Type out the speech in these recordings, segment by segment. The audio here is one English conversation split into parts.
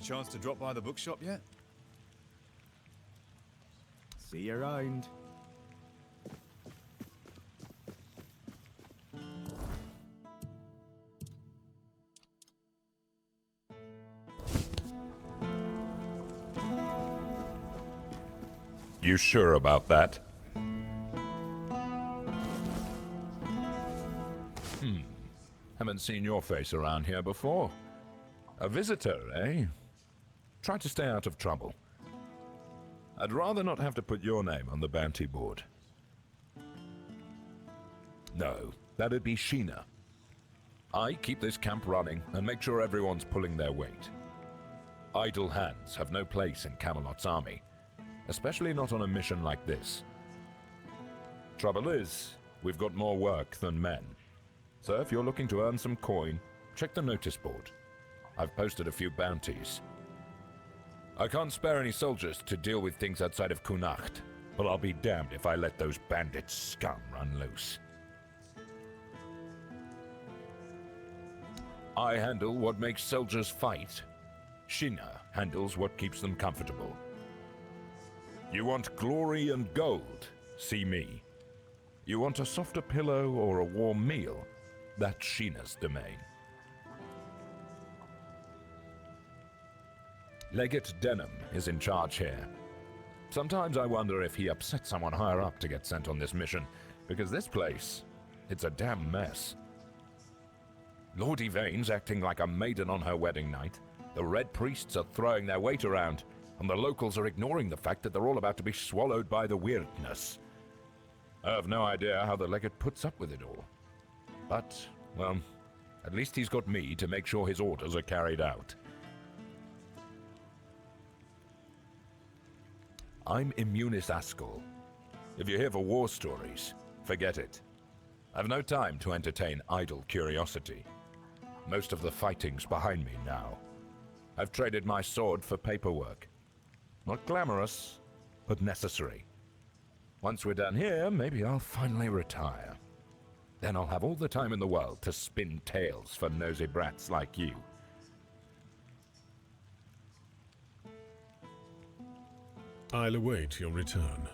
chance to drop by the bookshop yet? See you around. You sure about that? Haven't seen your face around here before. A visitor, eh? Try to stay out of trouble. I'd rather not have to put your name on the bounty board. No, that'd be Sheena. I keep this camp running and make sure everyone's pulling their weight. Idle hands have no place in Camelot's army, especially not on a mission like this. Trouble is, we've got more work than men. So if you're looking to earn some coin, check the notice board. I've posted a few bounties. I can't spare any soldiers to deal with things outside of Kunacht, but I'll be damned if I let those bandit scum run loose. I handle what makes soldiers fight. Sheena handles what keeps them comfortable. You want glory and gold? See me. You want a softer pillow or a warm meal? That's Sheena's domain. Legate Denham is in charge here. Sometimes I wonder if he upset someone higher up to get sent on this mission, because this place, it's a damn mess. Lord Yvain's acting like a maiden on her wedding night, the Red Priests are throwing their weight around, and the locals are ignoring the fact that they're all about to be swallowed by the weirdness. I have no idea how the legate puts up with it all. But, well, at least he's got me to make sure his orders are carried out. I'm Immunis Askell. If you're here for war stories, forget it. I've no time to entertain idle curiosity. Most of the fighting's behind me now. I've traded my sword for paperwork. Not glamorous, but necessary. Once we're done here, maybe I'll finally retire. Then I'll have all the time in the world to spin tales for nosy brats like you. I'll await your return.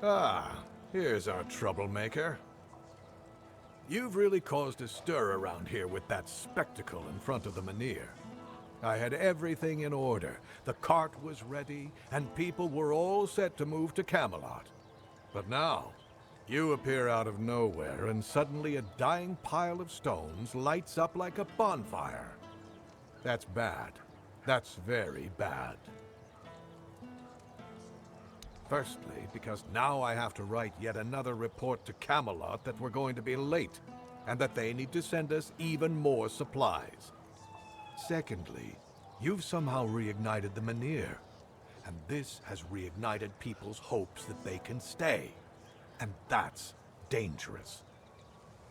Ah, here's our troublemaker. You've really caused a stir around here with that spectacle in front of the Menhir. I had everything in order. The cart was ready, and people were all set to move to Camelot. But now, you appear out of nowhere, and suddenly a dying pile of stones lights up like a bonfire. That's bad. That's very bad. Firstly, because now I have to write yet another report to Camelot that we're going to be late, and that they need to send us even more supplies. Secondly, you've somehow reignited the Menhir, And this has reignited people's hopes that they can stay. And that's dangerous.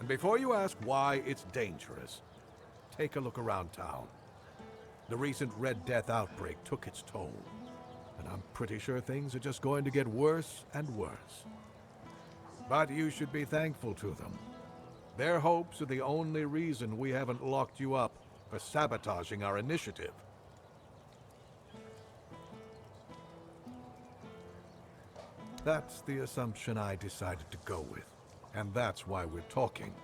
And before you ask why it's dangerous, take a look around town. The recent Red Death outbreak took its toll. And I'm pretty sure things are just going to get worse and worse. But you should be thankful to them. Their hopes are the only reason we haven't locked you up for sabotaging our initiative. That's the assumption I decided to go with, and that's why we're talking.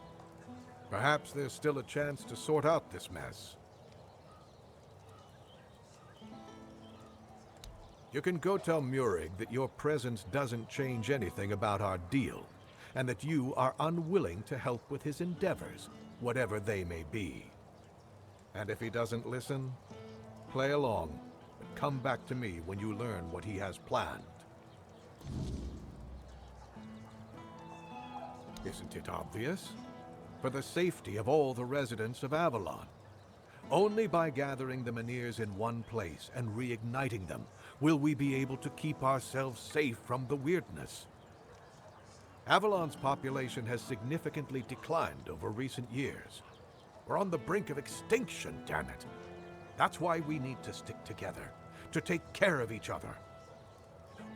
Perhaps there's still a chance to sort out this mess. You can go tell Murig that your presence doesn't change anything about our deal, and that you are unwilling to help with his endeavors, whatever they may be. And if he doesn't listen, play along, but come back to me when you learn what he has planned. Isn't it obvious? For the safety of all the residents of Avalon. Only by gathering the Meniers in one place and reigniting them will we be able to keep ourselves safe from the weirdness. Avalon's population has significantly declined over recent years. We're on the brink of extinction, damn it. That's why we need to stick together, to take care of each other.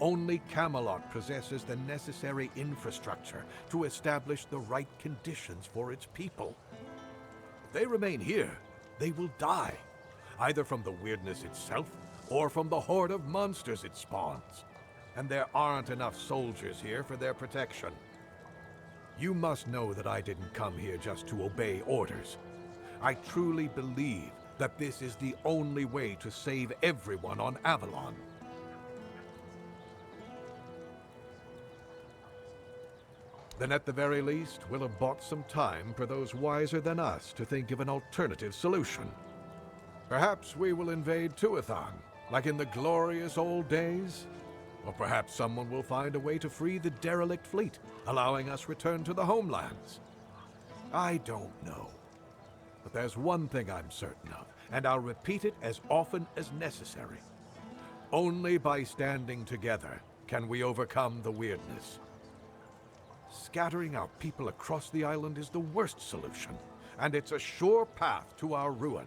Only Camelot possesses the necessary infrastructure to establish the right conditions for its people. If they remain here, they will die, either from the weirdness itself or from the horde of monsters it spawns. And there aren't enough soldiers here for their protection. You must know that I didn't come here just to obey orders. I truly believe that this is the only way to save everyone on Avalon. Then at the very least, we'll have bought some time for those wiser than us to think of an alternative solution. Perhaps we will invade Tuathon, like in the glorious old days. Or perhaps someone will find a way to free the derelict fleet, allowing us return to the homelands. I don't know. But there's one thing I'm certain of, and I'll repeat it as often as necessary. Only by standing together can we overcome the weirdness. Scattering our people across the island is the worst solution, and it's a sure path to our ruin.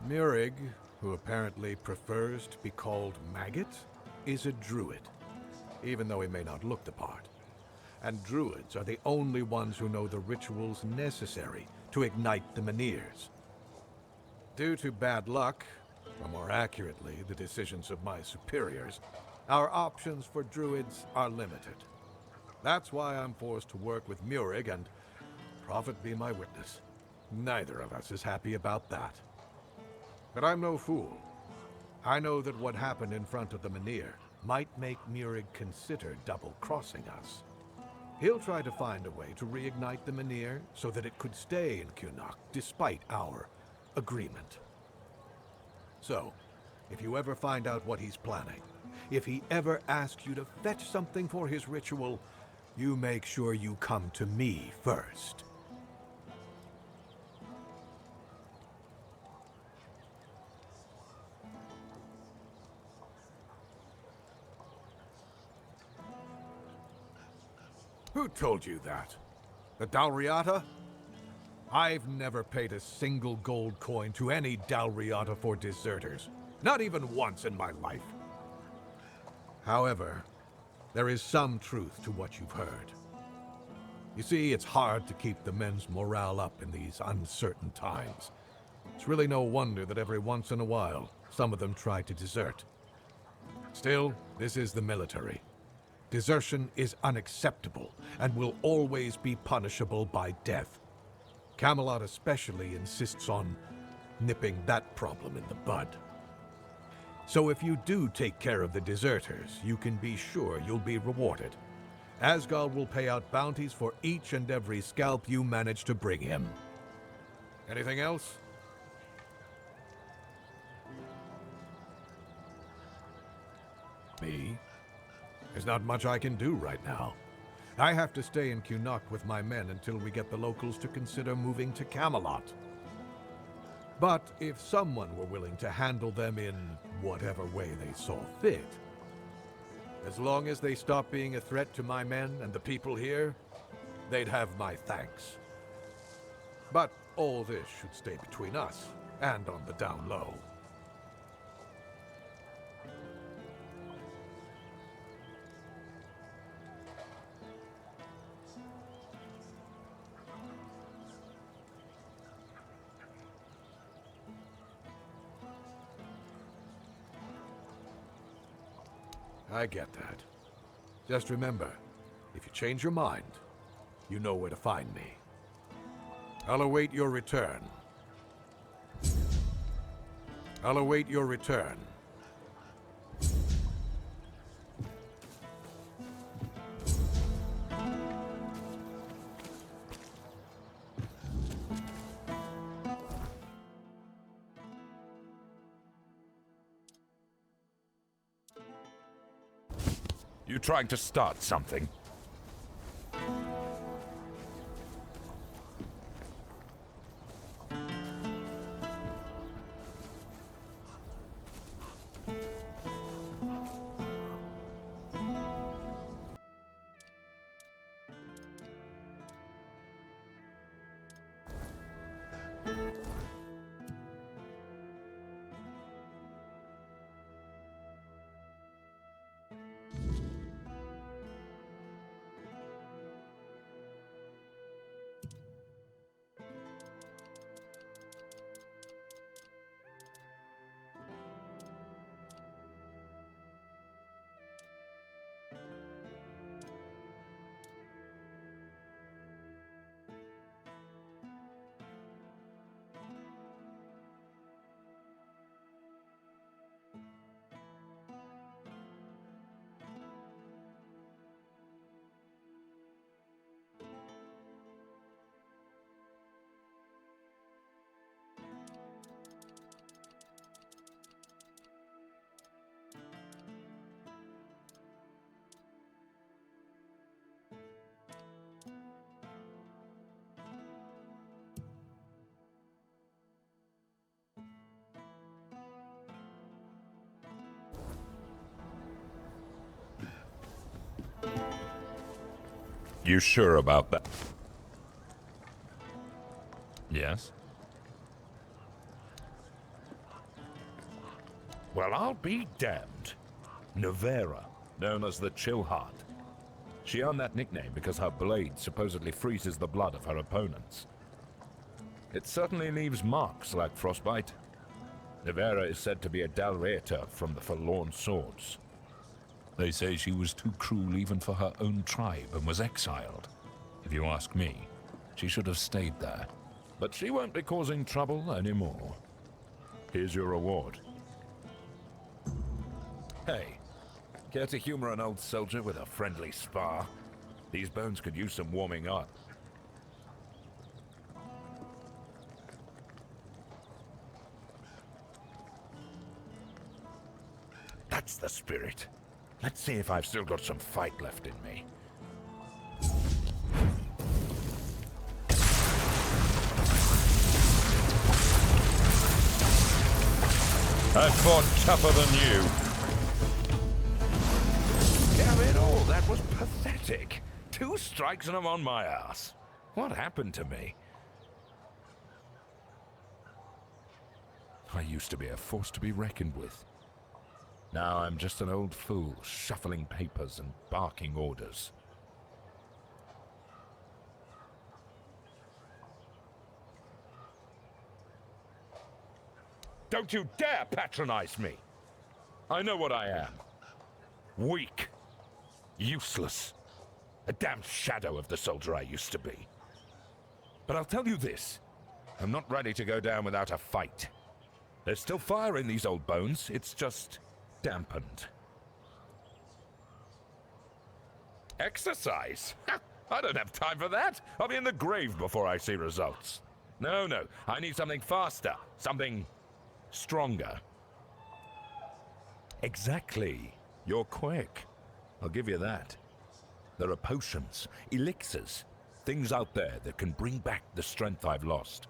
Murig, who apparently prefers to be called Maggot, is a druid, even though he may not look the part. And druids are the only ones who know the rituals necessary to ignite the Meniers. Due to bad luck, or more accurately, the decisions of my superiors, our options for druids are limited. That's why I'm forced to work with Murig, and Prophet be my witness, neither of us is happy about that. But I'm no fool. I know that what happened in front of the Menhir might make Murig consider double-crossing us. He'll try to find a way to reignite the Menhir so that it could stay in Kunok despite our agreement. So, if you ever find out what he's planning, if he ever asks you to fetch something for his ritual, you make sure you come to me first. Who told you that? The Dalriata? I've never paid a single gold coin to any Dalriata for deserters. Not even once in my life. However, there is some truth to what you've heard. You see, it's hard to keep the men's morale up in these uncertain times. It's really no wonder that every once in a while, some of them try to desert. Still, this is the military. Desertion is unacceptable and will always be punishable by death. Camelot especially insists on nipping that problem in the bud. So if you do take care of the deserters, you can be sure you'll be rewarded. Asgard will pay out bounties for each and every scalp you manage to bring him. Anything else? Me? There's not much I can do right now. I have to stay in Kunok with my men until we get the locals to consider moving to Camelot. But if someone were willing to handle them in whatever way they saw fit, as long as they stopped being a threat to my men and the people here, they'd have my thanks. But all this should stay between us and on the down low. I get that. Just remember, if you change your mind, you know where to find me. I'll await your return. I'll await your return. You trying to start something? You sure about that? Yes? Well, I'll be damned. Nevera, known as the Chillheart. She earned that nickname because her blade supposedly freezes the blood of her opponents. It certainly leaves marks like frostbite. Nevera is said to be a Dalreator from the Forlorn Swords. They say she was too cruel even for her own tribe and was exiled. If you ask me, she should have stayed there. But she won't be causing trouble anymore. Here's your reward. Hey, care to humor an old soldier with a friendly spar? These bones could use some warming up. That's the spirit. Let's see if I've still got some fight left in me. I fought tougher than you. Damn it all, that was pathetic. 2 strikes and I'm on my ass. What happened to me? I used to be a force to be reckoned with. Now I'm just an old fool, shuffling papers and barking orders. Don't you dare patronize me! I know what I am. Weak. Useless. A damn shadow of the soldier I used to be. But I'll tell you this. I'm not ready to go down without a fight. There's still fire in these old bones, it's just dampened. Exercise? I don't have time for that. I'll be in the grave before I see results. No, I need something faster. Something stronger. Exactly. You're quick. I'll give you that. There are potions, elixirs, things out there that can bring back the strength I've lost.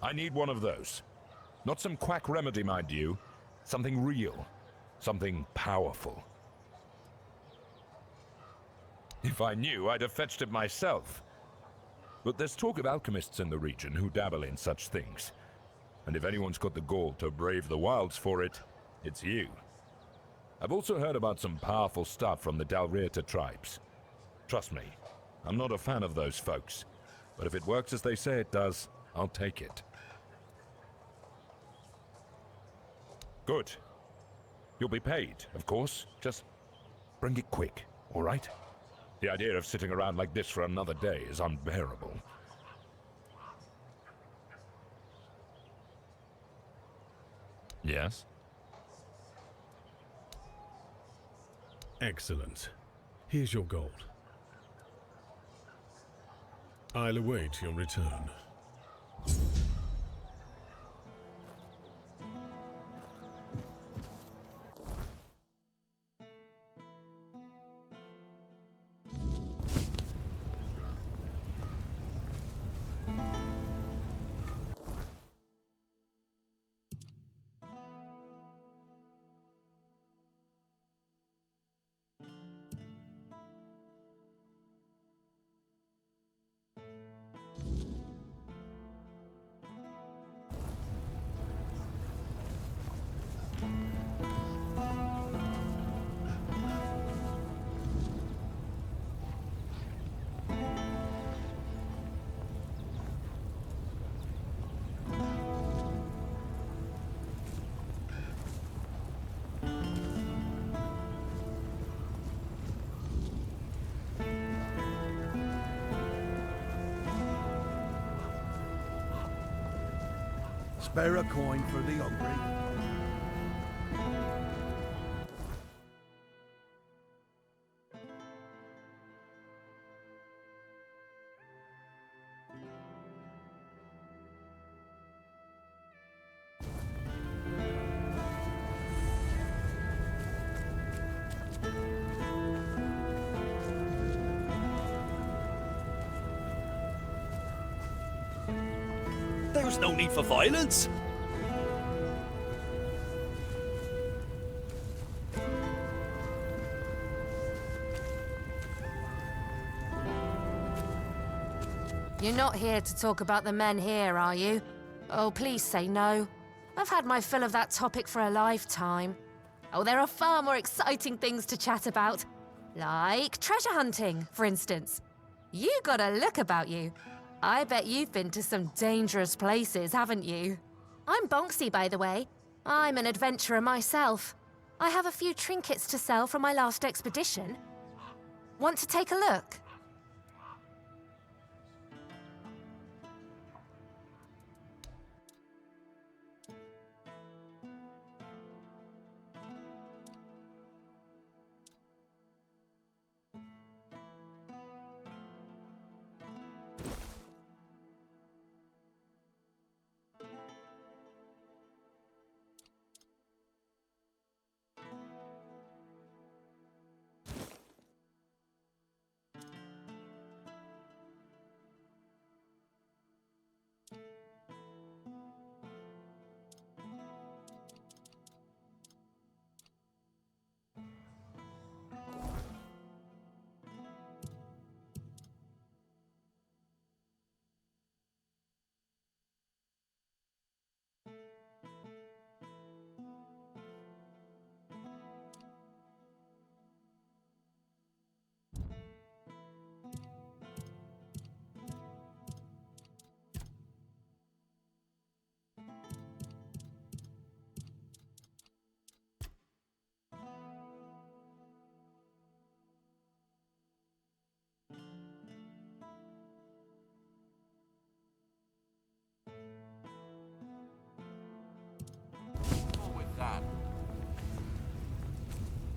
I need one of those. Not some quack remedy, mind you. Something real. Something powerful. If I knew, I'd have fetched it myself. But there's talk of alchemists in the region who dabble in such things. And if anyone's got the gall to brave the wilds for it, it's you. I've also heard about some powerful stuff from the Dalrieta tribes. Trust me, I'm not a fan of those folks. But if it works as they say it does, I'll take it. Good. You'll be paid, of course. Just bring it quick, all right? The idea of sitting around like this for another day is unbearable. Yes? Excellent. Here's your gold. I'll await your return. Spare a coin for the hungry. There's no need for violence. You're not here to talk about the men here, are you? Oh, please say no. I've had my fill of that topic for a lifetime. Oh, there are far more exciting things to chat about. Like treasure hunting, for instance. You got a look about you. I bet you've been to some dangerous places, haven't you? I'm Bonksy, by the way. I'm an adventurer myself. I have a few trinkets to sell from my last expedition. Want to take a look?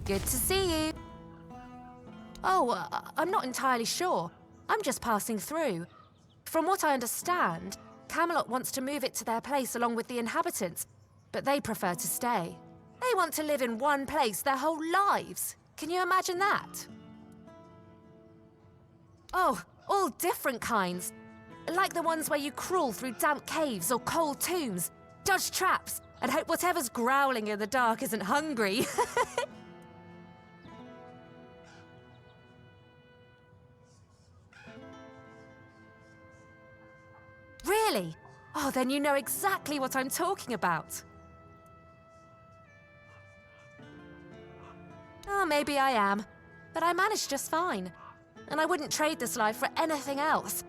Good to see you. Oh, I'm not entirely sure. I'm just passing through. From what I understand, Camelot wants to move it to their place along with the inhabitants, but they prefer to stay. They want to live in one place their whole lives. Can you imagine that? Oh, all different kinds. Like the ones where you crawl through damp caves or cold tombs. dodge traps, and hope whatever's growling in the dark isn't hungry. Really? Oh, then you know exactly what I'm talking about. Oh, maybe I am, but I managed just fine. And I wouldn't trade this life for anything else.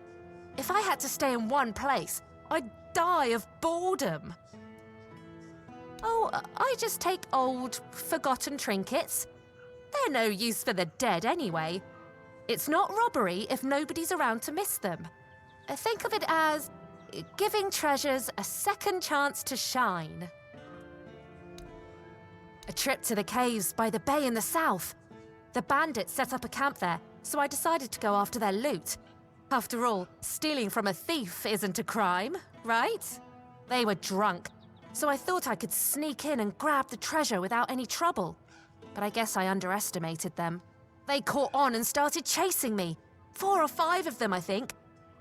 If I had to stay in one place, I'd die of boredom. Oh, I just take old, forgotten trinkets. They're no use for the dead anyway. It's not robbery if nobody's around to miss them. Think of it as giving treasures a second chance to shine. A trip to the caves by the bay in the south. The bandits set up a camp there, so I decided to go after their loot. After all, stealing from a thief isn't a crime, right? They were drunk, so I thought I could sneak in and grab the treasure without any trouble. But I guess I underestimated them. They caught on and started chasing me. 4 or 5 of them, I think.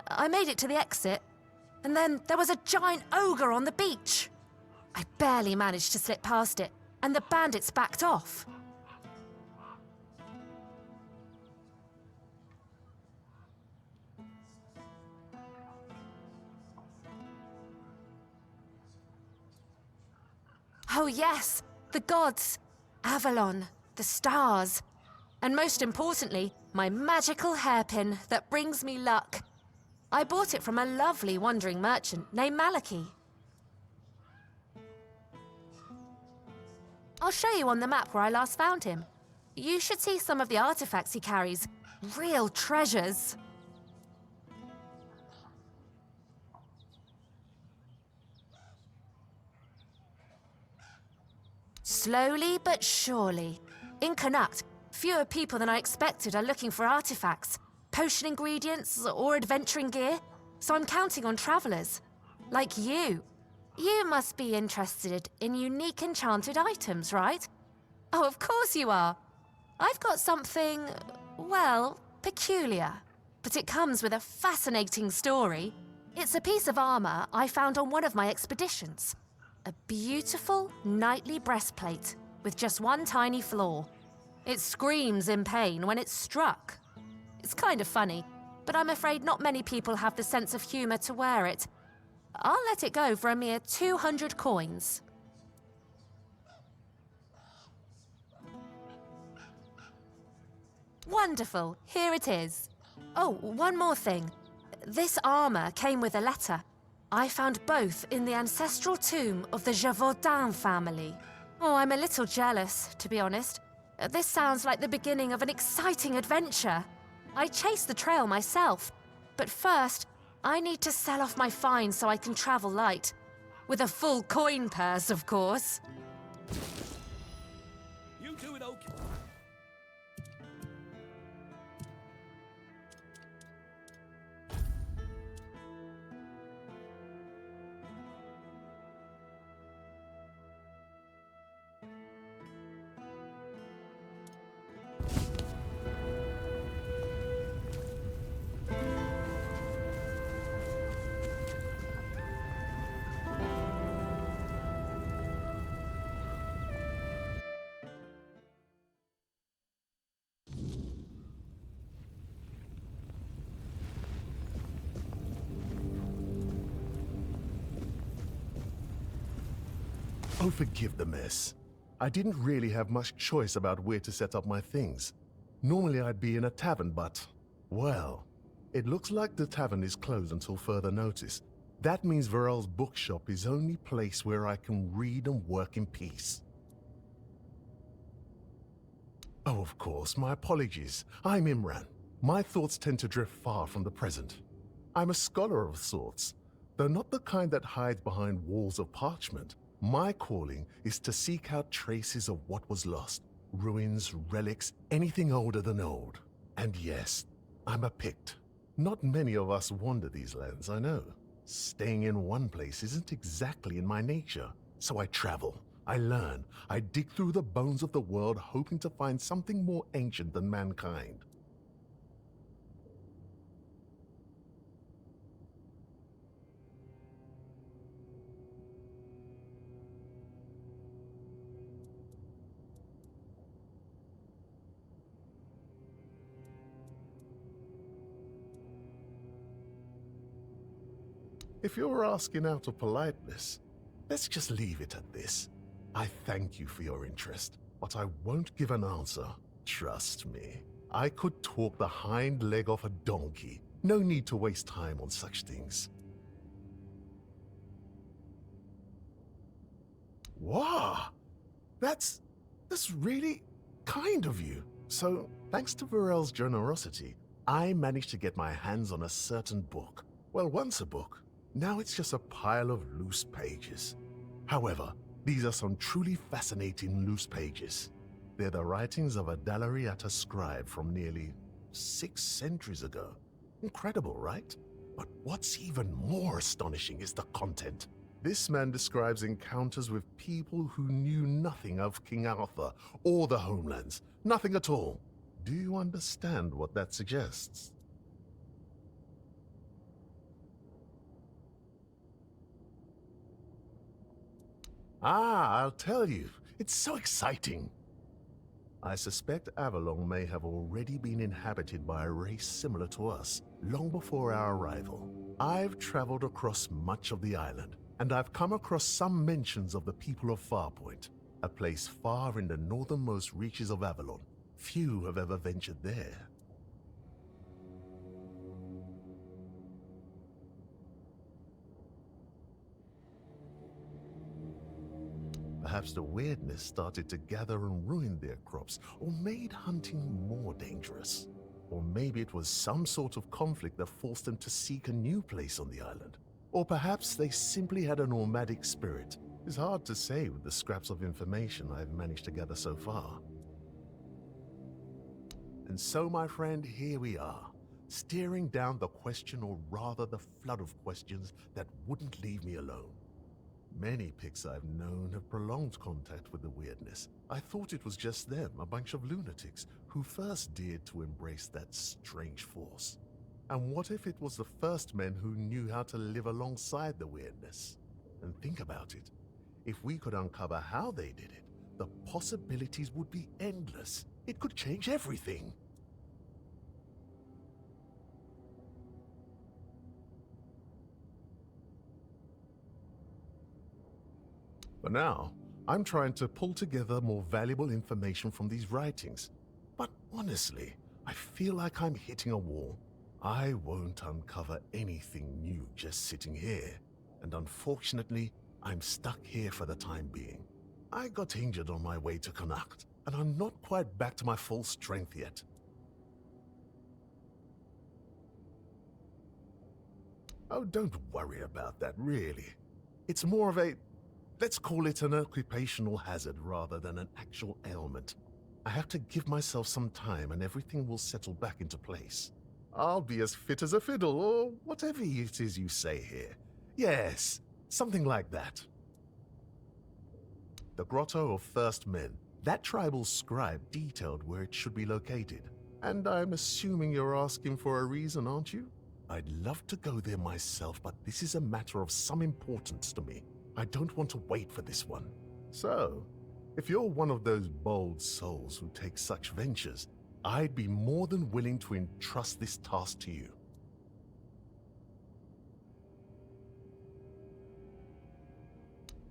I made it to the exit, and then there was a giant ogre on the beach. I barely managed to slip past it, and the bandits backed off. Oh yes, the gods, Avalon, the stars, and most importantly, my magical hairpin that brings me luck. I bought it from a lovely wandering merchant named Malachi. I'll show you on the map where I last found him. You should see some of the artifacts he carries. Real treasures. Slowly but surely. In Connacht, fewer people than I expected are looking for artifacts, potion ingredients, or adventuring gear, so I'm counting on travelers. Like you. You must be interested in unique enchanted items, right? Oh, of course you are. I've got something, well, peculiar. But it comes with a fascinating story. It's a piece of armor I found on one of my expeditions. A beautiful, knightly breastplate with just one tiny flaw. It screams in pain when it's struck. It's kind of funny, but I'm afraid not many people have the sense of humor to wear it. I'll let it go for a mere 200 coins. Wonderful, here it is. Oh, one more thing. This armor came with a letter. I found both in the ancestral tomb of the Gévaudan family. Oh, I'm a little jealous, to be honest. This sounds like the beginning of an exciting adventure. I chased the trail myself, but first, I need to sell off my finds so I can travel light. With a full coin purse, of course. You do it okay. Oh, forgive the mess. I didn't really have much choice about where to set up my things. Normally I'd be in a tavern, but, well, it looks like the tavern is closed until further notice. That means Varel's bookshop is the only place where I can read and work in peace. Oh, of course, my apologies. I'm Imran. My thoughts tend to drift far from the present. I'm a scholar of sorts, though not the kind that hides behind walls of parchment. My calling is to seek out traces of what was lost. Ruins, relics, anything older than old. And yes, I'm a Pict. Not many of us wander these lands, I know. Staying in one place isn't exactly in my nature. So I travel, I learn, I dig through the bones of the world hoping to find something more ancient than mankind. If you're asking out of politeness, let's just leave it at this. I thank you for your interest, but I won't give an answer. Trust me. I could talk the hind leg off a donkey. No need to waste time on such things. Wow! That's really kind of you. So, thanks to Varel's generosity, I managed to get my hands on a certain book. Well, once a book. Now it's just a pile of loose pages. However, these are some truly fascinating loose pages. They're the writings of a Dalariata scribe from nearly 6 centuries ago. Incredible, right? But what's even more astonishing is the content. This man describes encounters with people who knew nothing of King Arthur or the homelands. Nothing at all. Do you understand what that suggests? Ah, I'll tell you. It's so exciting. I suspect Avalon may have already been inhabited by a race similar to us, long before our arrival. I've traveled across much of the island, and I've come across some mentions of the people of Farpoint, a place far in the northernmost reaches of Avalon. Few have ever ventured there. Perhaps the weirdness started to gather and ruin their crops, or made hunting more dangerous. Or maybe it was some sort of conflict that forced them to seek a new place on the island. Or perhaps they simply had a nomadic spirit. It's hard to say with the scraps of information I've managed to gather so far. And so, my friend, here we are, staring down the question, or rather the flood of questions that wouldn't leave me alone. Many Picts I've known have prolonged contact with the weirdness. I thought it was just them, a bunch of lunatics, who first dared to embrace that strange force. And what if it was the first men who knew how to live alongside the weirdness? And think about it. If we could uncover how they did it, the possibilities would be endless. It could change everything. But now, I'm trying to pull together more valuable information from these writings. But honestly, I feel like I'm hitting a wall. I won't uncover anything new just sitting here. And unfortunately, I'm stuck here for the time being. I got injured on my way to Connacht, and I'm not quite back to my full strength yet. Oh, don't worry about that, really. It's more of a... let's call it an occupational hazard rather than an actual ailment. I have to give myself some time and everything will settle back into place. I'll be as fit as a fiddle, or whatever it is you say here. Yes, something like that. The Grotto of First Men. That tribal scribe detailed where it should be located. And I'm assuming you're asking for a reason, aren't you? I'd love to go there myself, but this is a matter of some importance to me. I don't want to wait for this one. So, if you're one of those bold souls who take such ventures, I'd be more than willing to entrust this task to you.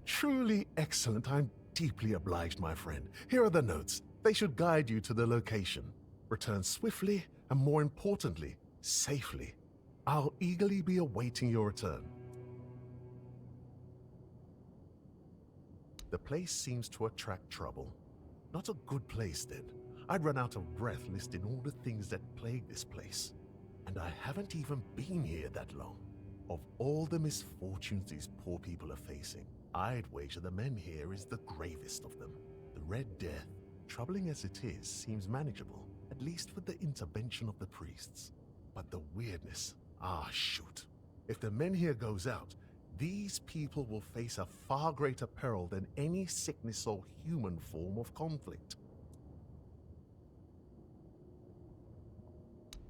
Truly excellent. I'm deeply obliged, my friend. Here are the notes. They should guide you to the location. Return swiftly, and more importantly, safely. I'll eagerly be awaiting your return. The place seems to attract trouble. Not a good place, then. I'd run out of breath listing all the things that plague this place. And I haven't even been here that long. Of all the misfortunes these poor people are facing, I'd wager the men here is the gravest of them. The Red Death, troubling as it is, seems manageable, at least with the intervention of the priests. But the weirdness, shoot. If the men here goes out, these people will face a far greater peril than any sickness or human form of conflict.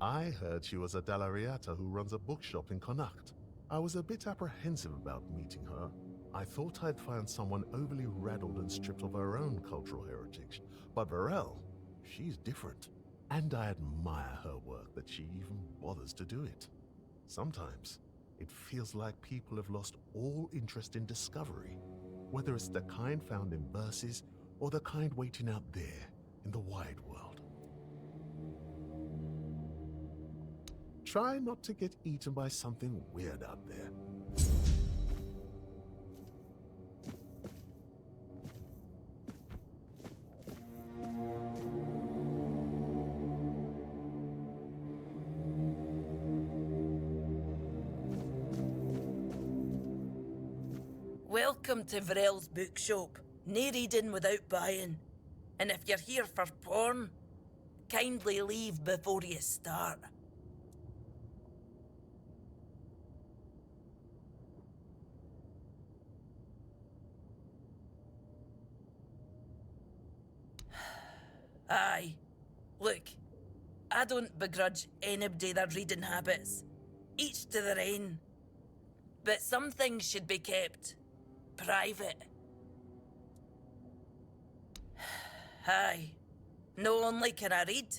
I heard she was a Dalariata who runs a bookshop in Connacht. I was a bit apprehensive about meeting her. I thought I'd find someone overly rattled and stripped of her own cultural heritage. But Varel, she's different. And I admire her work that she even bothers to do it. Sometimes, it feels like people have lost all interest in discovery, whether it's the kind found in immerses or the kind waiting out there in the wide world. Try not to get eaten by something weird out there. Welcome to Vrel's bookshop. No reading without buying. And if you're here for porn, kindly leave before you start. Aye. Look, I don't begrudge anybody their reading habits. Each to their own. But some things should be kept private. Aye. Not only can I read,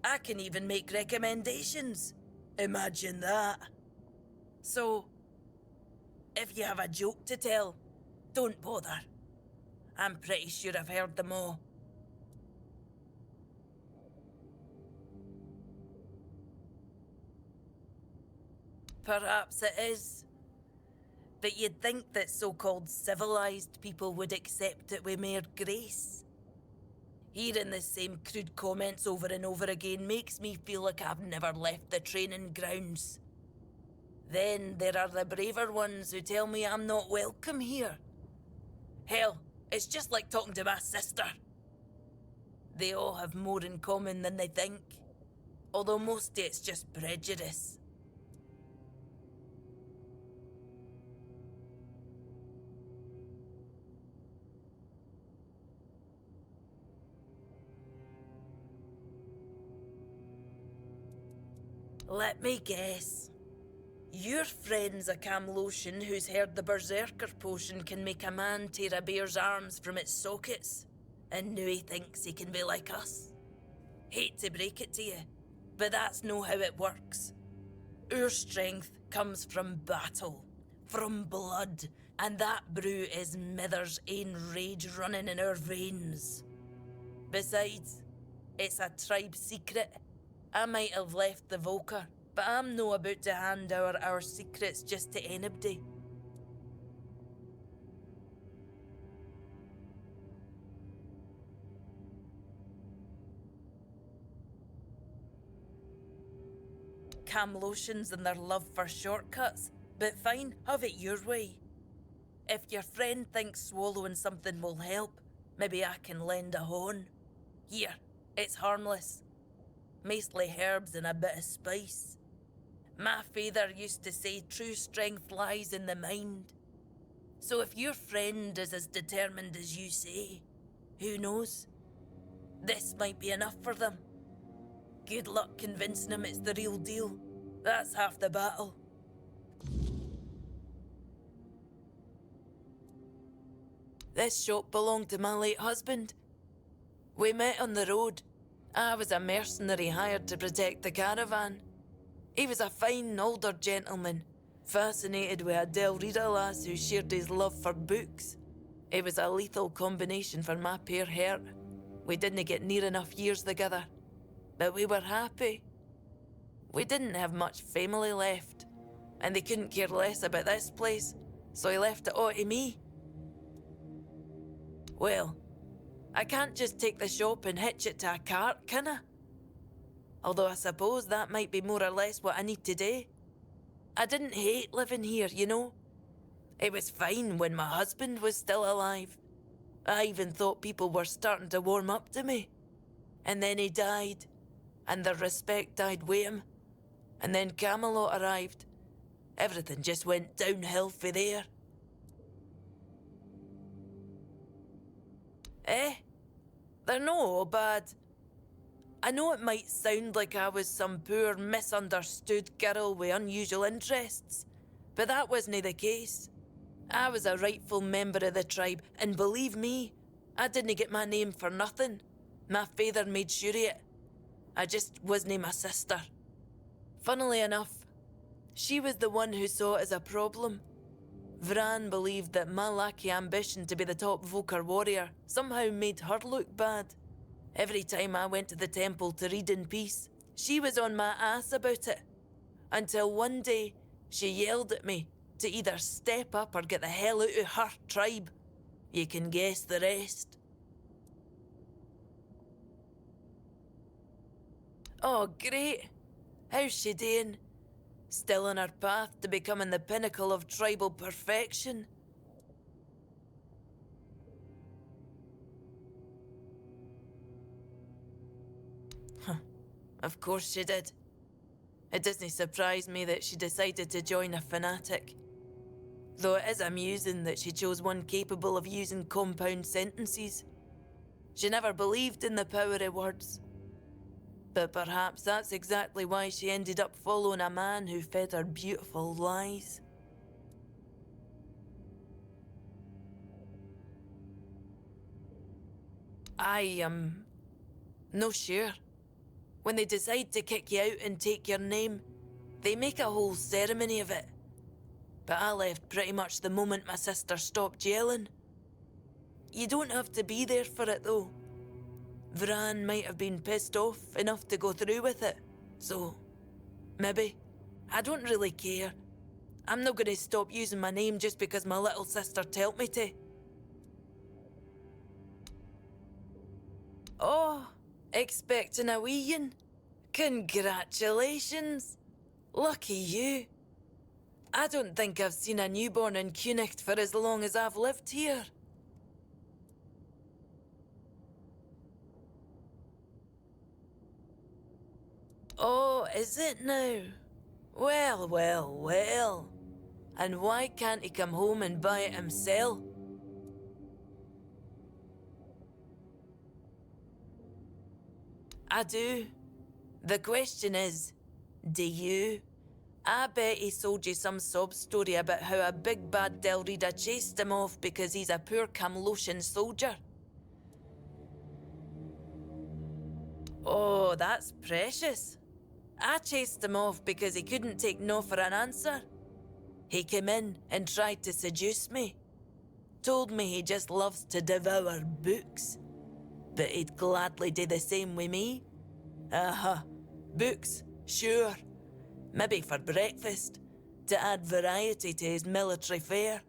I can even make recommendations. Imagine that. So, if you have a joke to tell, don't bother. I'm pretty sure I've heard them all. Perhaps it is. But you'd think that so-called civilized people would accept it with more grace. Hearing the same crude comments over and over again makes me feel like I've never left the training grounds. Then there are the braver ones who tell me I'm not welcome here. Hell, it's just like talking to my sister. They all have more in common than they think, although mostly it's just prejudice. Let me guess. Your friend's a Camlosian who's heard the Berserker potion can make a man tear a bear's arms from its sockets, and now he thinks he can be like us. Hate to break it to you, but that's no how it works. Our strength comes from battle, from blood, and that brew is Mither's ain rage running in our veins. Besides, it's a tribe secret. I might have left the Volker, but I'm no about to hand over our secrets just to anybody. Camlosians and their love for shortcuts, but fine, have it your way. If your friend thinks swallowing something will help, maybe I can lend a horn. Here, it's harmless. Mostly herbs and a bit of spice. My father used to say true strength lies in the mind. So if your friend is as determined as you say, who knows? This might be enough for them. Good luck convincing them it's the real deal. That's half the battle. This shop belonged to my late husband. We met on the road. I was a mercenary hired to protect the caravan. He was a fine older gentleman, fascinated with a Del Rita lass who shared his love for books. It was a lethal combination for my poor heart. We didn't get near enough years together, but we were happy. We didn't have much family left, and they couldn't care less about this place, so he left it all to me. Well, I can't just take the shop and hitch it to a cart, can I? Although I suppose that might be more or less what I need to do. I didn't hate living here, you know. It was fine when my husband was still alive. I even thought people were starting to warm up to me. And then he died, and the respect died with him. And then Camelot arrived. Everything just went downhill for there. They're no all bad. I know it might sound like I was some poor, misunderstood girl with unusual interests, but that wasn't the case. I was a rightful member of the tribe, and believe me, I didn't get my name for nothing. My father made sure of it. I just wasn't my sister. Funnily enough, She was the one who saw it as a problem. Vran believed that my lackey ambition to be the top Vokar warrior somehow made her look bad. Every time I went to the temple to read in peace, she was on my ass about it. Until one day, she yelled at me to either step up or get the hell out of her tribe. You can guess the rest. Oh, great. How's she doing? Still on her path to becoming the pinnacle of tribal perfection? Of course she did. It doesn't surprise me that she decided to join a fanatic. Though it is amusing that she chose one capable of using compound sentences. She never believed in the power of words. But perhaps that's exactly why she ended up following a man who fed her beautiful lies. I am no sure. When they decide to kick you out and take your name, they make a whole ceremony of it. But I left pretty much the moment my sister stopped yelling. You don't have to be there for it though. Vran might have been pissed off enough to go through with it. So, maybe. I don't really care. I'm not gonna stop using my name just because my little sister told me to. Oh, expecting a weein'? Congratulations! Lucky you. I don't think I've seen a newborn in Cunicht for as long as I've lived here. Oh, is it now? Well, well, well. And why can't he come home and buy it himself? I do. The question is, do you? I bet he sold you some sob story about how a big bad Delrida chased him off because he's a poor Camlosian soldier. Oh, that's precious. I chased him off because he couldn't take no for an answer. He came in and tried to seduce me. Told me he just loves to devour books. But he'd gladly do the same with me. Books, sure. Maybe for breakfast, to add variety to his military fare.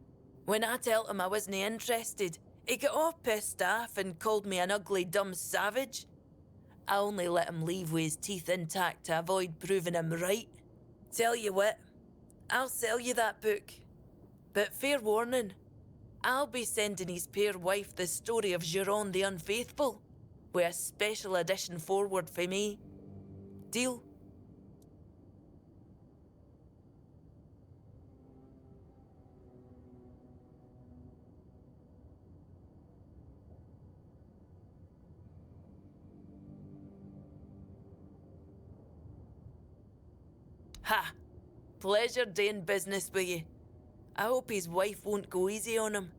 When I told him I wasn't interested, he got all pissed off and called me an ugly dumb savage. I only let him leave with his teeth intact to avoid proving him right. Tell you what, I'll sell you that book. But fair warning, I'll be sending his fair wife the story of Giron the Unfaithful, with a special edition forward for me. Deal? Ha! Pleasure doing business with you. I hope his wife won't go easy on him.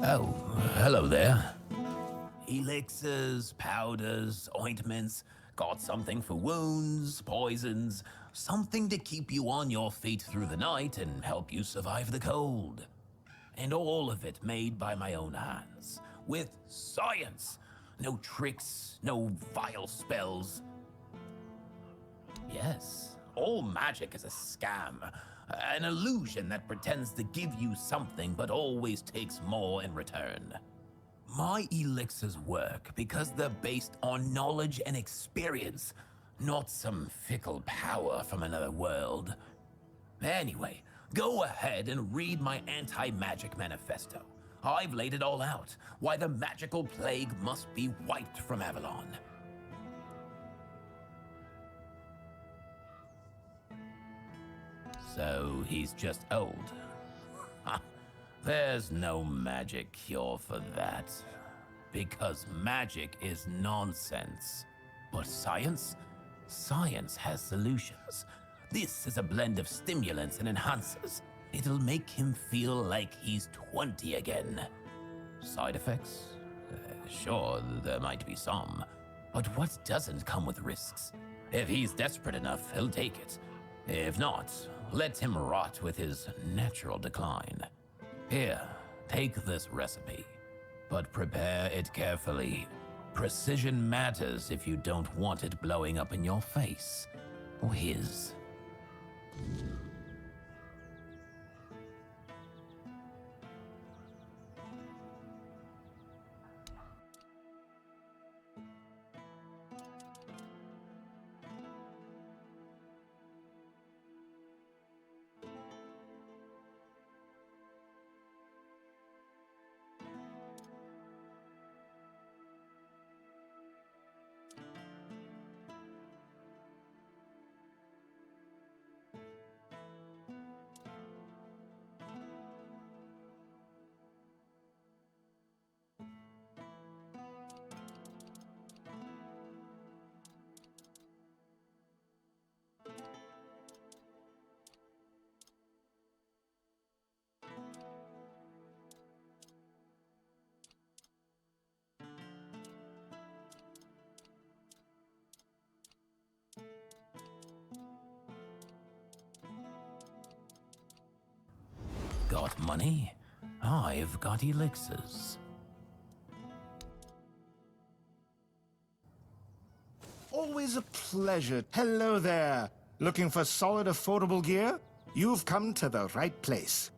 Oh, hello there. Elixirs, powders, ointments, got something for wounds, poisons, something to keep you on your feet through the night and help you survive the cold. And all of it made by my own hands, with science. No tricks, no vile spells. Yes, all magic is a scam. An illusion that pretends to give you something but always takes more in return. My elixirs work because they're based on knowledge and experience, not some fickle power from another world. Anyway, go ahead and read my anti-magic manifesto. I've laid it all out, why the magical plague must be wiped from Avalon. So he's just old. There's no magic cure for that. Because magic is nonsense. But science? Science has solutions. This is a blend of stimulants and enhancers. It'll make him feel like he's 20 again. Side effects? Sure, there might be some. But what doesn't come with risks? If he's desperate enough, he'll take it. If not, let him rot with his natural decline. Here, take this recipe, but prepare it carefully. Precision matters if you don't want it blowing up in your face, or his. Got money? I've got elixirs. Always a pleasure. Hello there. Looking for solid, affordable gear? You've come to the right place.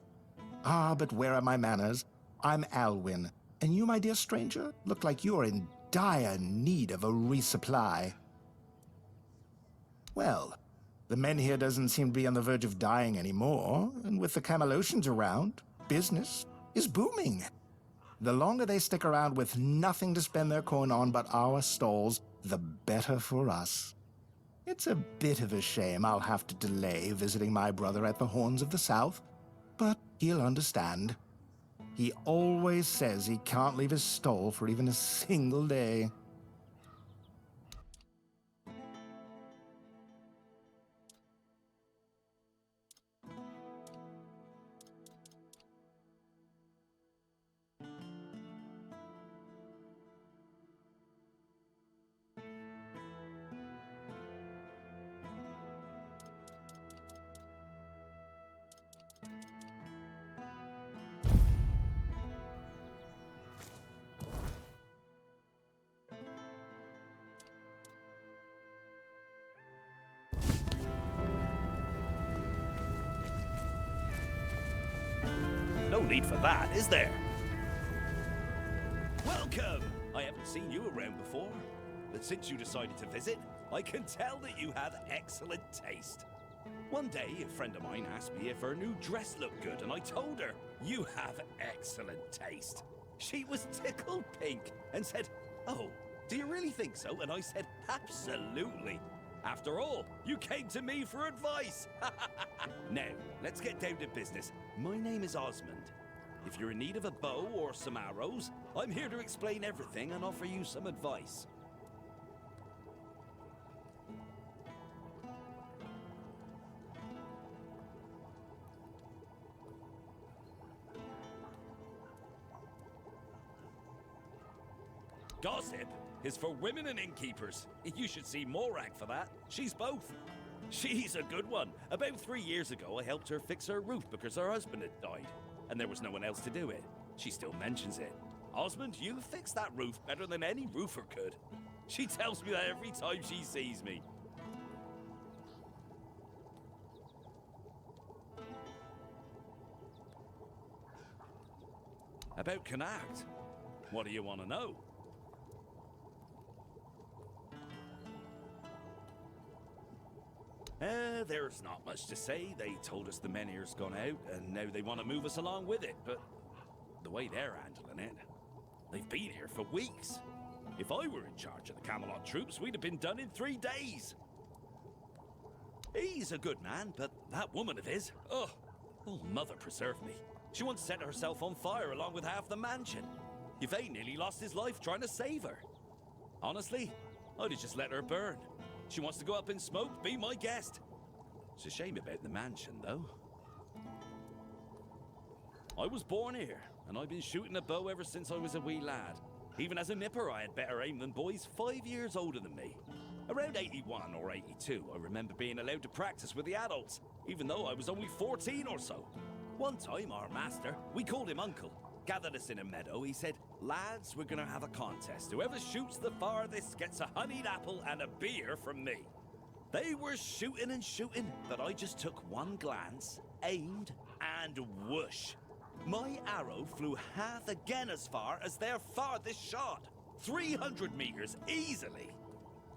Ah, but where are my manners? I'm Alwyn. And you, my dear stranger, look like you're in dire need of a resupply. Well, the men here doesn't seem to be on the verge of dying anymore, and with the Camelocians around, business is booming. The longer they stick around with nothing to spend their coin on but our stalls, the better for us. It's a bit of a shame I'll have to delay visiting my brother at the Horns of the South, but he'll understand. He always says he can't leave his stall for even a single day. No need for that, is there? Welcome! I haven't seen you around before, but since you decided to visit, I can tell that you have excellent taste. One day, a friend of mine asked me if her new dress looked good, and I told her, you have excellent taste. She was tickled pink and said, oh, do you really think so? And I said, absolutely. After all, you came to me for advice. Now, let's get down to business. My name is Osmond. If you're in need of a bow or some arrows, I'm here to explain everything and offer you some advice. Gossip is for women and innkeepers. You should see Morag for that. She's both. She's a good one. About 3 years ago, I helped her fix her roof because her husband had died, and there was no one else to do it. She still mentions it. Osmond, you fixed that roof better than any roofer could. She tells me that every time she sees me. About Connacht, what do you want to know? There's not much to say. They told us the Menhir's gone out, and now they want to move us along with it, but the way they're handling it, they've been here for weeks. If I were in charge of the Camelot troops, we'd have been done in 3 days. He's a good man, but that woman of his, oh, mother preserve me. She once set herself on fire along with half the mansion. Yvain nearly lost his life trying to save her. Honestly, I'd have just let her burn. She wants to go up in smoke, be my guest. It's a shame about the mansion, though. I was born here, and I've been shooting a bow ever since I was a wee lad. Even as a nipper, I had better aim than boys 5 years older than me. Around 81 or 82, I remember being allowed to practice with the adults, even though I was only 14 or so. One time, our master, we called him Uncle, gathered us in a meadow. He said, "Lads, we're gonna have a contest. Whoever shoots the farthest gets a honeyed apple and a beer from me." They were shooting and shooting, but I just took one glance, aimed, and whoosh. My arrow flew half again as far as their farthest shot. 300 meters easily.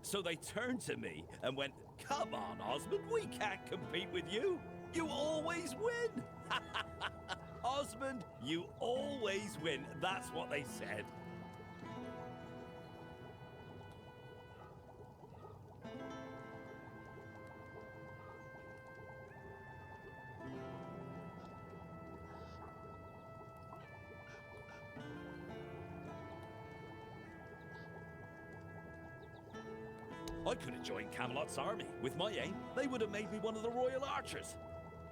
So they turned to me and went, "Come on, Osmond, we can't compete with you. You always win." Osmond, you always win. That's what they said. I could have joined Camelot's army. With my aim, they would have made me one of the royal archers.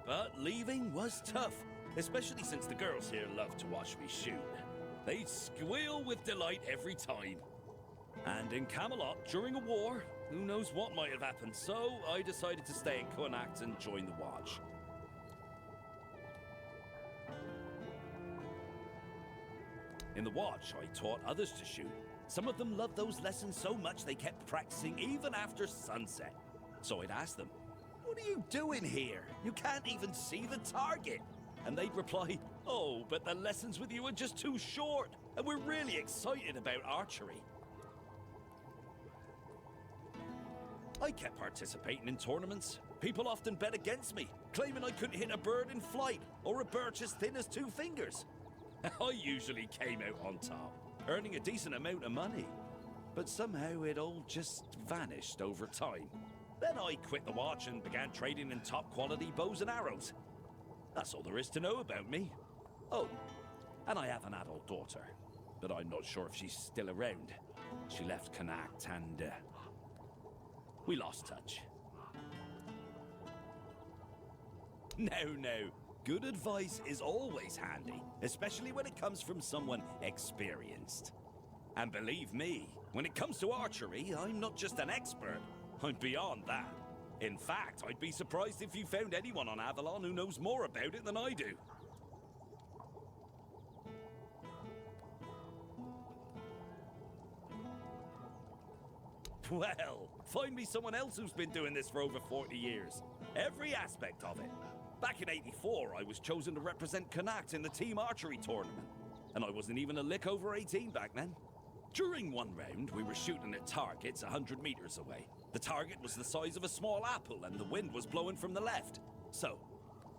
But leaving was tough, especially since the girls here love to watch me shoot. They'd squeal with delight every time. And in Camelot, during a war, who knows what might have happened, so I decided to stay in Connacht and join the Watch. In the Watch, I taught others to shoot. Some of them loved those lessons so much they kept practicing even after sunset. So I'd ask them, "What are you doing here? You can't even see the target." And they'd reply, "Oh, but the lessons with you are just too short, and we're really excited about archery." I kept participating in tournaments. People often bet against me, claiming I couldn't hit a bird in flight or a birch as thin as 2 fingers. I usually came out on top, earning a decent amount of money. But somehow it all just vanished over time. Then I quit the Watch and began trading in top-quality bows and arrows. That's all there is to know about me. Oh, and I have an adult daughter, but I'm not sure if she's still around. She left Connacht and we lost touch. No. Good advice is always handy, especially when it comes from someone experienced. And believe me, when it comes to archery, I'm not just an expert. I'm beyond that. In fact, I'd be surprised if you found anyone on Avalon who knows more about it than I do. Well, find me someone else who's been doing this for over 40 years. Every aspect of it. Back in '84, I was chosen to represent Connacht in the team archery tournament. And I wasn't even a lick over 18 back then. During one round, we were shooting at targets 100 meters away. The target was the size of a small apple and the wind was blowing from the left. So,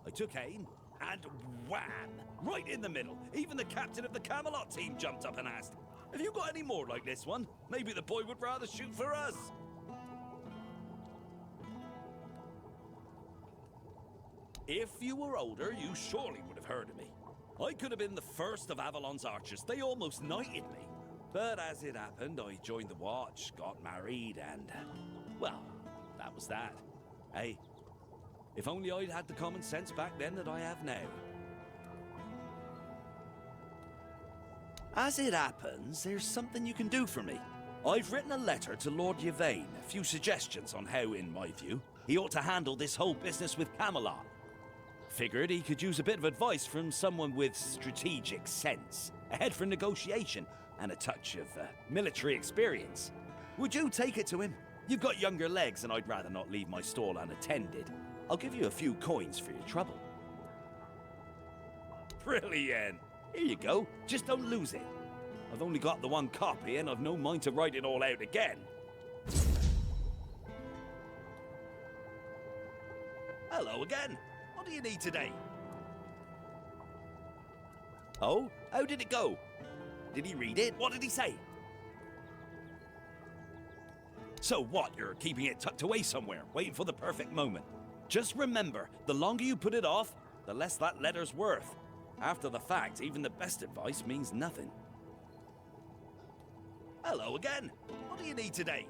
I took aim and wham! Right in the middle. Even the captain of the Camelot team jumped up and asked, "Have you got any more like this one? Maybe the boy would rather shoot for us." If you were older, you surely would have heard of me. I could have been the first of Avalon's archers. They almost knighted me. But as it happened, I joined the Watch, got married, and, well, that was that. Hey, if only I'd had the common sense back then that I have now. As it happens, there's something you can do for me. I've written a letter to Lord Yvain, a few suggestions on how, in my view, he ought to handle this whole business with Camelot. Figured he could use a bit of advice from someone with strategic sense, a head for negotiation, and a touch of military experience. Would you take it to him? You've got younger legs, and I'd rather not leave my stall unattended. I'll give you a few coins for your trouble. Brilliant! Here you go. Just don't lose it. I've only got the one copy, and I've no mind to write it all out again. Hello again. What do you need today? Oh? How did it go? Did he read it? What did he say? So what, you're keeping it tucked away somewhere, waiting for the perfect moment. Just remember, the longer you put it off, the less that letter's worth. After the fact, even the best advice means nothing. Hello again. What do you need today?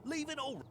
Leave it all.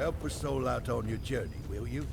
Help a soul out on your journey, will you?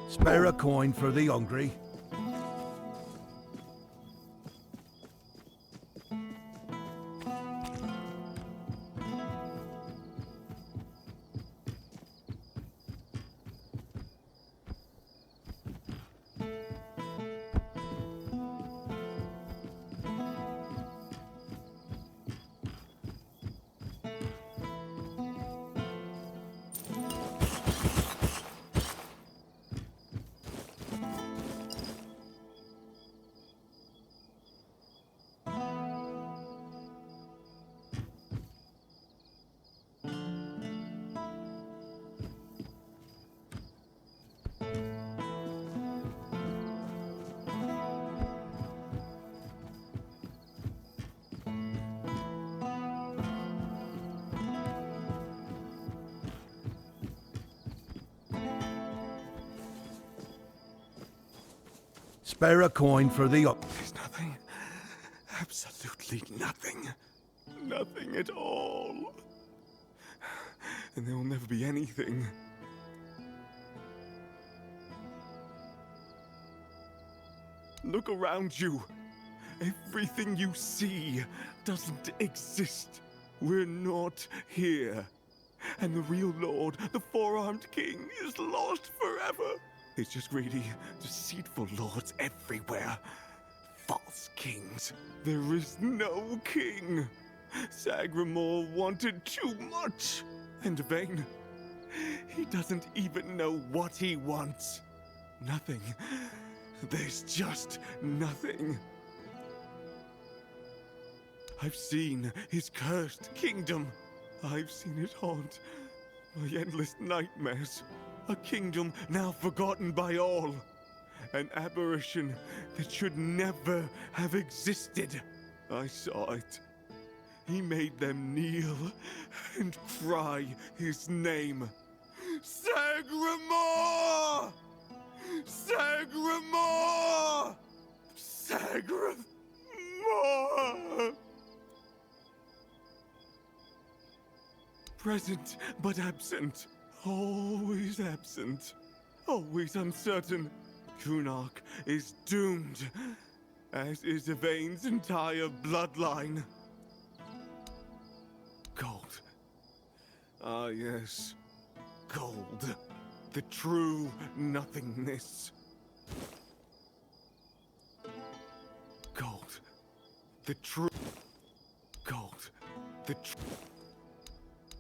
Spare a coin for the hungry. Spare a coin for the... There's nothing. Absolutely nothing. Nothing at all. And there will never be anything. Look around you. Everything you see doesn't exist. We're not here. And the real Lord, the Four-Armed King, is lost forever. It's just greedy, deceitful lords everywhere. False kings. There is no king. Sagramore wanted too much. And vain. He doesn't even know what he wants. Nothing. There's just nothing. I've seen his cursed kingdom. I've seen it haunt my endless nightmares. A kingdom now forgotten by all. An aberration that should never have existed. I saw it. He made them kneel and cry his name. Sagramore! Sagramore! Sagramore! Present but absent. Always absent. Always uncertain. Kunark is doomed, as is Yvain's entire bloodline. Gold. Ah, yes. Gold. The true nothingness. Gold. The true... Gold. The true...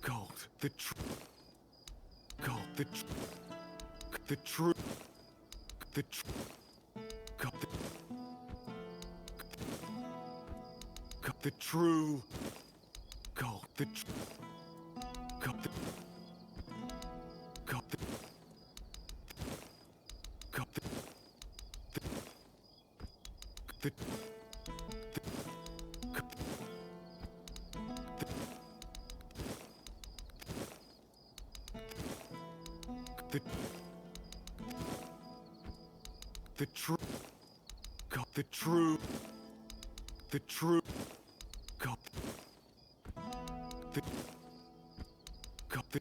Gold. The true... God, the true, the true, God, the true, God, the true, God, the, God, the, God, the, the true, God, the true, the true, God, the, God, the,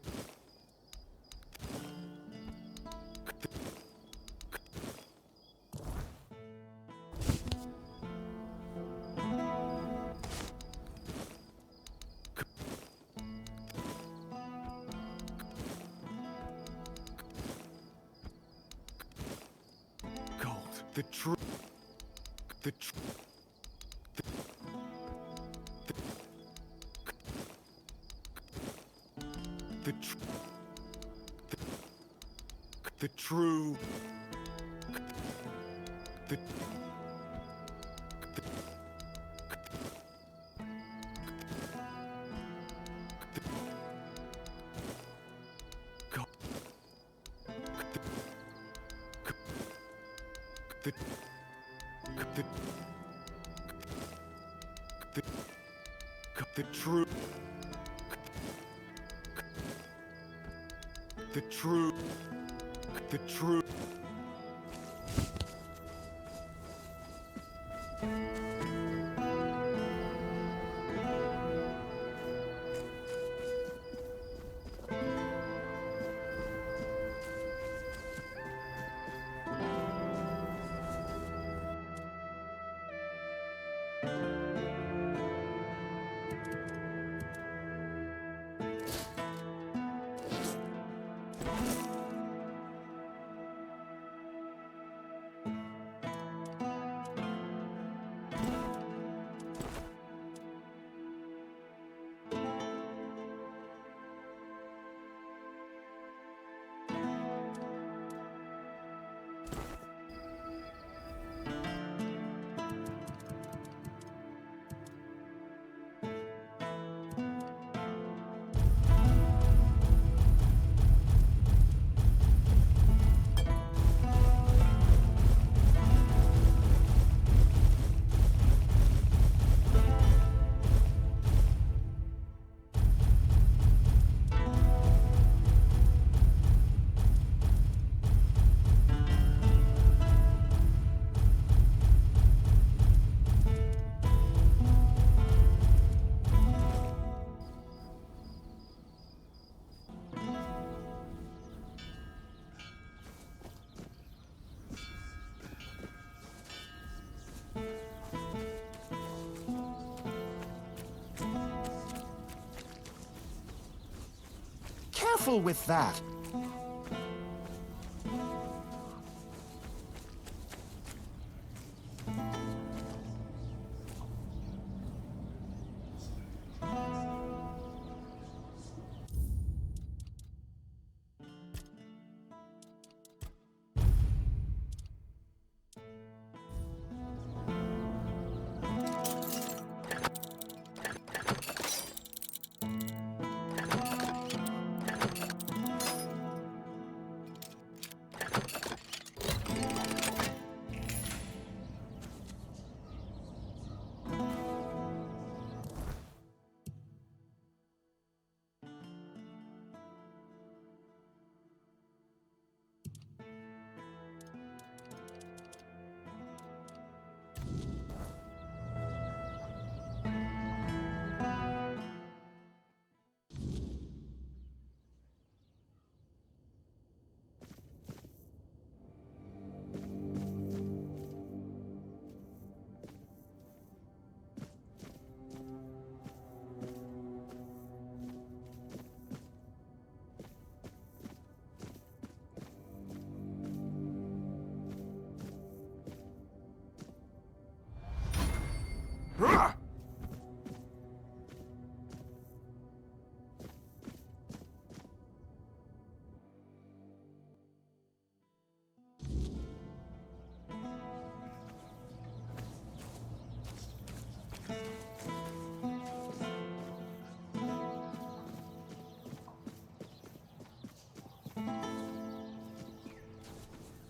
the true, the true, the true, the true, the the true, the true, the true. Careful with that.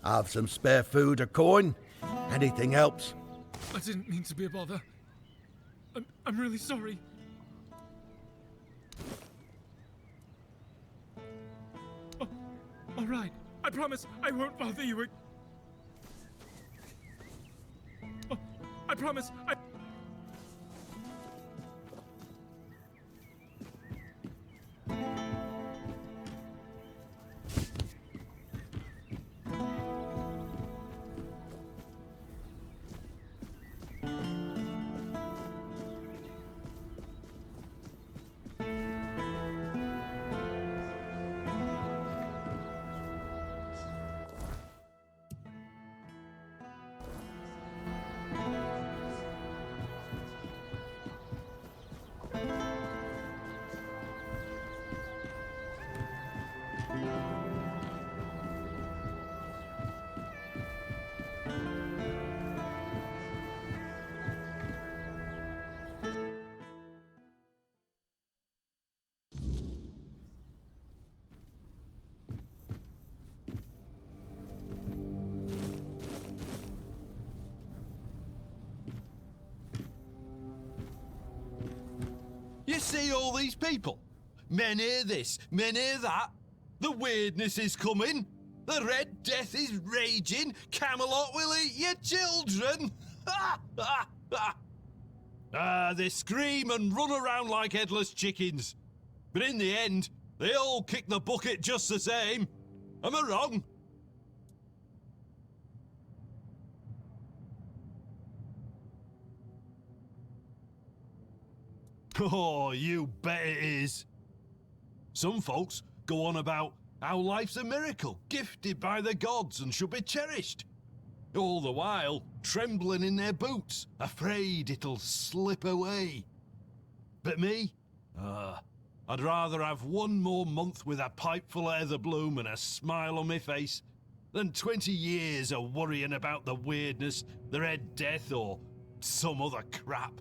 Have some spare food or coin? Anything helps. I didn't mean to be a bother. I'm really sorry. Oh, all right. I promise I won't bother you. Oh, I promise I... You see all these people? Men hear this, men hear that. The weirdness is coming. The Red Death is raging. Camelot will eat your children. They scream and run around like headless chickens. But in the end, they all kick the bucket just the same. Am I wrong? Oh, you bet it is. Some folks go on about how life's a miracle, gifted by the gods and should be cherished. All the while, trembling in their boots, afraid it'll slip away. But me? I'd rather have one more month with a pipe full of heather bloom and a smile on my face than 20 years of worrying about the weirdness, the Red Death, or some other crap.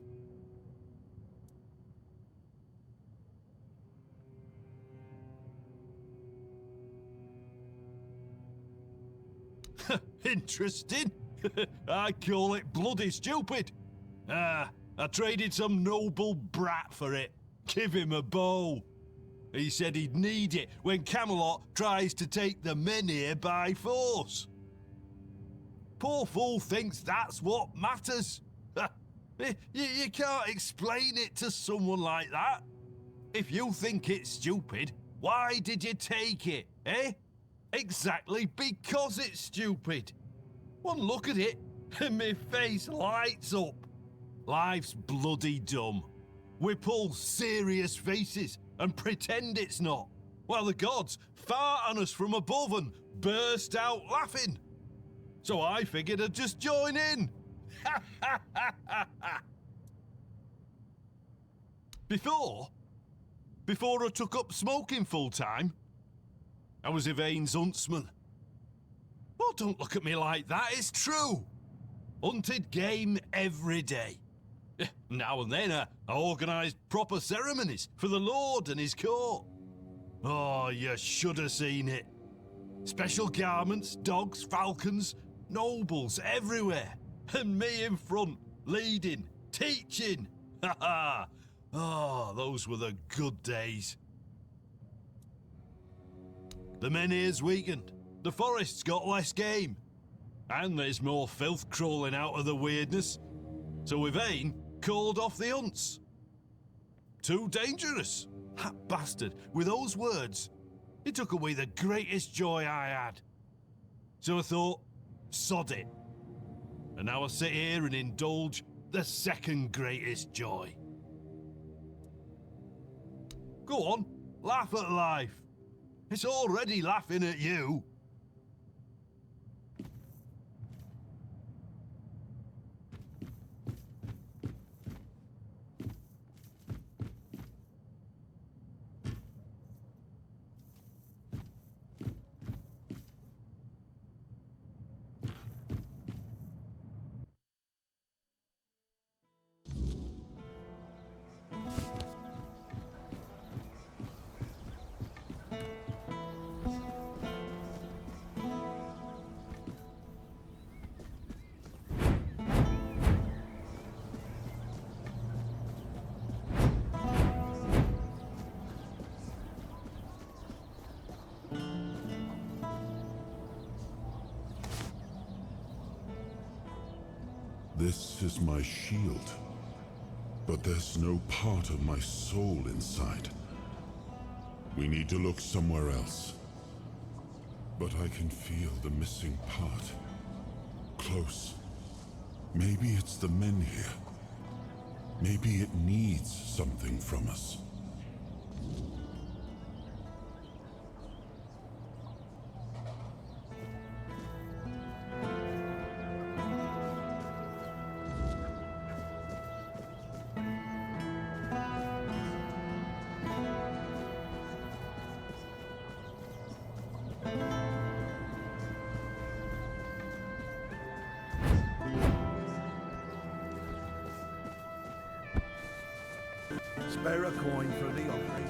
Interesting. I call it bloody stupid. I traded some noble brat for it. Give him a bow. He said he'd need it when Camelot tries to take the men here by force. Poor fool thinks that's what matters. You can't explain it to someone like that. If you think it's stupid, why did you take it, eh? Exactly because it's stupid. One look at it, and my face lights up. Life's bloody dumb. We pull serious faces and pretend it's not, while the gods fart on us from above and burst out laughing. So I figured I'd just join in. Before I took up smoking full time, I was Yvain's huntsman. Oh, don't look at me like that, it's true. Hunted game every day. Now and then I organised proper ceremonies for the Lord and his court. Oh, you should have seen it. Special garments, dogs, falcons, nobles everywhere. And me in front, leading, teaching. Ha ha! Oh, those were the good days. The men here's weakened. The forest's got less game. And there's more filth crawling out of the weirdness. So Yvain called off the hunts. Too dangerous. That bastard, with those words, he took away the greatest joy I had. So I thought, sod it. And now I sit here and indulge the second greatest joy. Go on, laugh at life. It's already laughing at you. This is my shield. But there's no part of my soul inside. We need to look somewhere else. But I can feel the missing part. Close. Maybe it's the men here. Maybe it needs something from us. Spare a coin for the offering.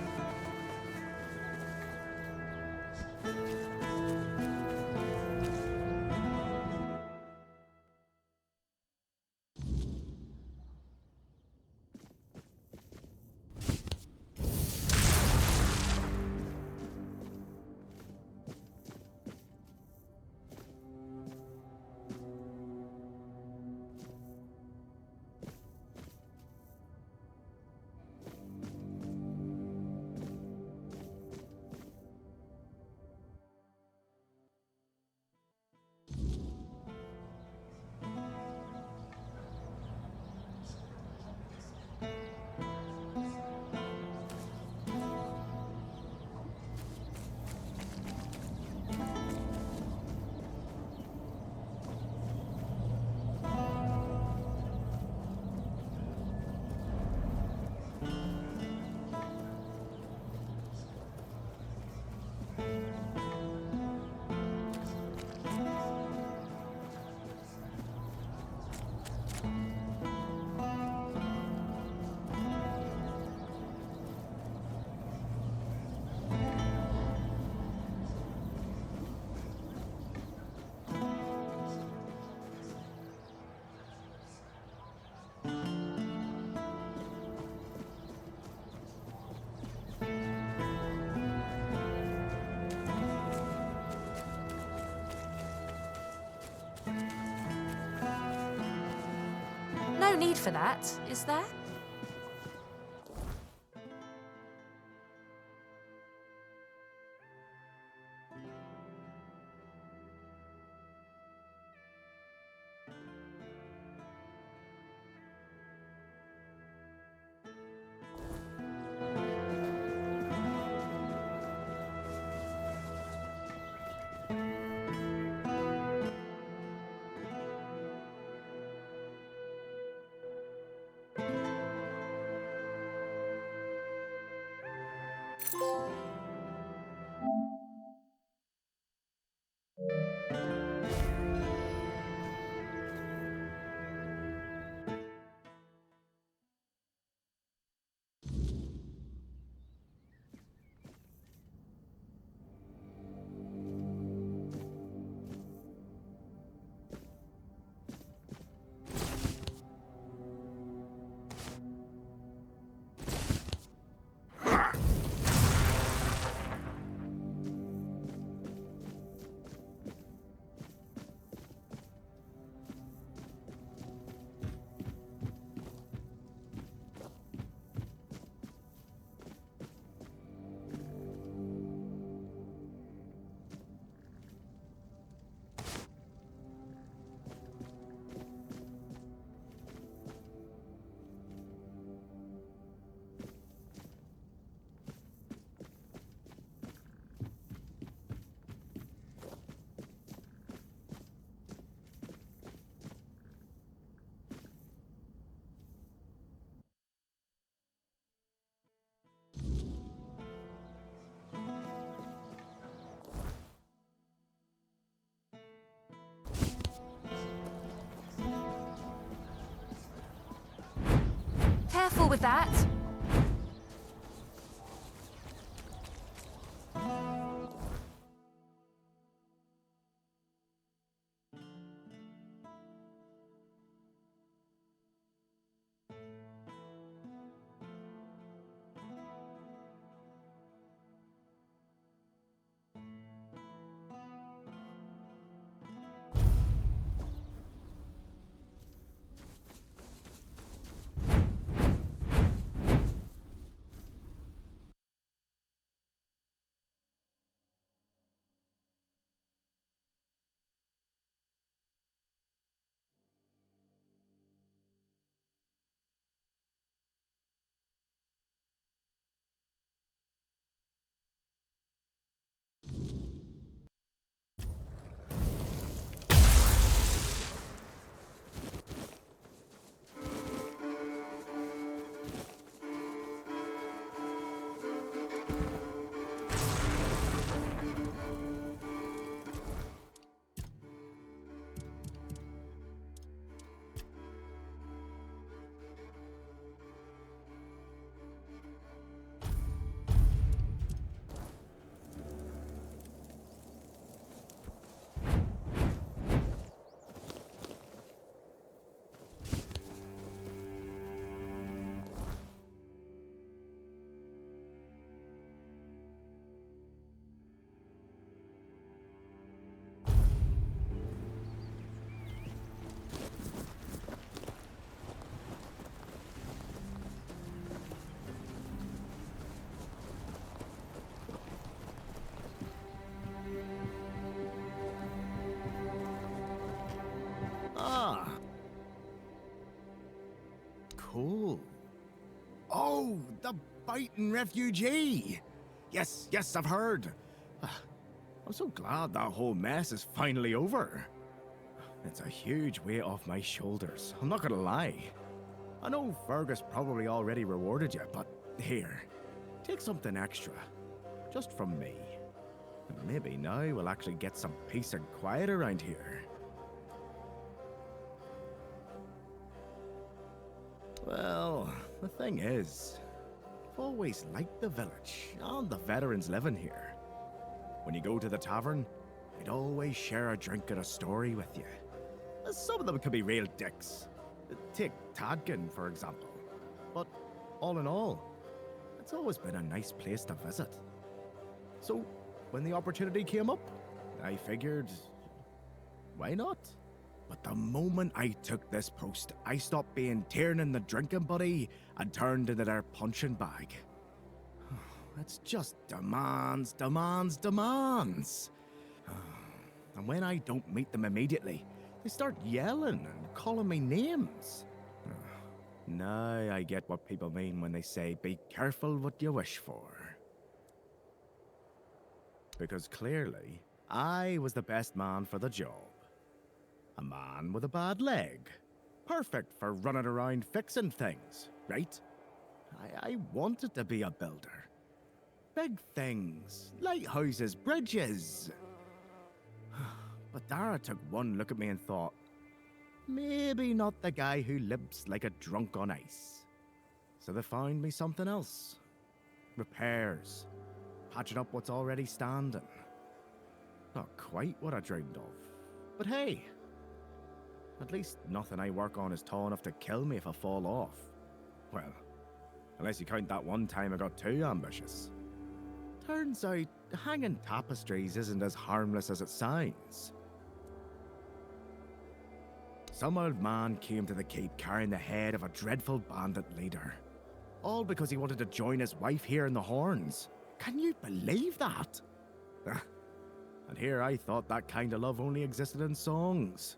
No need for that, is there? Careful with that. The biting refugee! Yes, yes, I've heard. I'm so glad that whole mess is finally over. It's a huge weight off my shoulders, I'm not gonna lie. I know Fergus probably already rewarded you, but here, take something extra. Just from me. And maybe now we'll actually get some peace and quiet around here. Well, the thing is, I've always liked the village and the veterans living here. When you go to the tavern, they'd always share a drink and a story with you. Some of them can be real dicks. Take Tadkin, for example. But all in all, it's always been a nice place to visit. So, when the opportunity came up, I figured, why not? But the moment I took this post, I stopped being Tiernan the drinking buddy and turned into their punching bag. It's just demands, demands, demands. And when I don't meet them immediately, they start yelling and calling me names. Now I get what people mean when they say, be careful what you wish for. Because clearly, I was the best man for the job. A man with a bad leg. Perfect for running around fixing things, right? I wanted to be a builder. Big things, lighthouses, bridges. But Dara took one look at me and thought, maybe not the guy who lives like a drunk on ice. So they found me something else. Repairs. Patching up what's already standing. Not quite what I dreamed of. But hey, at least nothing I work on is tall enough to kill me if I fall off. Well, unless you count that one time I got too ambitious. Turns out, hanging tapestries isn't as harmless as it sounds. Some old man came to the keep carrying the head of a dreadful bandit leader. All because he wanted to join his wife here in the Horns. Can you believe that? And here I thought that kind of love only existed in songs.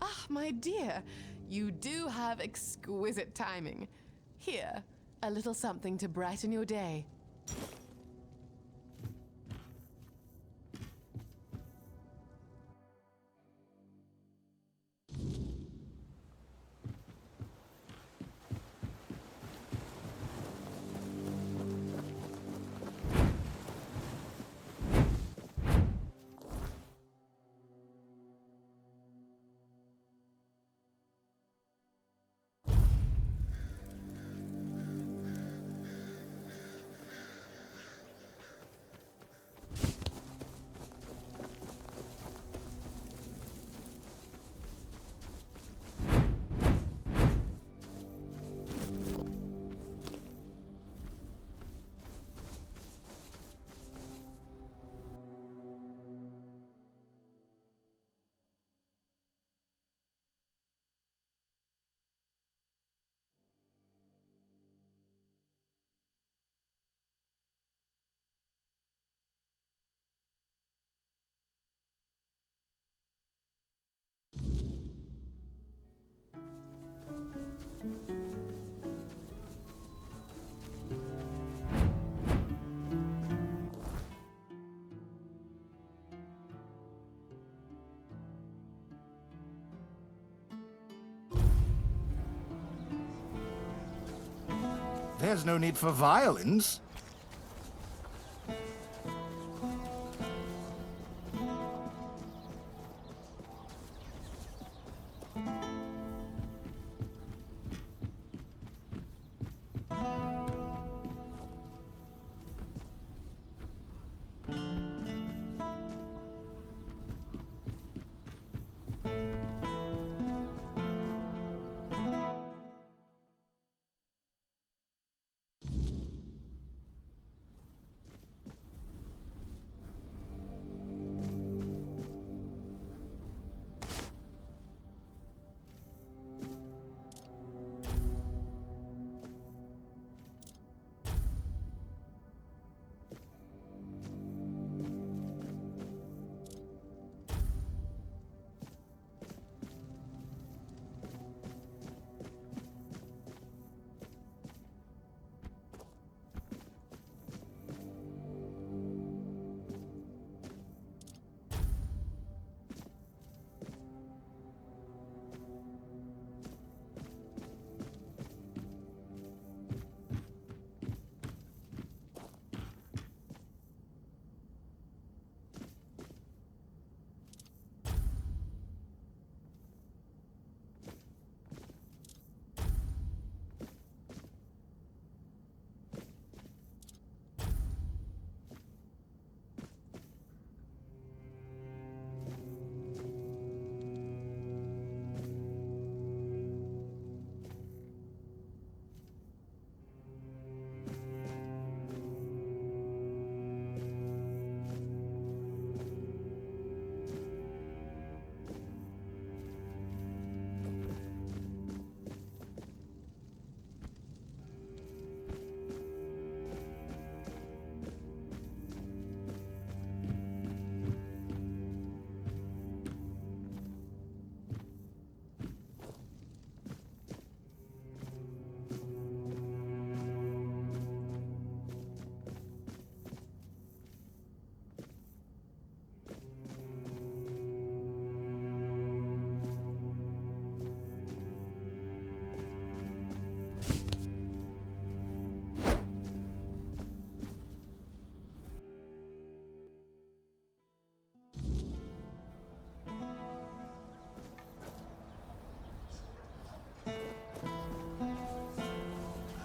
Ah, my dear, you do have exquisite timing. Here, a little something to brighten your day. There's no need for violins.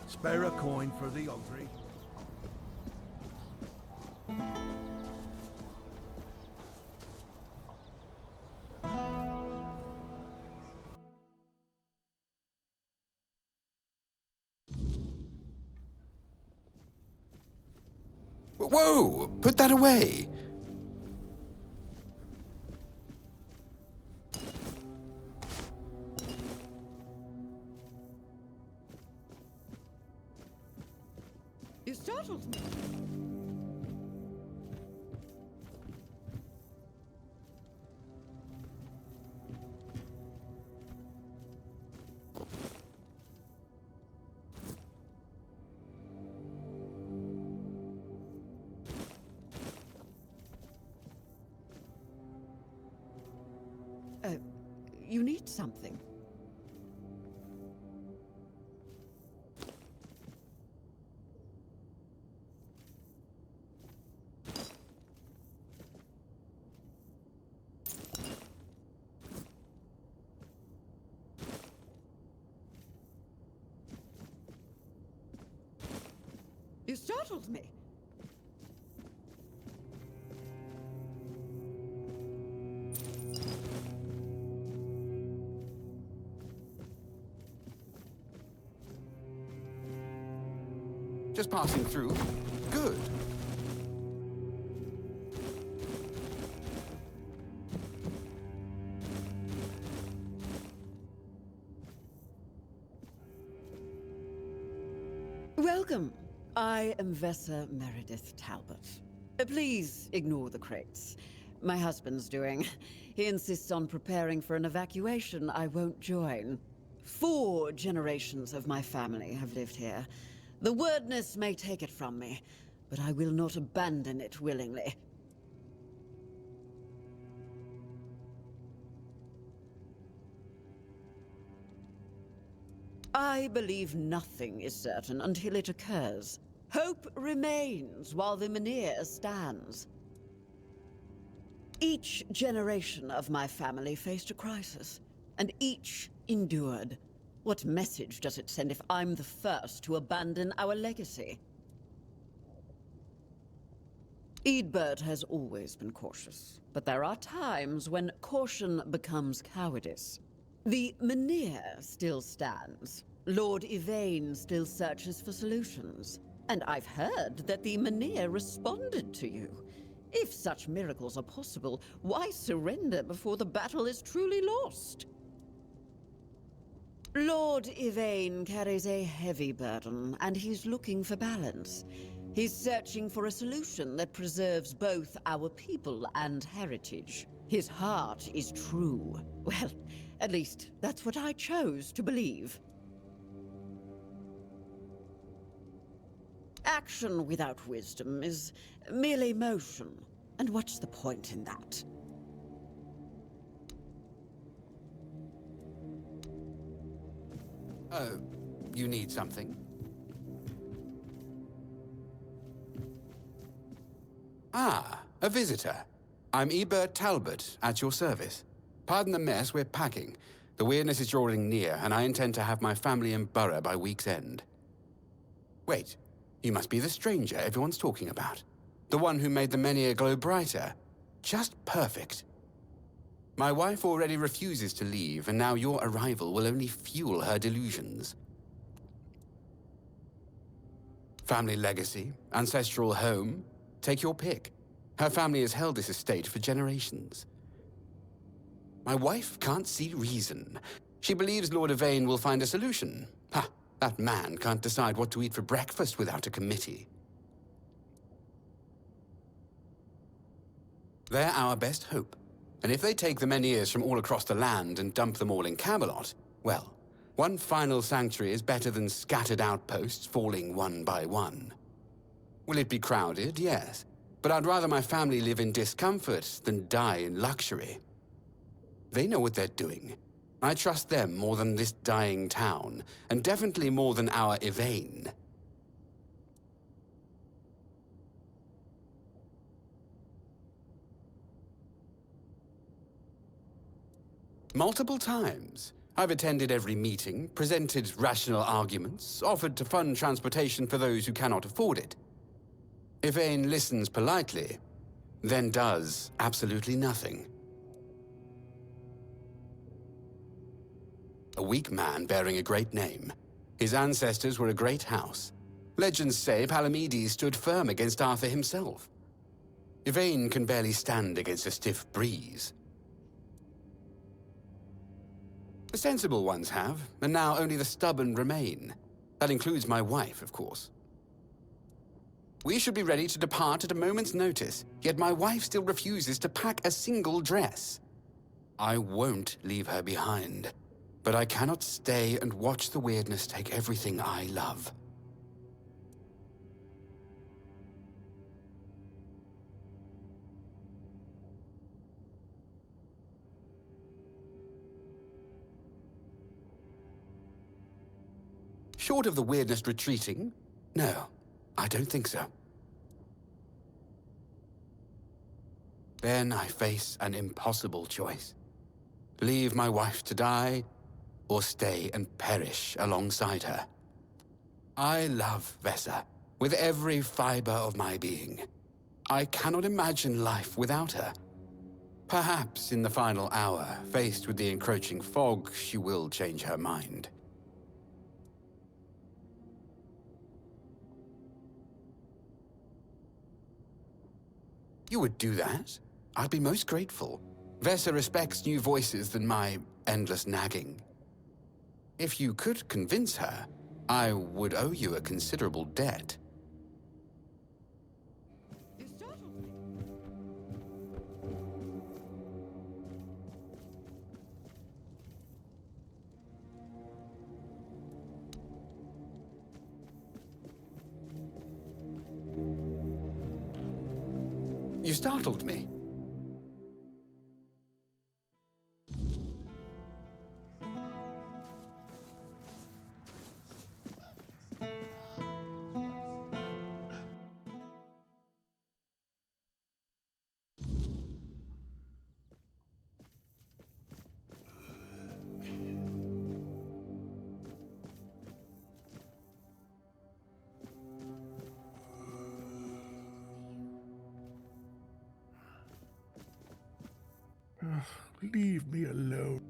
Spare a coin for the hungry. Whoa! Put that away! You startled me. You need something. You startled me. Just passing through. Good. Welcome. I am Vessa Meredith Talbot. Please ignore the crates. My husband's doing. He insists on preparing for an evacuation I won't join. 4 generations of my family have lived here. The wordness may take it from me, but I will not abandon it willingly. I believe nothing is certain until it occurs. Hope remains while the Menhir stands. Each generation of my family faced a crisis, and each endured. What message does it send if I'm the first to abandon our legacy? Eadbert has always been cautious, but there are times when caution becomes cowardice. The Menhir still stands. Lord Yvain still searches for solutions. And I've heard that the Menhir responded to you. If such miracles are possible, why surrender before the battle is truly lost? Lord Yvain carries a heavy burden, and he's looking for balance. He's searching for a solution that preserves both our people and heritage. His heart is true. Well, at least that's what I chose to believe. Action without wisdom is merely motion. And what's the point in that? You need something? Ah, a visitor. I'm Eadbert Talbot, at your service. Pardon the mess, we're packing. The weirdness is drawing near, and I intend to have my family in Borough by week's end. Wait. You must be the stranger everyone's talking about. The one who made the Menhir glow brighter. Just perfect. My wife already refuses to leave, and now your arrival will only fuel her delusions. Family legacy, ancestral home, take your pick. Her family has held this estate for generations. My wife can't see reason. She believes Lord Yvain will find a solution. Ha! That man can't decide what to eat for breakfast without a committee. They're our best hope. And if they take the Menhirs from all across the land and dump them all in Camelot, well, one final sanctuary is better than scattered outposts falling one by one. Will it be crowded? Yes. But I'd rather my family live in discomfort than die in luxury. They know what they're doing. I trust them more than this dying town, and definitely more than our Yvain. Multiple times. I've attended every meeting, presented rational arguments, offered to fund transportation for those who cannot afford it. Yvain listens politely, then does absolutely nothing. A weak man bearing a great name. His ancestors were a great house. Legends say Palamedes stood firm against Arthur himself. Yvain can barely stand against a stiff breeze. The sensible ones have, and now only the stubborn remain. That includes my wife, of course. We should be ready to depart at a moment's notice, yet my wife still refuses to pack a single dress. I won't leave her behind. But I cannot stay and watch the weirdness take everything I love. Short of the weirdness retreating, no, I don't think so. Then I face an impossible choice. Leave my wife to die, or stay and perish alongside her. I love Vesa with every fiber of my being. I cannot imagine life without her. Perhaps in the final hour, faced with the encroaching fog, she will change her mind. You would do that? I'd be most grateful. Vesa respects new voices than my endless nagging. If you could convince her, I would owe you a considerable debt. You startled me. Leave me alone.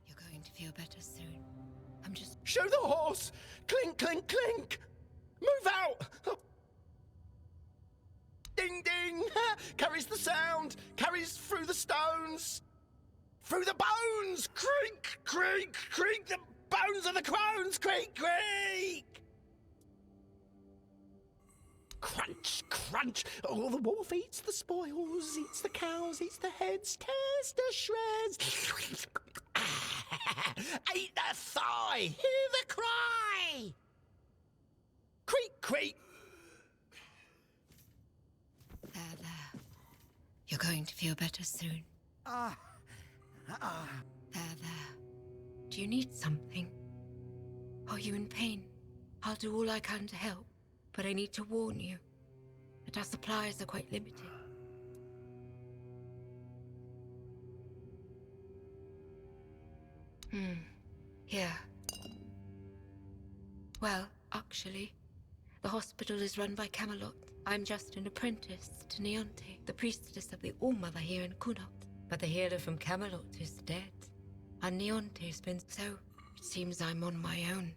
You're going to feel better soon. I'm just... Show the horse! Clink, clink, clink! Move out! Oh. Ding, ding! Carries the sound! Carries through the stones! Through the bones! Creak, creak, creak! The bones of the crones! Creak, creak! Crunch, crunch! Oh, the wolf eats the spoils, eats the cows, eats the heads, tears to shreds. Eat the thigh! Hear the cry! Creak, creak! There. You're going to feel better soon. There. Do you need something? Are you in pain? I'll do all I can to help. But I need to warn you that our supplies are quite limited. Here. Well, actually, the hospital is run by Camelot. I'm just an apprentice to Neonte, the priestess of the All-Mother here in Kunot. But the healer from Camelot is dead. And Neonte's been so... It seems I'm on my own.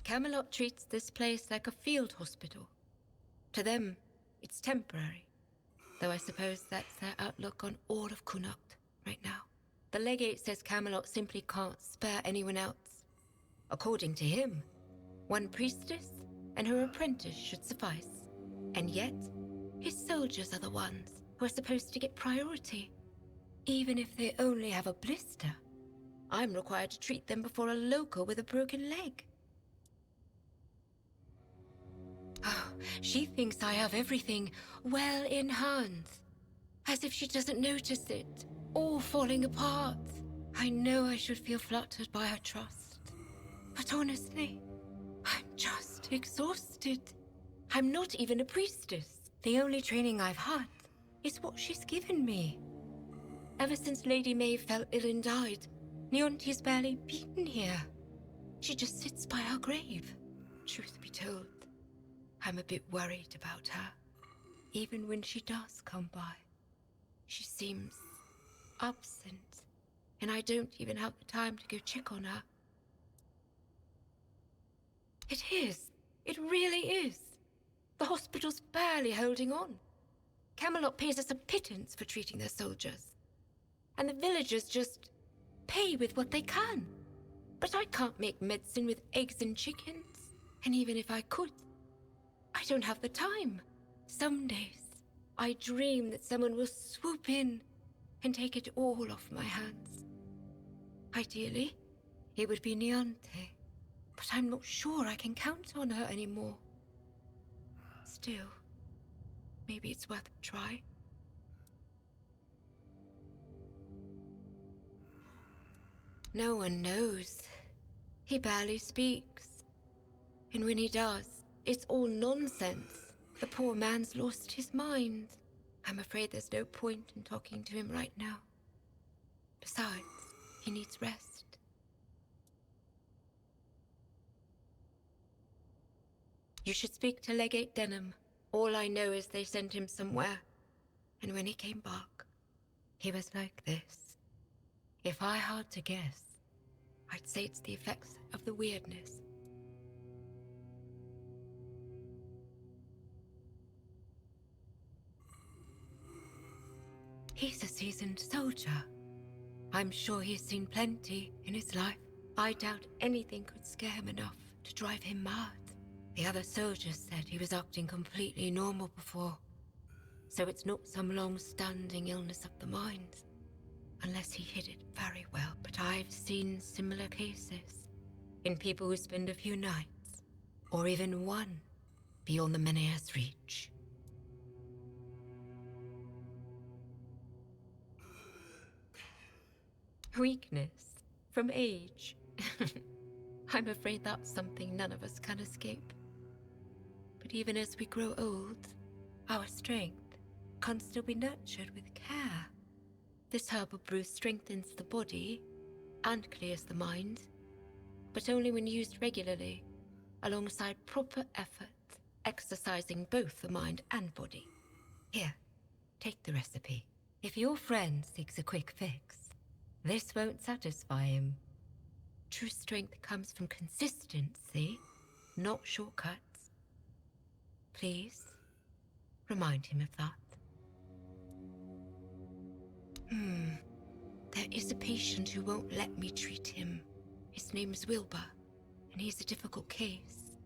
Camelot treats this place like a field hospital. To them, it's temporary. Though I suppose that's their outlook on all of Kunot right now. The legate says Camelot simply can't spare anyone else. According to him, one priestess and her apprentice should suffice. And yet, his soldiers are the ones who are supposed to get priority. Even if they only have a blister, I'm required to treat them before a local with a broken leg. Oh, she thinks I have everything well in hand. As if she doesn't notice it, all falling apart. I know I should feel flattered by her trust. But honestly, I'm just exhausted. I'm not even a priestess. The only training I've had is what she's given me. Ever since Lady May fell ill and died, Neonte's barely been here. She just sits by our grave. Truth be told, I'm a bit worried about her. Even when she does come by, she seems absent, and I don't even have the time to go check on her. It is. It really is. The hospital's barely holding on. Camelot pays us a pittance for treating their soldiers. and the villagers just pay with what they can. But I can't make medicine with eggs and chickens, and even if I could, I don't have the time. Some days, I dream that someone will swoop in and take it all off my hands. Ideally, it would be Niante, but I'm not sure I can count on her anymore. Still, maybe it's worth a try. No one knows. He barely speaks. And when he does, it's all nonsense. The poor man's lost his mind. I'm afraid there's no point in talking to him right now. Besides, he needs rest. You should speak to Legate Denham. All I know is they sent him somewhere. And when he came back, he was like this. If I had to guess, I'd say it's the effects of the weirdness. He's a seasoned soldier. I'm sure he's seen plenty in his life. I doubt anything could scare him enough to drive him mad. The other soldiers said he was acting completely normal before. So it's not some long-standing illness of the mind. Unless he hid it very well. But I've seen similar cases in people who spend a few nights, or even one, beyond the Menhir's reach. Weakness from age. I'm afraid that's something none of us can escape. But even as we grow old, our strength can still be nurtured with care. This herbal brew strengthens the body and clears the mind, but only when used regularly, alongside proper effort, exercising both the mind and body. Here, take the recipe. If your friend seeks a quick fix, this won't satisfy him. True strength comes from consistency, not shortcuts. Please, remind him of that. There is a patient who won't let me treat him. His name's Wilbur, and he's a difficult case.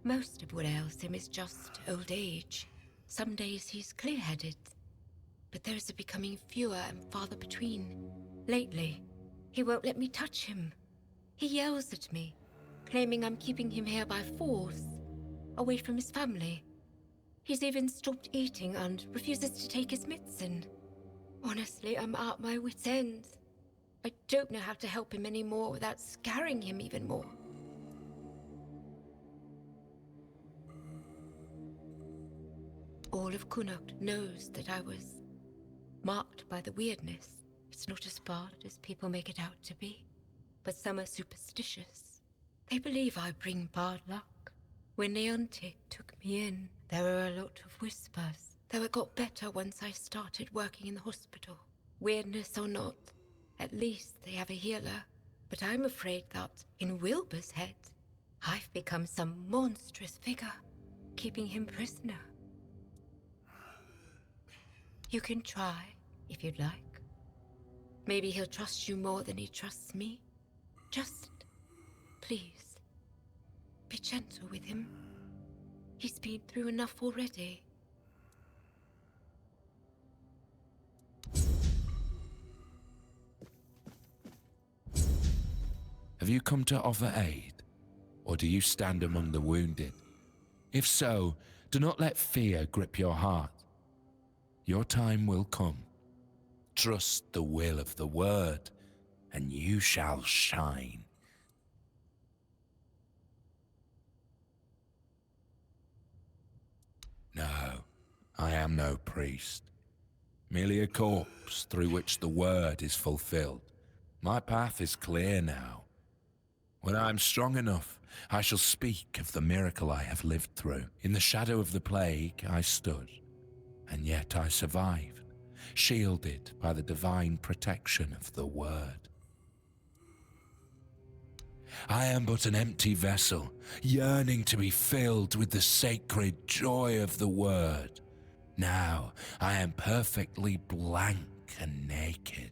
Most of what ails him is just old age. Some days he's clear-headed, but those are becoming fewer and farther between. Lately, he won't let me touch him. He yells at me, claiming I'm keeping him here by force, away from his family. He's even stopped eating and refuses to take his medicine. Honestly, I'm at my wit's end. I don't know how to help him anymore without scaring him even more. All of Connacht knows that I was marked by the weirdness. It's not as bad as people make it out to be, but some are superstitious. They believe I bring bad luck. When Niante took me in, there were a lot of whispers, though it got better once I started working in the hospital. Weirdness or not, at least they have a healer. But I'm afraid that, in Wilbur's head, I've become some monstrous figure, keeping him prisoner. You can try, if you'd like. Maybe he'll trust you more than he trusts me. Just, please, be gentle with him. He's been through enough already. Have you come to offer aid, or do you stand among the wounded? If so, do not let fear grip your heart. Your time will come. Trust the will of the word, and you shall shine. No, I am no priest. Merely a corpse through which the word is fulfilled. My path is clear now. When I am strong enough, I shall speak of the miracle I have lived through. In the shadow of the plague I stood, and yet I survived, shielded by the divine protection of the word. I am but an empty vessel, yearning to be filled with the sacred joy of the word. Now I am perfectly blank and naked.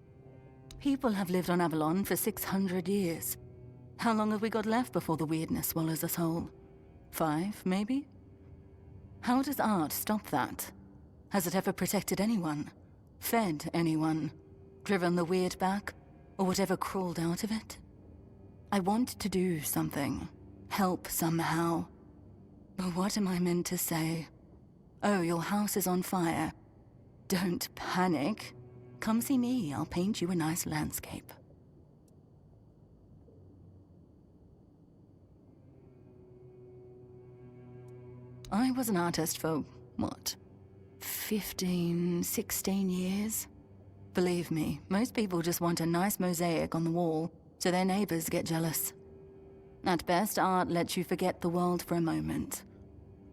People have lived on Avalon for 600 years. How long have we got left before the weirdness swallows us whole? 5, maybe? How does art stop that? Has it ever protected anyone? Fed anyone? Driven the weird back? Or whatever crawled out of it? I want to do something. Help somehow. But what am I meant to say? Oh, your house is on fire. Don't panic. Come see me, I'll paint you a nice landscape. I was an artist for, what, 15, 16 years? Believe me, most people just want a nice mosaic on the wall so their neighbors get jealous. At best, art lets you forget the world for a moment.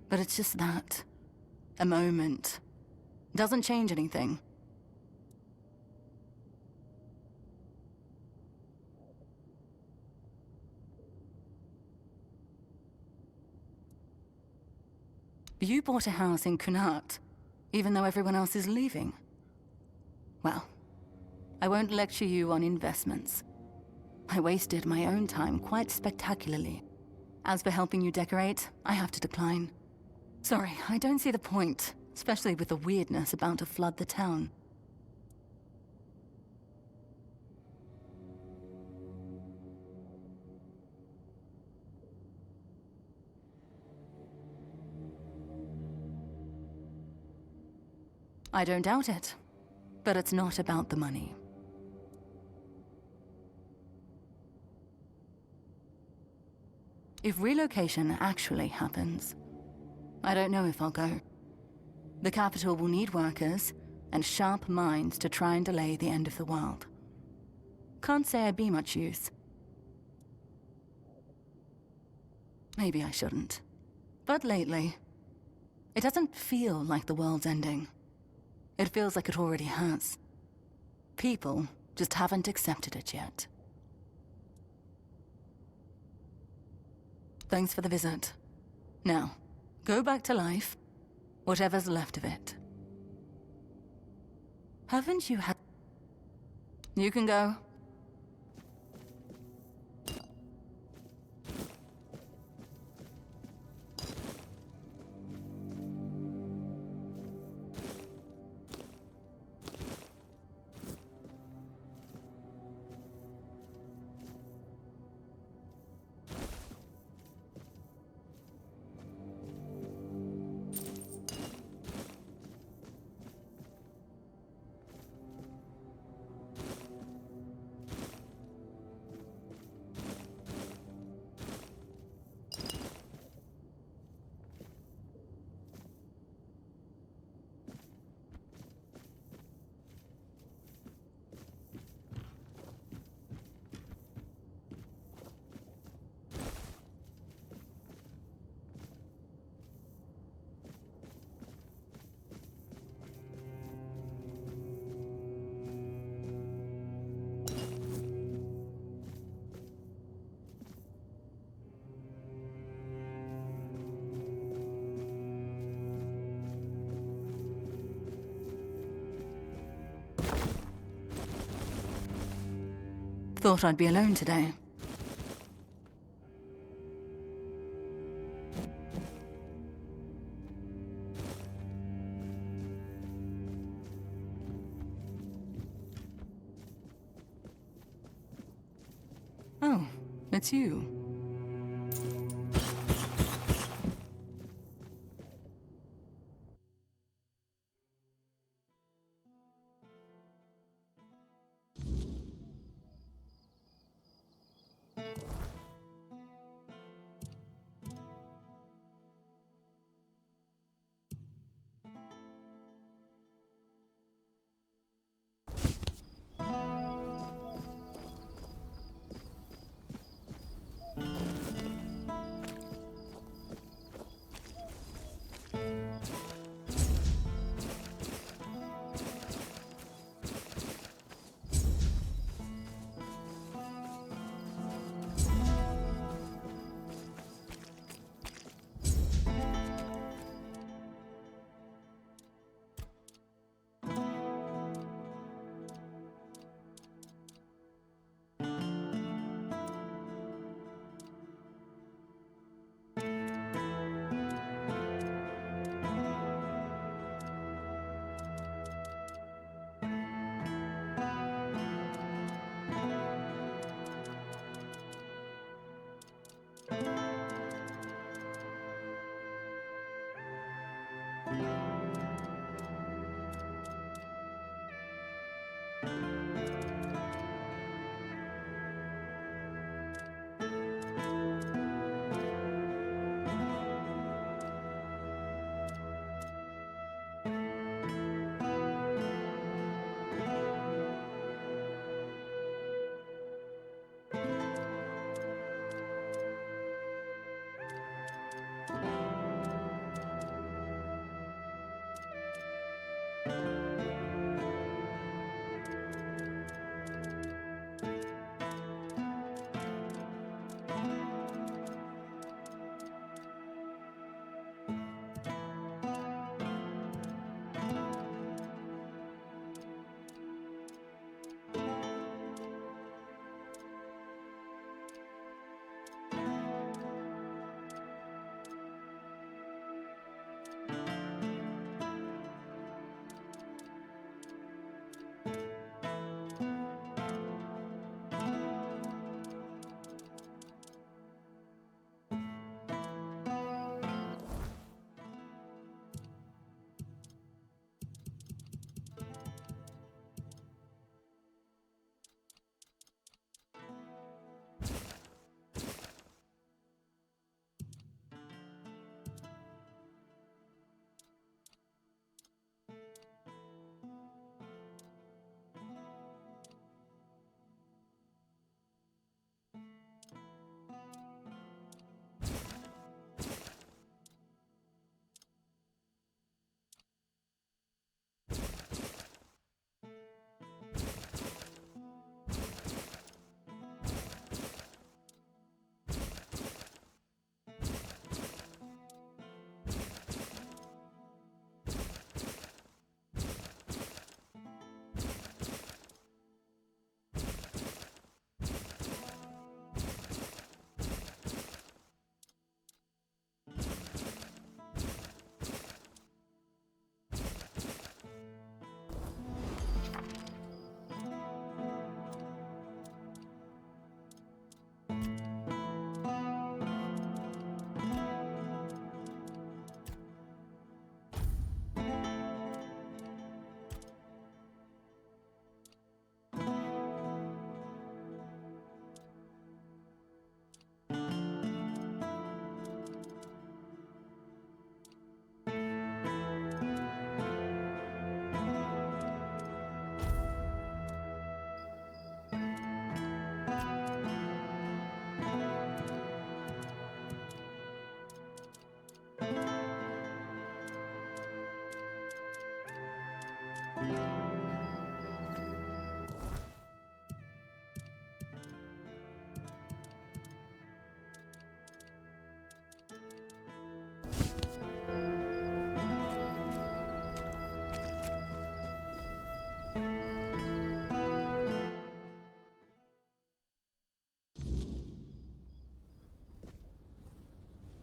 But it's just that. A moment. Doesn't change anything. You bought a house in Kunart, even though everyone else is leaving. Well, I won't lecture you on investments. I wasted my own time quite spectacularly. As for helping you decorate, I have to decline. Sorry, I don't see the point, especially with the weirdness about to flood the town. I don't doubt it, but it's not about the money. If relocation actually happens, I don't know if I'll go. The capital will need workers and sharp minds to try and delay the end of the world. Can't say I'd be much use. Maybe I shouldn't. But lately, it doesn't feel like the world's ending. It feels like it already has. People just haven't accepted it yet. Thanks for the visit. Now, go back to life, whatever's left of it. Haven't you had... You can go. Thought I'd be alone today. Oh, it's you.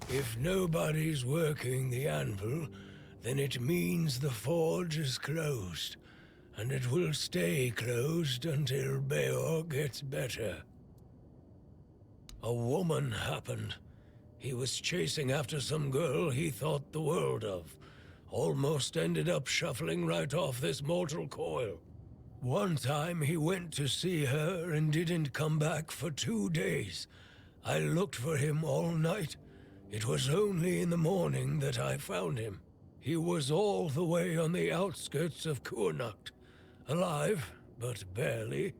If nobody's working the anvil, then it means the forge is closed, and it will stay closed until Beor gets better. A woman happened. He was chasing after some girl he thought the world of. Almost ended up shuffling right off this mortal coil. One time he went to see her and didn't come back for 2 days. I looked for him all night. It was only in the morning that I found him. He was all the way on the outskirts of Kurnacht. Alive, but barely.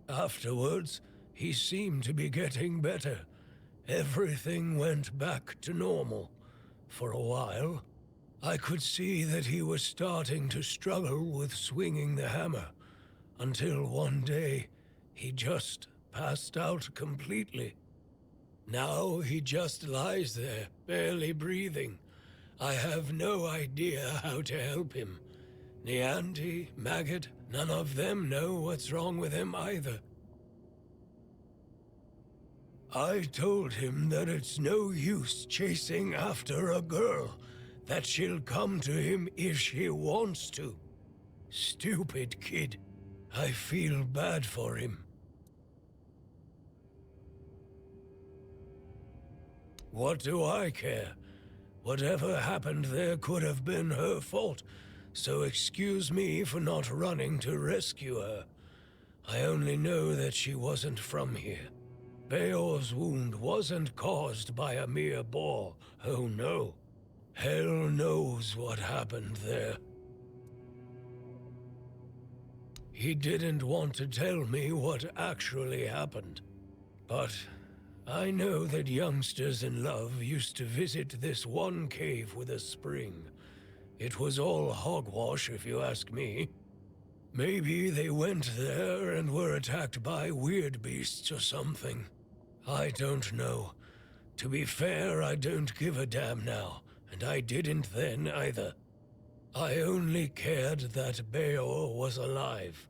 Afterwards, he seemed to be getting better. Everything went back to normal. For a while, I could see that he was starting to struggle with swinging the hammer, until one day, he just passed out completely. Now he just lies there, barely breathing. I have no idea how to help him. Nianti, Maggot, none of them know what's wrong with him either. I told him that it's no use chasing after a girl, that she'll come to him if she wants to. Stupid kid. I feel bad for him. What do I care? Whatever happened there could have been her fault, so excuse me for not running to rescue her. I only know that she wasn't from here. Beor's wound wasn't caused by a mere boar, oh no. Hell knows what happened there. He didn't want to tell me what actually happened, but I know that youngsters in love used to visit this one cave with a spring. It was all hogwash, if you ask me. Maybe they went there and were attacked by weird beasts or something. I don't know. To be fair, I don't give a damn now, and I didn't then either. I only cared that Beor was alive.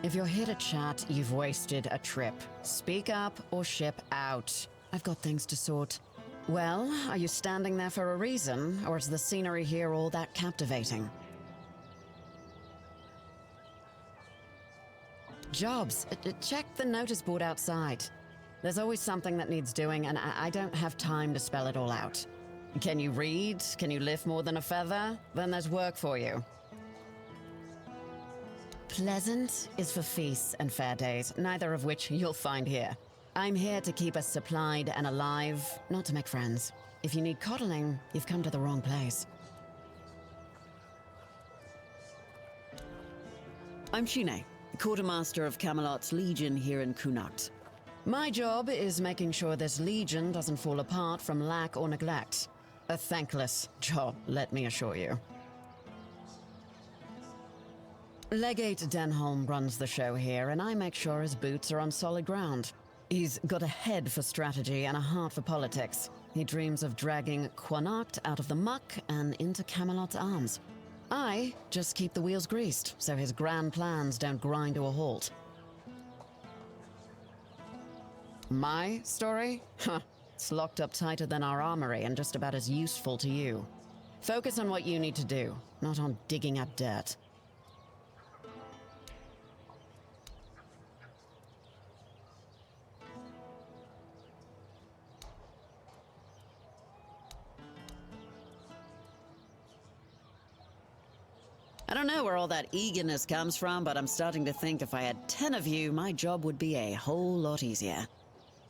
If you're here to chat, you've wasted a trip. Speak up or ship out. I've got things to sort. Well, are you standing there for a reason, or is the scenery here all that captivating? Jobs. Check the notice board outside. There's always something that needs doing, and I don't have time to spell it all out. Can you read? Can you lift more than a feather? Then there's work for you. Pleasant is for feasts and fair days, neither of which you'll find here. I'm here to keep us supplied and alive, not to make friends. If you need coddling, you've come to the wrong place. I'm Shine, quartermaster of Camelot's Legion here in Connacht. My job is making sure this Legion doesn't fall apart from lack or neglect. A thankless job, let me assure you. Legate Denholm runs the show here, and I make sure his boots are on solid ground. He's got a head for strategy and a heart for politics. He dreams of dragging Connacht out of the muck and into Camelot's arms. I just keep the wheels greased, so his grand plans don't grind to a halt. My story? Huh. It's locked up tighter than our armory and just about as useful to you. Focus on what you need to do, not on digging up dirt. I don't know where all that eagerness comes from, but I'm starting to think if I had 10 of you, my job would be a whole lot easier.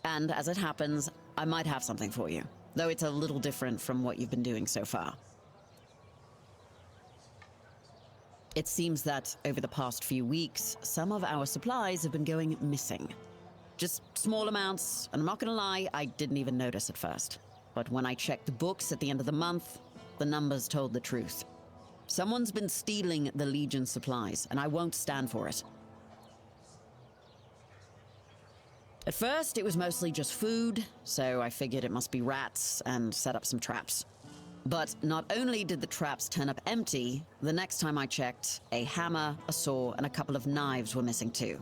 And as it happens, I might have something for you, though it's a little different from what you've been doing so far. It seems that over the past few weeks, some of our supplies have been going missing. Just small amounts, and I'm not gonna lie, I didn't even notice at first. But when I checked the books at the end of the month, the numbers told the truth. Someone's been stealing the Legion supplies, and I won't stand for it. At first, it was mostly just food, so I figured it must be rats and set up some traps. But not only did the traps turn up empty, the next time I checked, a hammer, a saw, and a couple of knives were missing too.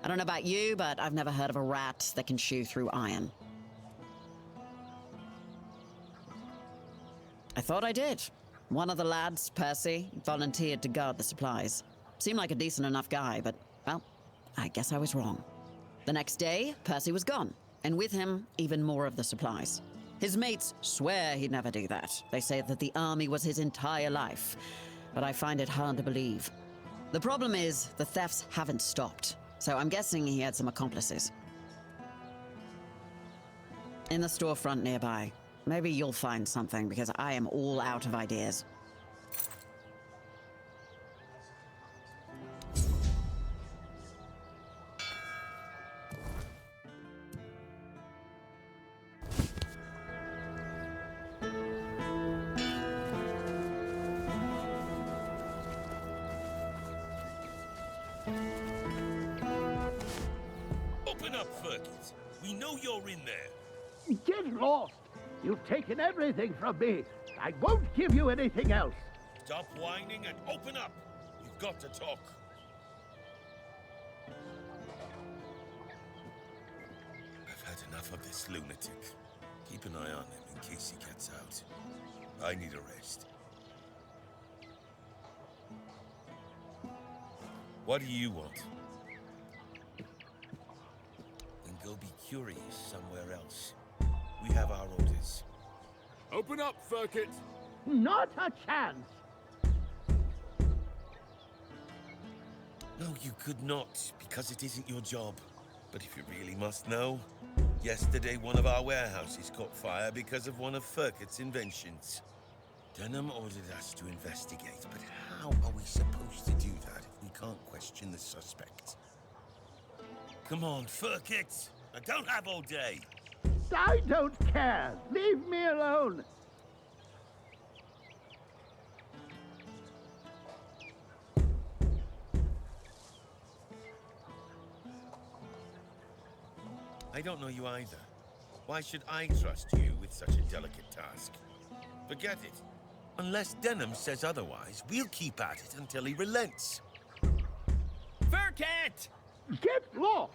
I don't know about you, but I've never heard of a rat that can chew through iron. I thought I did. One of the lads, Percy, volunteered to guard the supplies. Seemed like a decent enough guy, but, well, I guess I was wrong. The next day, Percy was gone, and with him, even more of the supplies. His mates swear he'd never do that. They say that the army was his entire life, but I find it hard to believe. The problem is, the thefts haven't stopped, so I'm guessing he had some accomplices. In the storefront nearby. Maybe you'll find something, because I am all out of ideas. Open up, Fergus. We know you're in there. Get lost! You've taken everything from me. I won't give you anything else. Stop whining and open up. You've got to talk. I've had enough of this lunatic. Keep an eye on him in case he gets out. I need a rest. What do you want? Then go be curious somewhere else. We have our orders. Open up, Furkit! Not a chance! No, you could not, because it isn't your job. But if you really must know, yesterday one of our warehouses caught fire because of one of Furkit's inventions. Denham ordered us to investigate, but how are we supposed to do that if we can't question the suspect? Come on, Furkit! I don't have all day! I don't care! Leave me alone! I don't know you either. Why should I trust you with such a delicate task? Forget it. Unless Denham says otherwise, we'll keep at it until he relents. Furkit! Get lost!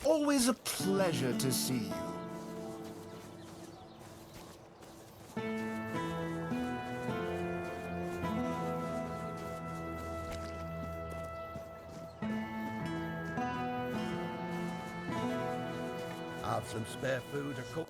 Always a pleasure to see you. Have some spare food or cook.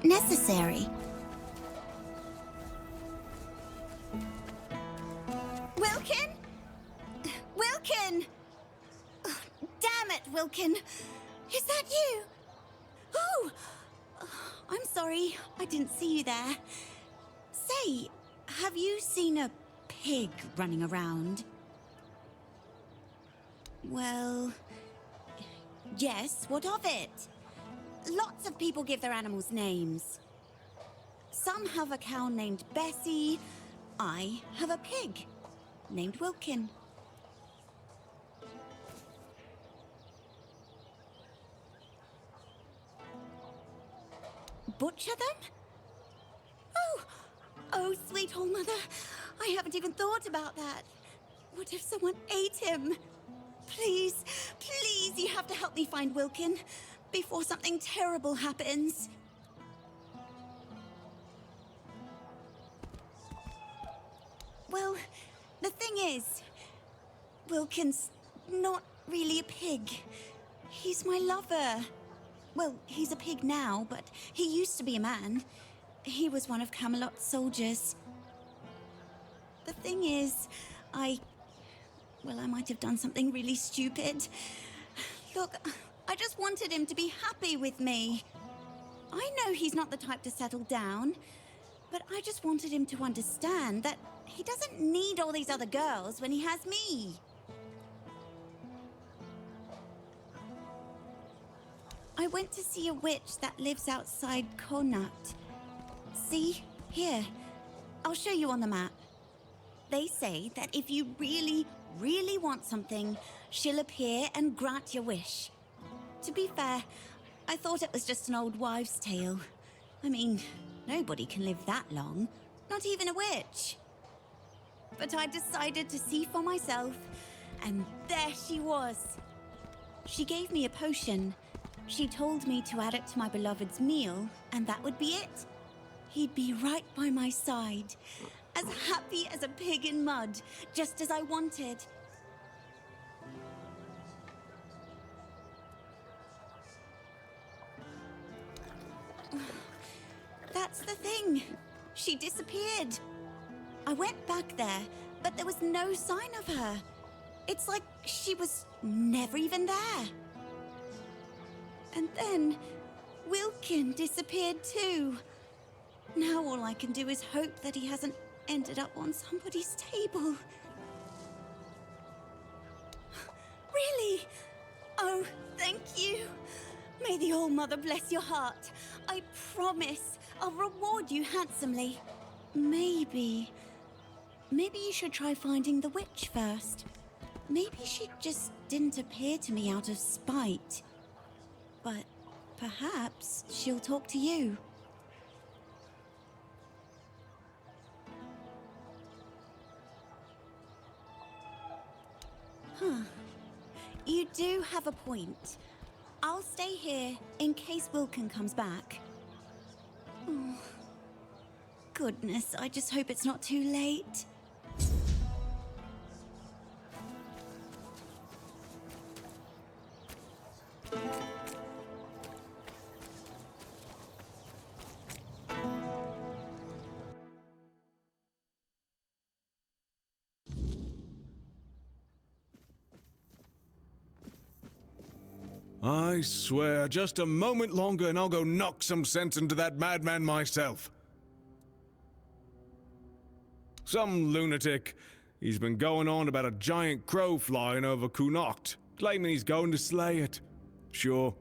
necessary. Wilkin? Wilkin! Oh, damn it, Wilkin! Is that you? Oh! I'm sorry, I didn't see you there. Say, have you seen a pig running around? Well, yes, what of it? Lots of people give their animals names. Some have a cow named Bessie. I have a pig named Wilkin. Butcher them? Oh, sweet old mother. I haven't even thought about that. What if someone ate him? Please, please, you have to help me find Wilkin before something terrible happens. Well, the thing is, Wilkin's not really a pig. He's my lover. Well, he's a pig now, but he used to be a man. He was one of Camelot's soldiers. The thing is, I might have done something really stupid. Look, I just wanted him to be happy with me. I know he's not the type to settle down, but I just wanted him to understand that he doesn't need all these other girls when he has me. I went to see a witch that lives outside Connacht. See? Here. I'll show you on the map. They say that if you really, really want something, she'll appear and grant your wish. To be fair, I thought it was just an old wives' tale. I mean, nobody can live that long. Not even a witch. But I decided to see for myself, and there she was. She gave me a potion. She told me to add it to my beloved's meal, and that would be it. He'd be right by my side, as happy as a pig in mud, just as I wanted. That's the thing. She disappeared. I went back there, but there was no sign of her. It's like she was never even there. And then, Wilkin disappeared too. Now all I can do is hope that he hasn't ended up on somebody's table. Really? Oh, thank you. May the All-Mother bless your heart. I promise I'll reward you handsomely. Maybe you should try finding the witch first. Maybe she just didn't appear to me out of spite. But perhaps she'll talk to you. Huh. You do have a point. I'll stay here in case Wilkin comes back. Oh, goodness, I just hope it's not too late. I swear, just a moment longer and I'll go knock some sense into that madman myself. Some lunatic. He's been going on about a giant crow flying over Connacht, claiming he's going to slay it. Sure,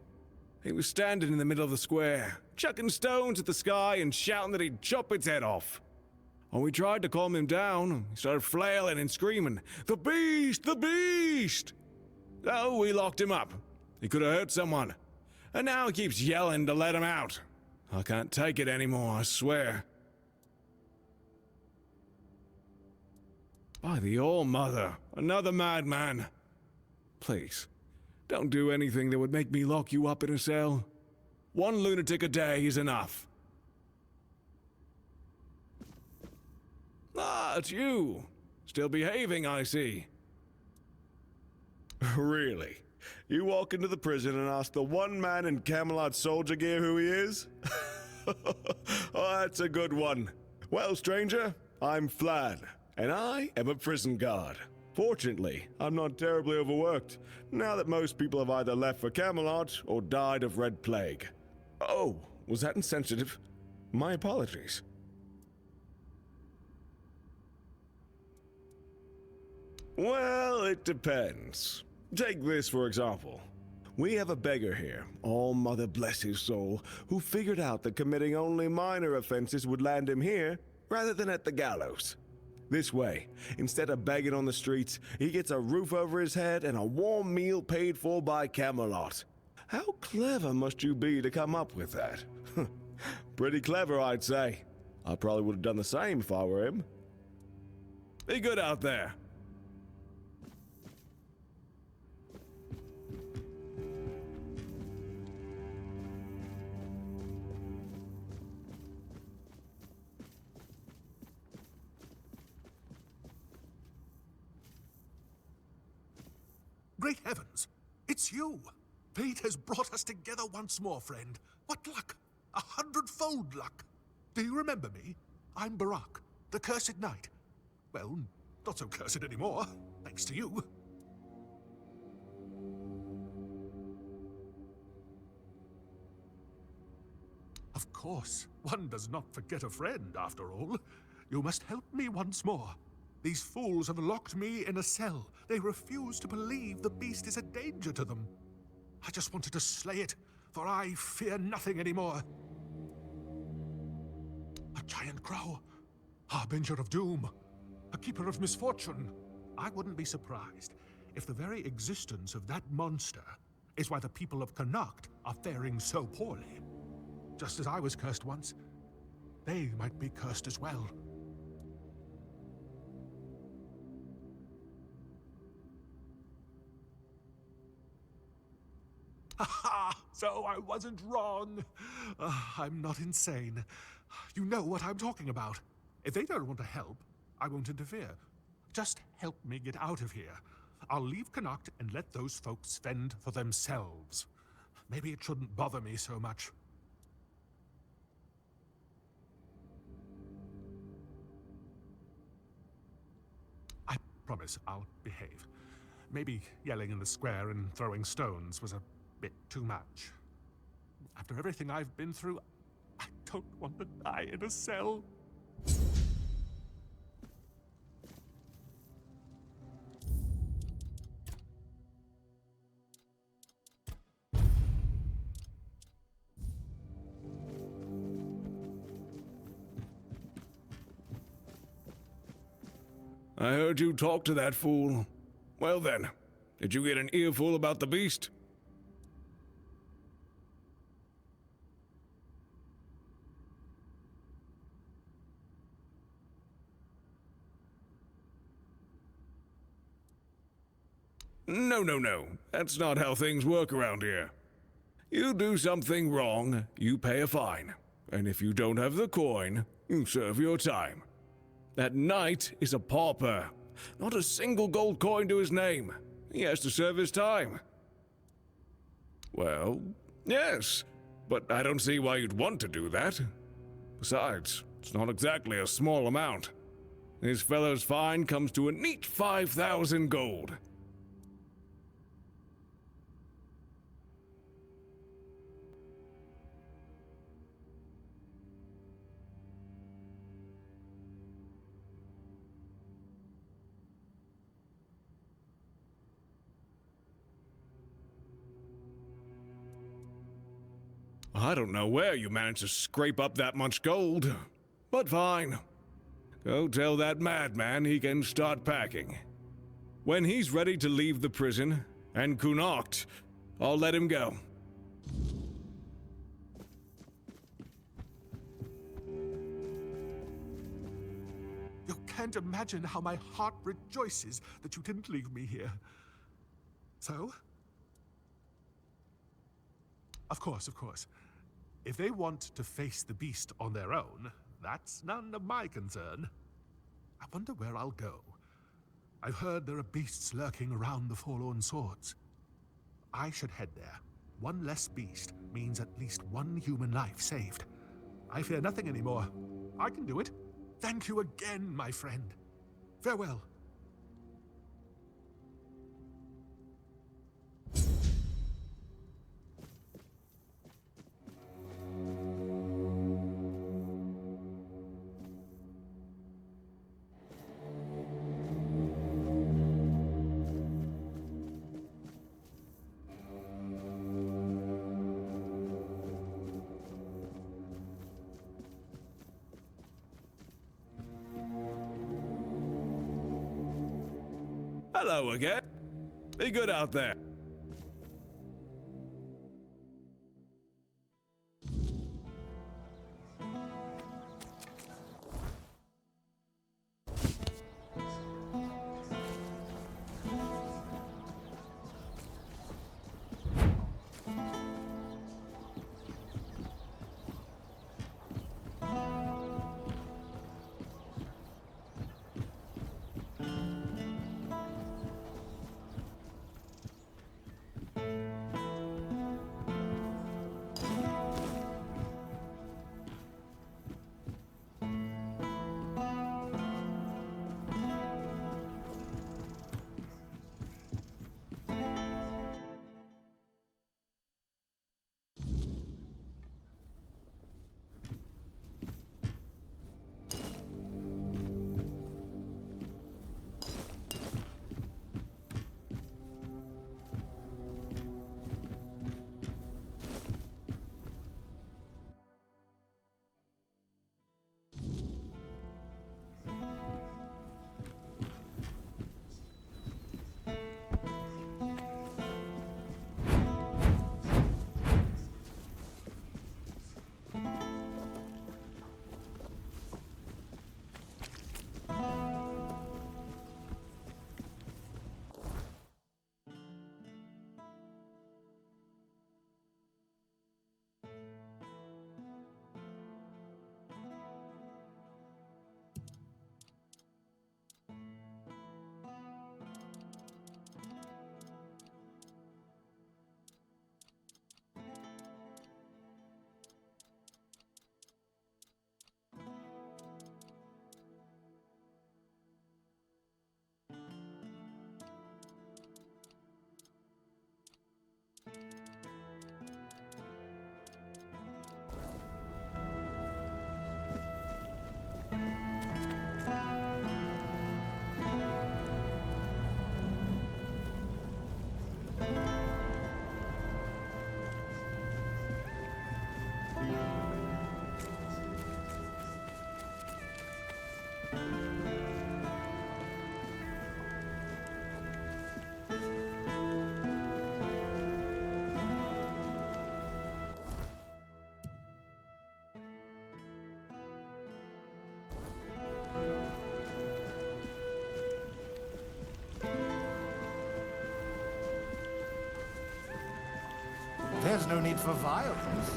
he was standing in the middle of the square, chucking stones at the sky and shouting that he'd chop its head off. When we tried to calm him down, he started flailing and screaming, "The beast! The beast!" So we locked him up. He could have hurt someone. And now he keeps yelling to let him out. I can't take it anymore, I swear. By the All-Mother, another madman. Please, don't do anything that would make me lock you up in a cell. One lunatic a day is enough. Ah, it's you. Still behaving, I see. Really? You walk into the prison and ask the one man in Camelot soldier gear who he is? Oh, that's a good one. Well, stranger, I'm Flad, and I am a prison guard. Fortunately, I'm not terribly overworked, now that most people have either left for Camelot or died of Red Plague. Oh, was that insensitive? My apologies. Well, it depends. Take this for example. We have a beggar here, all mother bless his soul, who figured out that committing only minor offenses would land him here rather than at the gallows. This way, instead of begging on the streets, he gets a roof over his head and a warm meal paid for by Camelot. How clever must you be to come up with that? Pretty clever, I'd say. I probably would have done the same if I were him. Be good out there. Great heavens! It's you! Fate has brought us together once more, friend. What luck! 100-fold luck! Do you remember me? I'm Barak, the Cursed Knight. Well, not so cursed anymore, thanks to you. Of course, one does not forget a friend, after all. You must help me once more. These fools have locked me in a cell. They refuse to believe the beast is a danger to them. I just wanted to slay it, for I fear nothing anymore. A giant crow, harbinger of doom, a keeper of misfortune. I wouldn't be surprised if the very existence of that monster is why the people of Connacht are faring so poorly. Just as I was cursed once, they might be cursed as well. Ha! So I wasn't wrong. I'm not insane. You know what I'm talking about. If they don't want to help, I won't interfere. Just help me get out of here. I'll leave Connacht and let those folks fend for themselves. Maybe it shouldn't bother me so much. I promise I'll behave. Maybe yelling in the square and throwing stones was a bit too much. After everything I've been through, I don't want to die in a cell. I heard you talk to that fool. Well then, did you get an earful about the beast? No. That's not how things work around here. You do something wrong, you pay a fine. And if you don't have the coin, you serve your time. That knight is a pauper. Not a single gold coin to his name. He has to serve his time. Well, yes, but I don't see why you'd want to do that. Besides, it's not exactly a small amount. This fellow's fine comes to a neat 5,000 gold. I don't know where you managed to scrape up that much gold, but fine. Go tell that madman he can start packing. When he's ready to leave the prison, and Connacht, I'll let him go. You can't imagine how my heart rejoices that you didn't leave me here. So? Of course. If they want to face the beast on their own, that's none of my concern. I wonder where I'll go. I've heard there are beasts lurking around the Forlorn Swords. I should head there. One less beast means at least one human life saved. I fear nothing anymore. I can do it. Thank you again, my friend. Farewell. Hello again. Be good out there. There's no need for violence.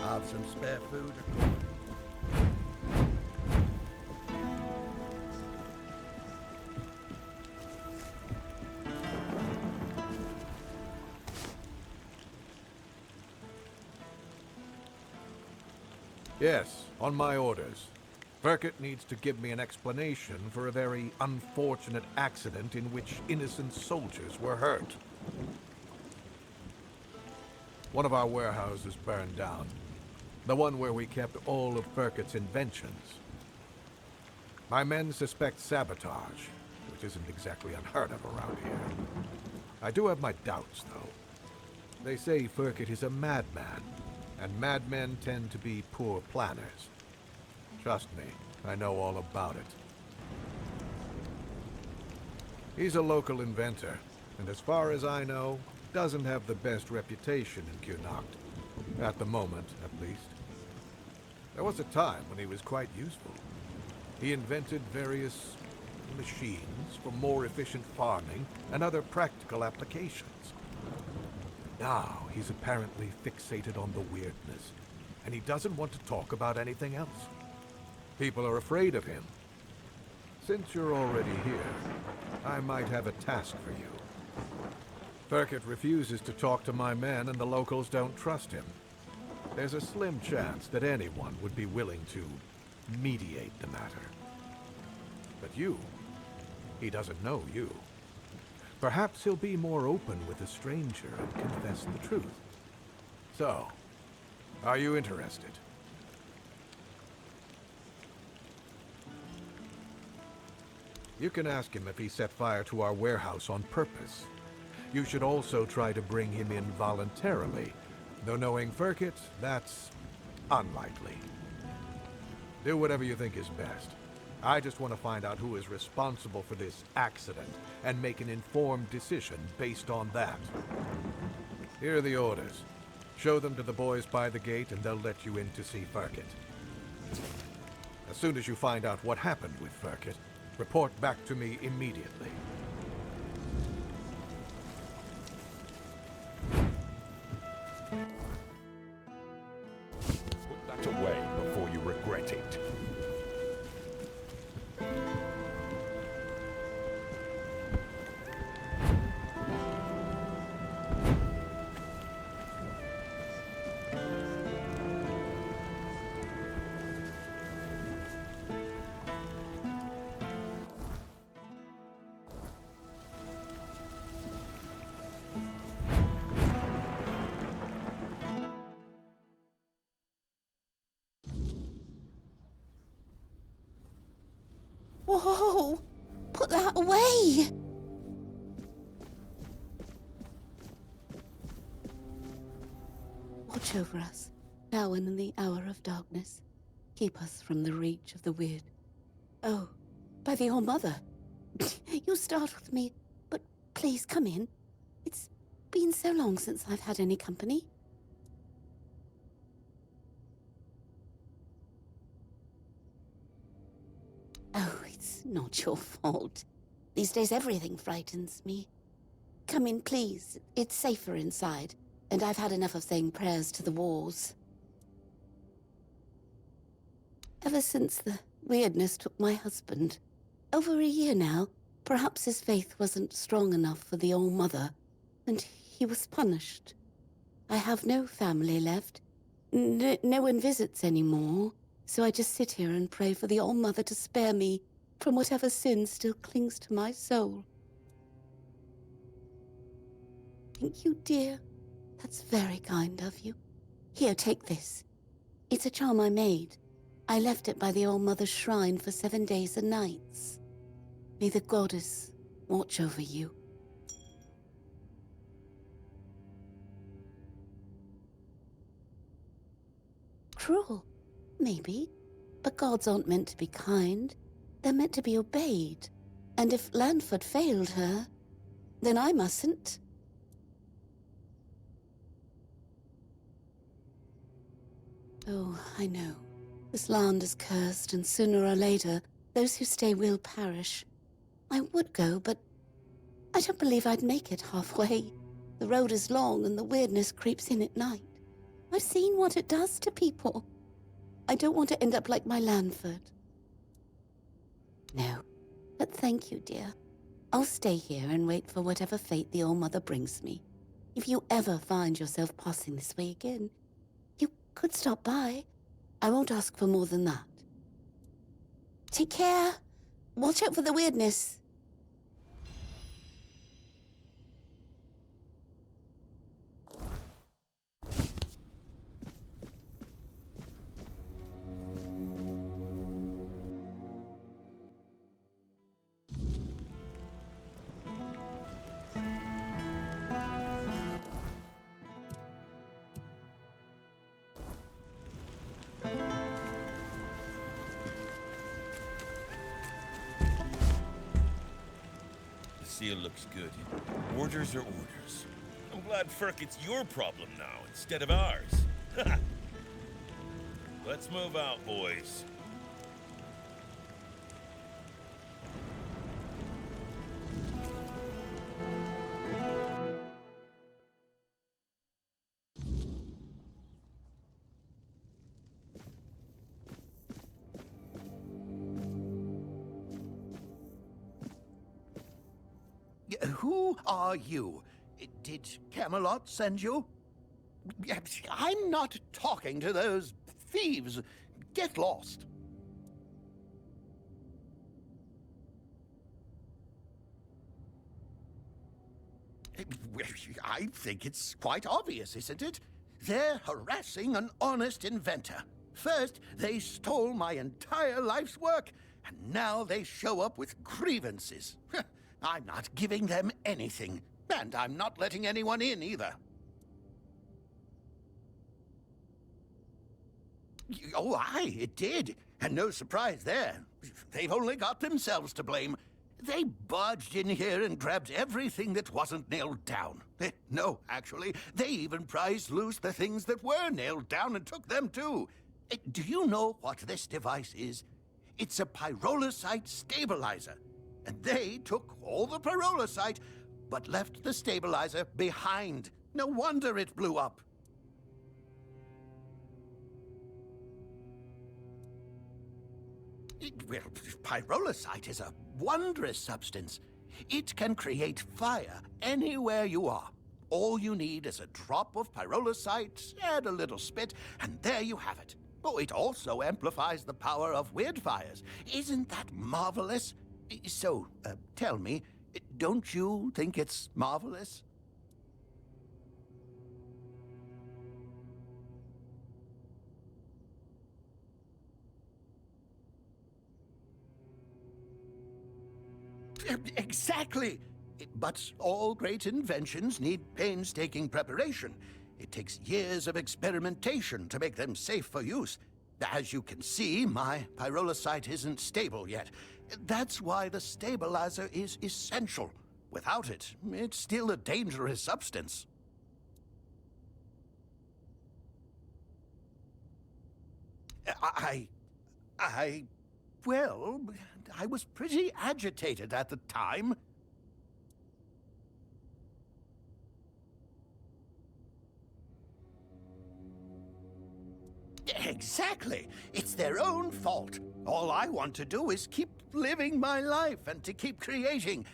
Have some spare food. Yes, on my orders. Verkett needs to give me an explanation for a very unfortunate accident in which innocent soldiers were hurt. One of our warehouses burned down. The one where we kept all of Verkett's inventions. My men suspect sabotage, which isn't exactly unheard of around here. I do have my doubts, though. They say Verkett is a madman, and madmen tend to be poor planners. Trust me, I know all about it. He's a local inventor, and as far as I know, doesn't have the best reputation in Connacht. At the moment, at least. There was a time when he was quite useful. He invented various machines for more efficient farming and other practical applications. Now he's apparently fixated on the weirdness, and he doesn't want to talk about anything else. People are afraid of him. Since you're already here, I might have a task for you. Burkett refuses to talk to my men, and the locals don't trust him. There's a slim chance that anyone would be willing to mediate the matter. But you, he doesn't know you. Perhaps he'll be more open with a stranger and confess the truth. So, are you interested? You can ask him if he set fire to our warehouse on purpose. You should also try to bring him in voluntarily, though knowing Burkett, that's unlikely. Do whatever you think is best. I just want to find out who is responsible for this accident and make an informed decision based on that. Here are the orders. Show them to the boys by the gate and they'll let you in to see Burkett. As soon as you find out what happened with Burkett, report back to me immediately. Put that away before you regret it. Whoa! Put that away! Watch over us, now and in the hour of darkness. Keep us from the reach of the weird. Oh, by the All-Mother. You startled me, but please come in. It's been so long since I've had any company. Oh, it's not your fault. These days everything frightens me. Come in, please. It's safer inside, and I've had enough of saying prayers to the walls. Ever since the weirdness took my husband, over a year now, perhaps his faith wasn't strong enough for the All-Mother, and he was punished. I have no family left. No one visits anymore. So I just sit here and pray for the All-Mother to spare me from whatever sin still clings to my soul. Thank you, dear. That's very kind of you. Here, take this. It's a charm I made. I left it by the All-Mother's shrine for 7 days and nights. May the goddess watch over you. Cruel. Maybe. But gods aren't meant to be kind. They're meant to be obeyed. And if Lanford failed her, then I mustn't. Oh, I know. This land is cursed, and sooner or later, those who stay will perish. I would go, but I don't believe I'd make it halfway. The road is long, and the weirdness creeps in at night. I've seen what it does to people. I don't want to end up like my Lanford. No, but thank you, dear. I'll stay here and wait for whatever fate the All-Mother brings me. If you ever find yourself passing this way again, you could stop by. I won't ask for more than that. Take care. Watch out for the weirdness. The seal looks good. Orders are orders. I'm glad Firkit's your problem now instead of ours. Let's move out, boys. Who are you? Did Camelot send you? I'm not talking to those thieves. Get lost. I think it's quite obvious, isn't it? They're harassing an honest inventor. First, they stole my entire life's work, and now they show up with grievances. I'm not giving them anything, and I'm not letting anyone in either. Oh, aye, it did. And no surprise there. They've only got themselves to blame. They barged in here and grabbed everything that wasn't nailed down. No, actually, they even prized loose the things that were nailed down and took them too. Do you know what this device is? It's a pyrolusite stabilizer. And they took all the pyrolusite, but left the stabilizer behind. No wonder it blew up. Well, pyrolusite is a wondrous substance. It can create fire anywhere you are. All you need is a drop of pyrolusite, add a little spit, and there you have it. Oh, it also amplifies the power of weird fires. Isn't that marvelous? So, tell me, don't you think it's marvelous? Exactly! But all great inventions need painstaking preparation. It takes years of experimentation to make them safe for use. As you can see, my pyrolusite isn't stable yet. That's why the stabilizer is essential. Without it, it's still a dangerous substance. Well, I was pretty agitated at the time. Exactly. It's their own fault. All I want to do is keep living my life and to keep creating.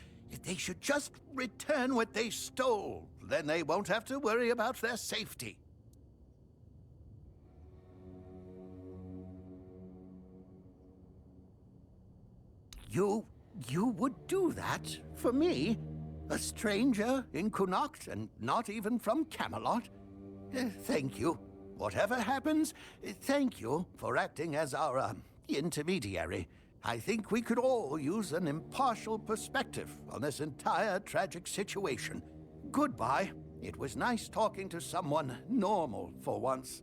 They should just return what they stole. Then they won't have to worry about their safety. You would do that for me? A stranger in Connacht and not even from Camelot? Thank you. Whatever happens, thank you for acting as our intermediary. I think we could all use an impartial perspective on this entire tragic situation. Goodbye. It was nice talking to someone normal for once.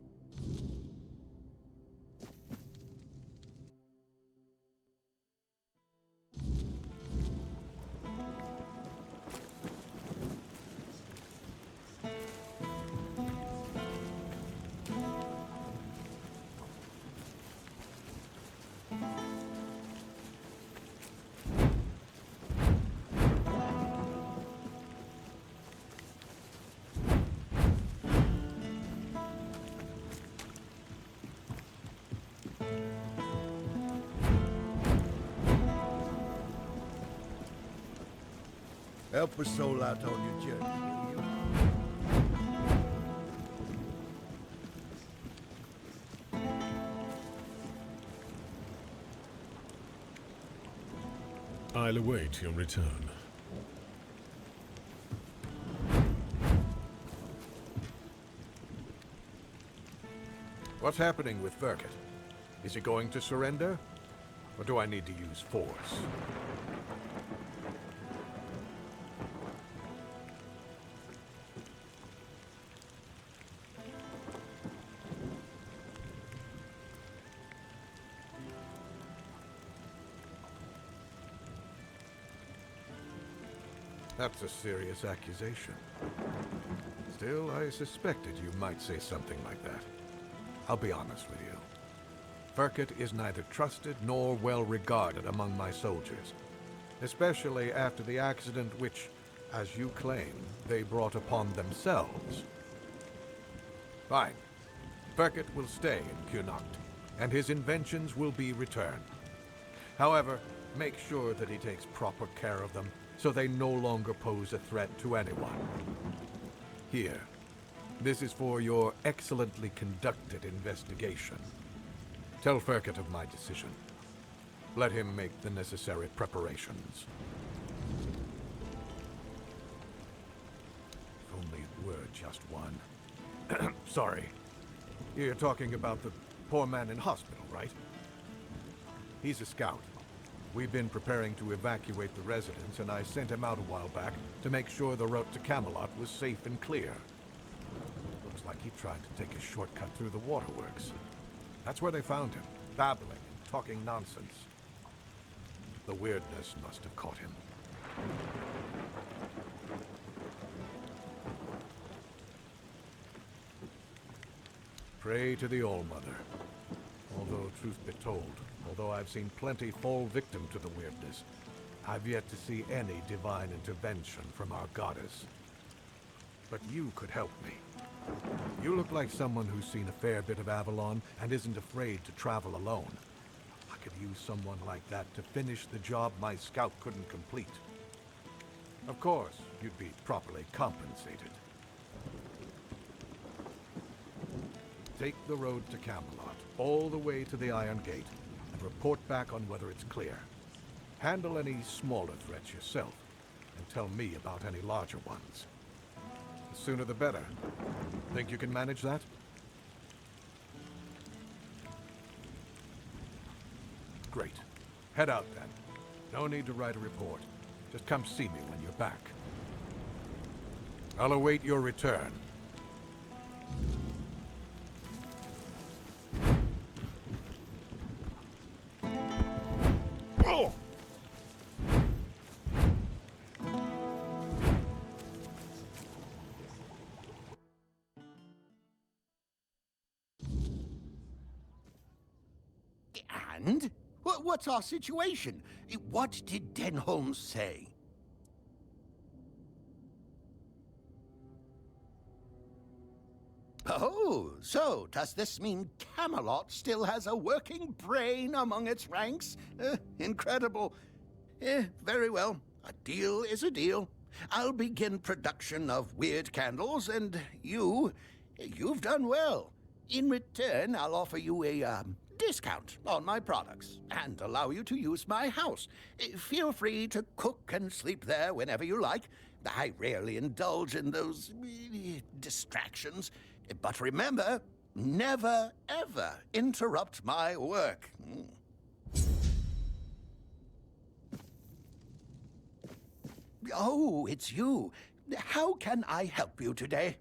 Help a soul out on your journey, will you? I'll await your return. What's happening with Verket? Is he going to surrender? Or do I need to use force? That's a serious accusation. Still, I suspected you might say something like that. I'll be honest with you. Verket is neither trusted nor well regarded among my soldiers, especially after the accident which, as you claim, they brought upon themselves. Fine. Verket will stay in Connacht, and his inventions will be returned. However, make sure that he takes proper care of them so they no longer pose a threat to anyone. Here, this is for your excellently conducted investigation. Tell Ferkett of my decision. Let him make the necessary preparations. If only it were just one. Sorry. You're talking about the poor man in hospital, right? He's a scout. We've been preparing to evacuate the residence, and I sent him out a while back to make sure the route to Camelot was safe and clear. Looks like he tried to take a shortcut through the waterworks. That's where they found him, babbling and talking nonsense. The weirdness must have caught him. Pray to the All-Mother. Although, truth be told, although I've seen plenty fall victim to the weirdness, I've yet to see any divine intervention from our goddess. But you could help me. You look like someone who's seen a fair bit of Avalon and isn't afraid to travel alone. I could use someone like that to finish the job my scout couldn't complete. Of course, you'd be properly compensated. Take the road to Camelot, all the way to the Iron Gate, and report back on whether it's clear. Handle any smaller threats yourself, and tell me about any larger ones. The sooner the better. Think you can manage that? Great. Head out then. No need to write a report. Just come see me when you're back. I'll await your return. Oh! And? What's our situation? What did Denholm say? Oh, so does this mean Camelot still has a working brain among its ranks? Incredible. Very well. A deal is a deal. I'll begin production of weird candles, and you've done well. In return, I'll offer you a discount on my products and allow you to use my house. Feel free to cook and sleep there whenever you like. I rarely indulge in those distractions. But remember, never, ever interrupt my work. Oh, it's you. How can I help you today?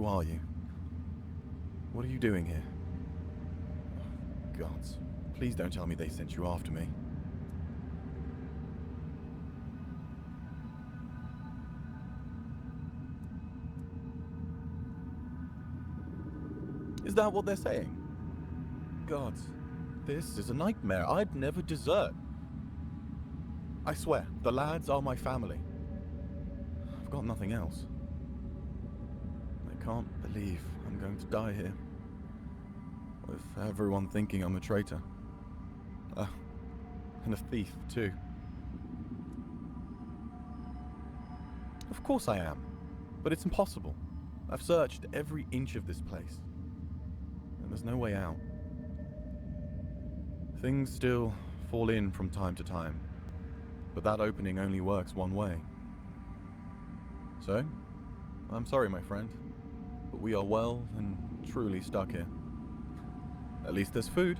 Who are you? What are you doing here? Gods, please don't tell me they sent you after me. Is that what they're saying? Gods, this is a nightmare. I'd never desert. I swear, the lads are my family. I've got nothing else. I can't believe I'm going to die here. With everyone thinking I'm a traitor. And a thief, too. Of course I am. But it's impossible. I've searched every inch of this place. And there's no way out. Things still fall in from time to time. But that opening only works one way. So, I'm sorry, my friend. But we are well and truly stuck here. At least there's food.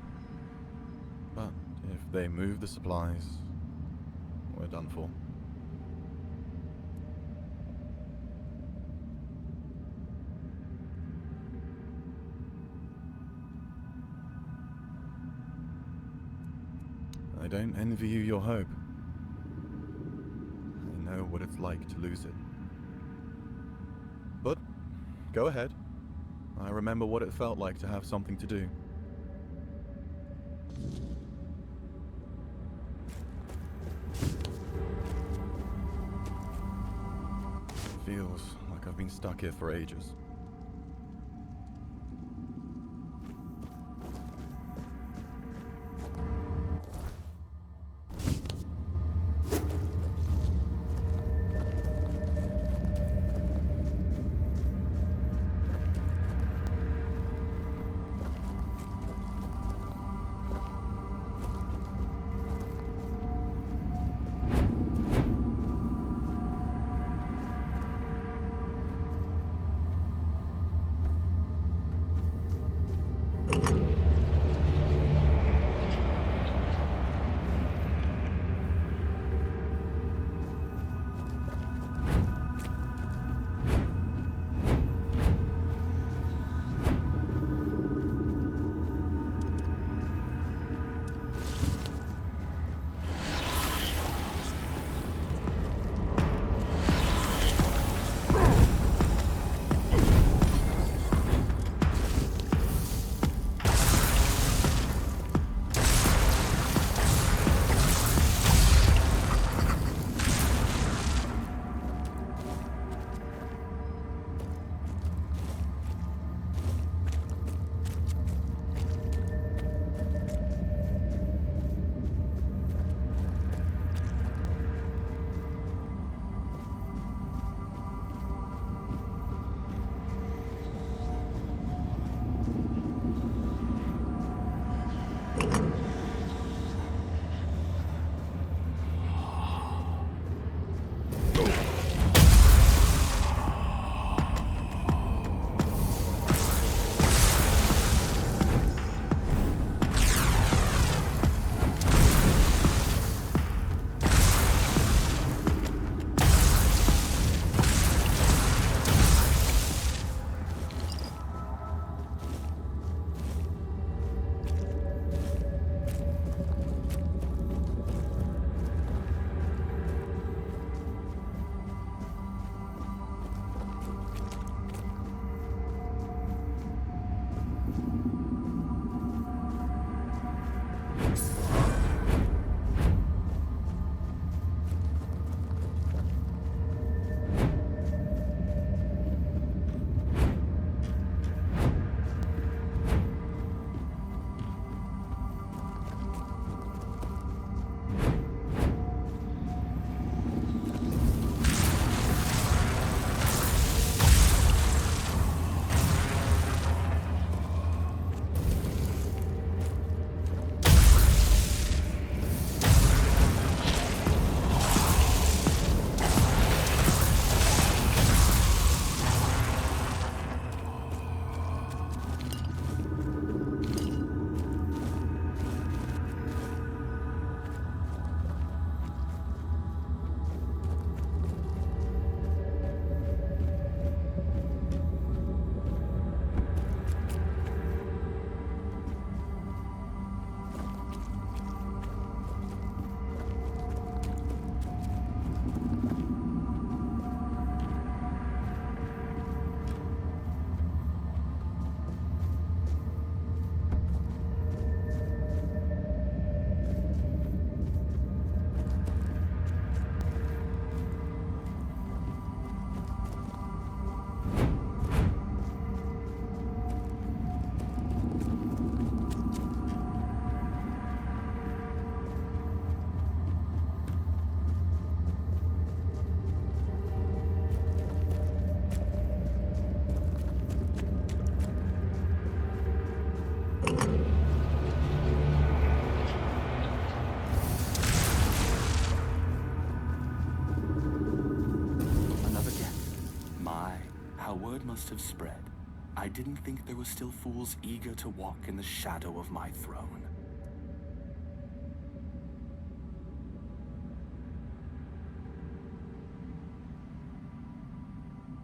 But if they move the supplies, we're done for. I don't envy you your hope. I know what it's like to lose it. But, go ahead. I remember what it felt like to have something to do. It feels like I've been stuck here for ages. word must have spread. I didn't think there were still fools eager to walk in the shadow of my throne.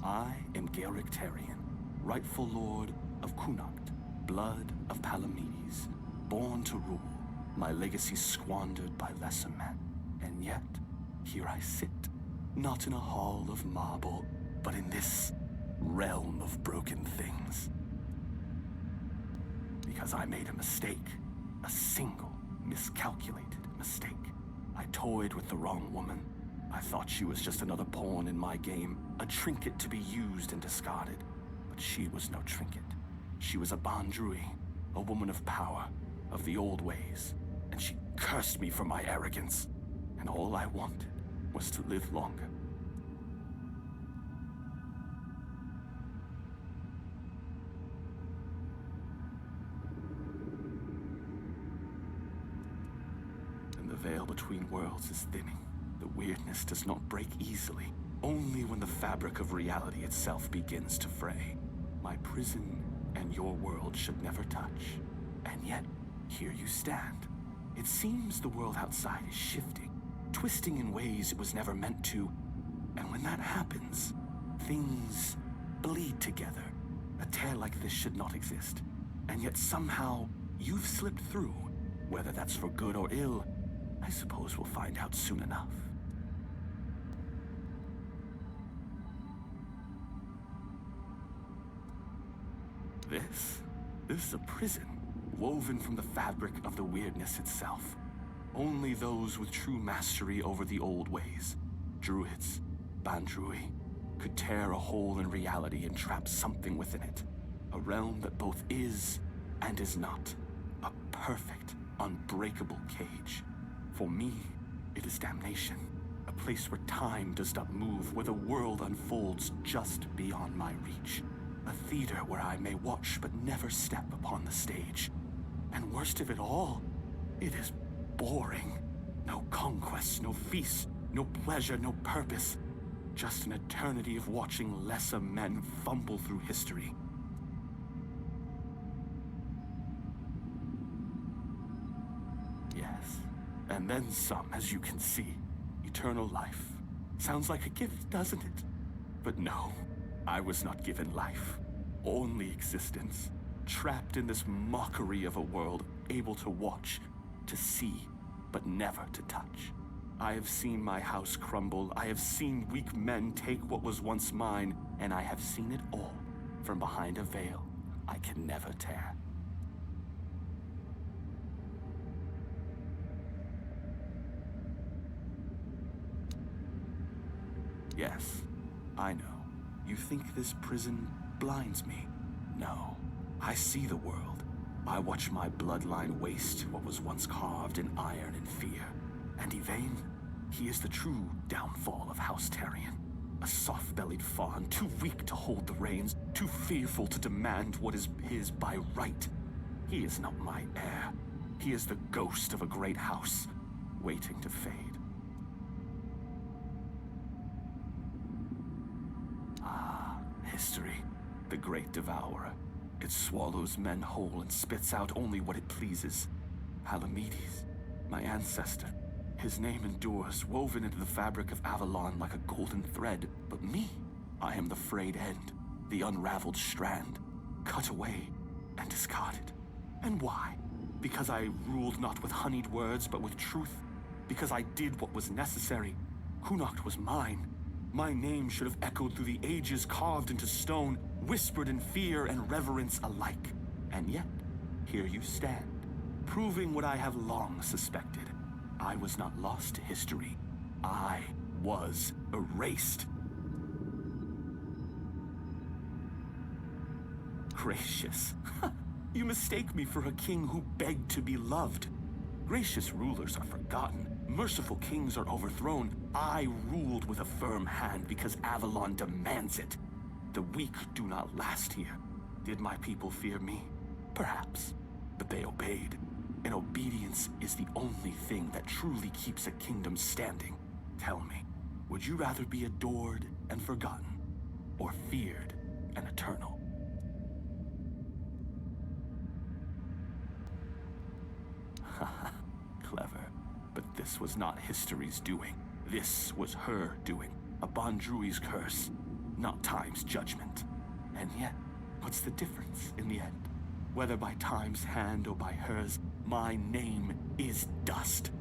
I am Garrick Tarian, rightful lord of Connacht, blood of Palamedes, born to rule, my legacy squandered by lesser men. And yet, here I sit, not in a hall of marble, but in this realm of broken things. Because I made a mistake, a single, miscalculated mistake. I toyed with the wrong woman. I thought she was just another pawn in my game, a trinket to be used and discarded. But she was no trinket. She was a Bandrui, a woman of power, of the old ways. And she cursed me for my arrogance. And all I wanted was to live longer. And the veil between worlds is thinning. The weirdness does not break easily, only when the fabric of reality itself begins to fray. My prison and your world should never touch. And yet, here you stand. It seems the world outside is shifting, twisting in ways it was never meant to. And when that happens, things bleed together. A tear like this should not exist. And yet somehow, you've slipped through. Whether that's for good or ill, I suppose we'll find out soon enough. This is a prison, woven from the fabric of the weirdness itself. Only those with true mastery over the old ways, druids, Bandrui, could tear a hole in reality and trap something within it. A realm that both is and is not. A perfect, unbreakable cage. For me, it is damnation. A place where time does not move, where the world unfolds just beyond my reach. A theater where I may watch but never step upon the stage. And worst of it all, it is boring. No conquests, no feasts, no pleasure, no purpose. Just an eternity of watching lesser men fumble through history. Yes, and then some, as you can see. Eternal life. Sounds like a gift, doesn't it? But no. I was not given life, only existence, trapped in this mockery of a world able to watch, to see, but never to touch. I have seen my house crumble, I have seen weak men take what was once mine, and I have seen it all from behind a veil I can never tear. Yes, I know. You think this prison blinds me? No. I see the world. I watch my bloodline waste what was once carved in iron and fear. And Yvain, he is the true downfall of House Tarian. A soft-bellied fawn, too weak to hold the reins, too fearful to demand what is his by right. He is not my heir. He is the ghost of a great house, waiting to fade. History, the great devourer. It swallows men whole and spits out only what it pleases. Palamedes, my ancestor, his name endures, woven into the fabric of Avalon like a golden thread. But me, I am the frayed end, the unraveled strand, cut away and discarded. And why? Because I ruled not with honeyed words, but with truth. Because I did what was necessary. Connacht was mine. My name should have echoed through the ages, carved into stone, whispered in fear and reverence alike. And yet, here you stand, proving what I have long suspected. I was not lost to history. I was erased. Gracious. You mistake me for a king who begged to be loved. Gracious rulers are forgotten. Merciful kings are overthrown. I ruled with a firm hand because Avalon demands it. The weak do not last here. Did my people fear me? Perhaps. But they obeyed. And obedience is the only thing that truly keeps a kingdom standing. Tell me, would you rather be adored and forgotten, or feared and eternal. Haha, clever. But this was not history's doing. This was her doing. A Bondrui's curse, not time's judgment. And yet, what's the difference in the end? Whether by time's hand or by hers, my name is dust.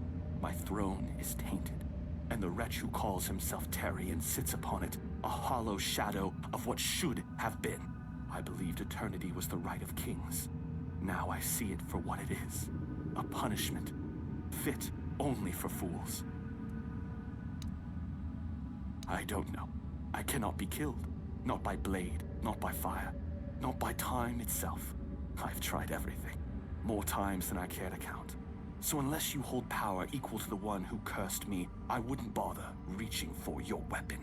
My throne is tainted, and the wretch who calls himself Terry and sits upon it, a hollow shadow of what should have been. I believed eternity was the right of kings. Now I see it for what it is, a punishment, fit only for fools. I don't know. I cannot be killed. Not by blade, not by fire, not by time itself. I've tried everything, more times than I care to count. So unless you hold power equal to the one who cursed me, I wouldn't bother reaching for your weapon.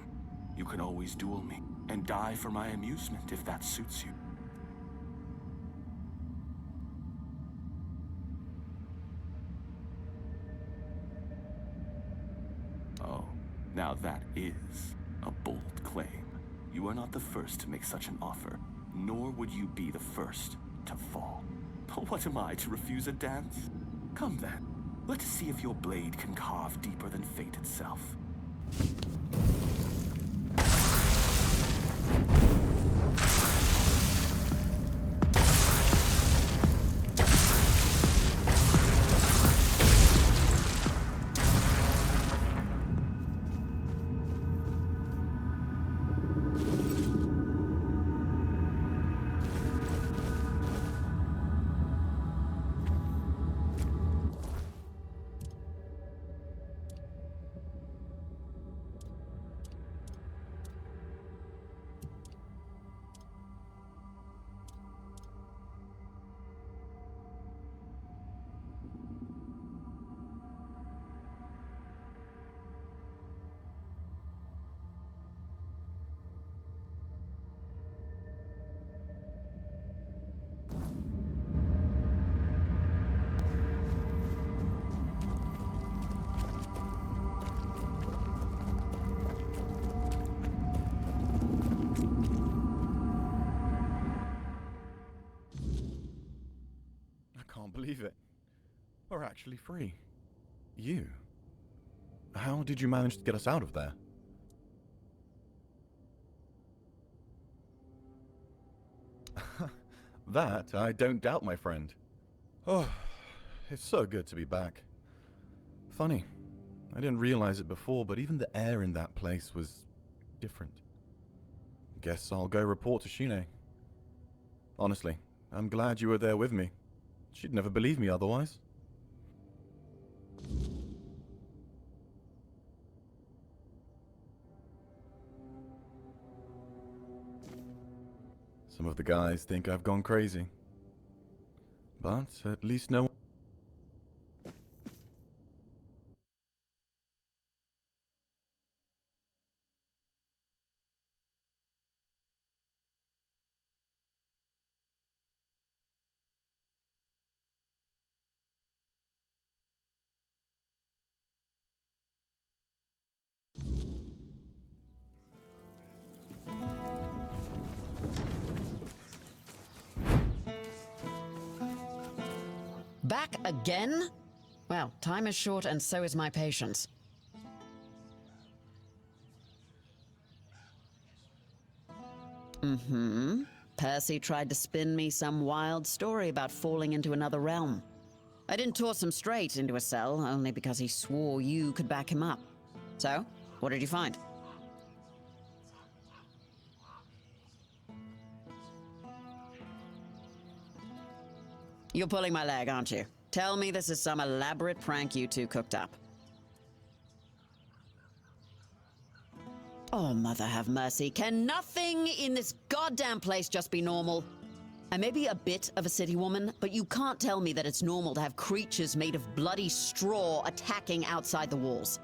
You can always duel me, and die for my amusement if that suits you. Oh, now that is a bold claim. You are not the first to make such an offer, nor would you be the first to fall. What am I, to refuse a dance? Come then, let's see if your blade can carve deeper than fate itself. Believe it. We're actually free. You? How did you manage to get us out of there? That I don't doubt, my friend. Oh, it's so good to be back. Funny, I didn't realize it before, but even the air in that place was different. Guess I'll go report to Shine. Honestly, I'm glad you were there with me. She'd never believe me otherwise. Some of the guys think I've gone crazy. But at least no one... Back again? Well, time is short and so is my patience. Percy tried to spin me some wild story about falling into another realm. I didn't toss him straight into a cell, only because he swore you could back him up. So, what did you find? You're pulling my leg, aren't you? Tell me this is some elaborate prank you two cooked up. Oh, mother have mercy. Can nothing in this goddamn place just be normal? I may be a bit of a city woman, but you can't tell me that it's normal to have creatures made of bloody straw attacking outside the walls.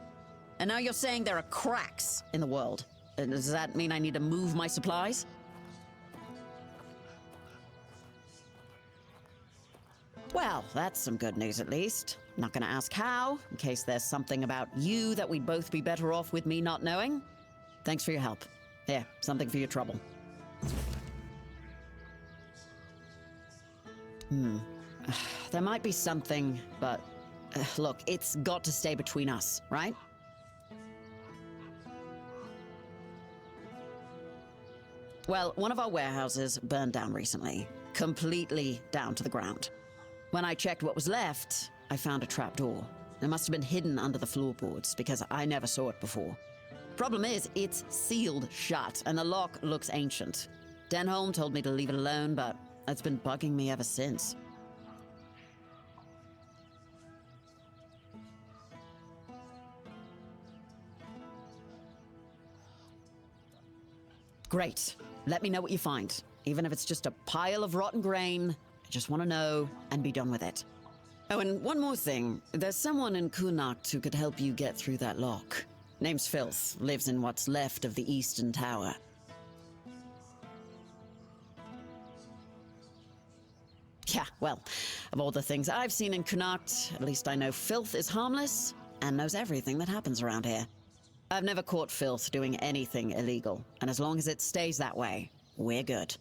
And now you're saying there are cracks in the world. Does that mean I need to move my supplies? Well, that's some good news at least. Not gonna ask how, in case there's something about you that we'd both be better off with me not knowing. Thanks for your help. Here, something for your trouble. There might be something, but look, it's got to stay between us, right? Well, one of our warehouses burned down recently, completely down to the ground. When I checked what was left, I found a trapdoor. It must have been hidden under the floorboards because I never saw it before. Problem is, it's sealed shut and the lock looks ancient. Denholm told me to leave it alone, but it's been bugging me ever since. Great. Let me know what you find. Even if it's just a pile of rotten grain, I just want to know and be done with it. Oh, and one more thing. There's someone in Connacht who could help you get through that lock. Name's Filth. Lives in what's left of the Eastern Tower. Yeah, well, of all the things I've seen in Connacht, at least I know Filth is harmless and knows everything that happens around here. I've never caught Filth doing anything illegal, and as long as it stays that way, we're good.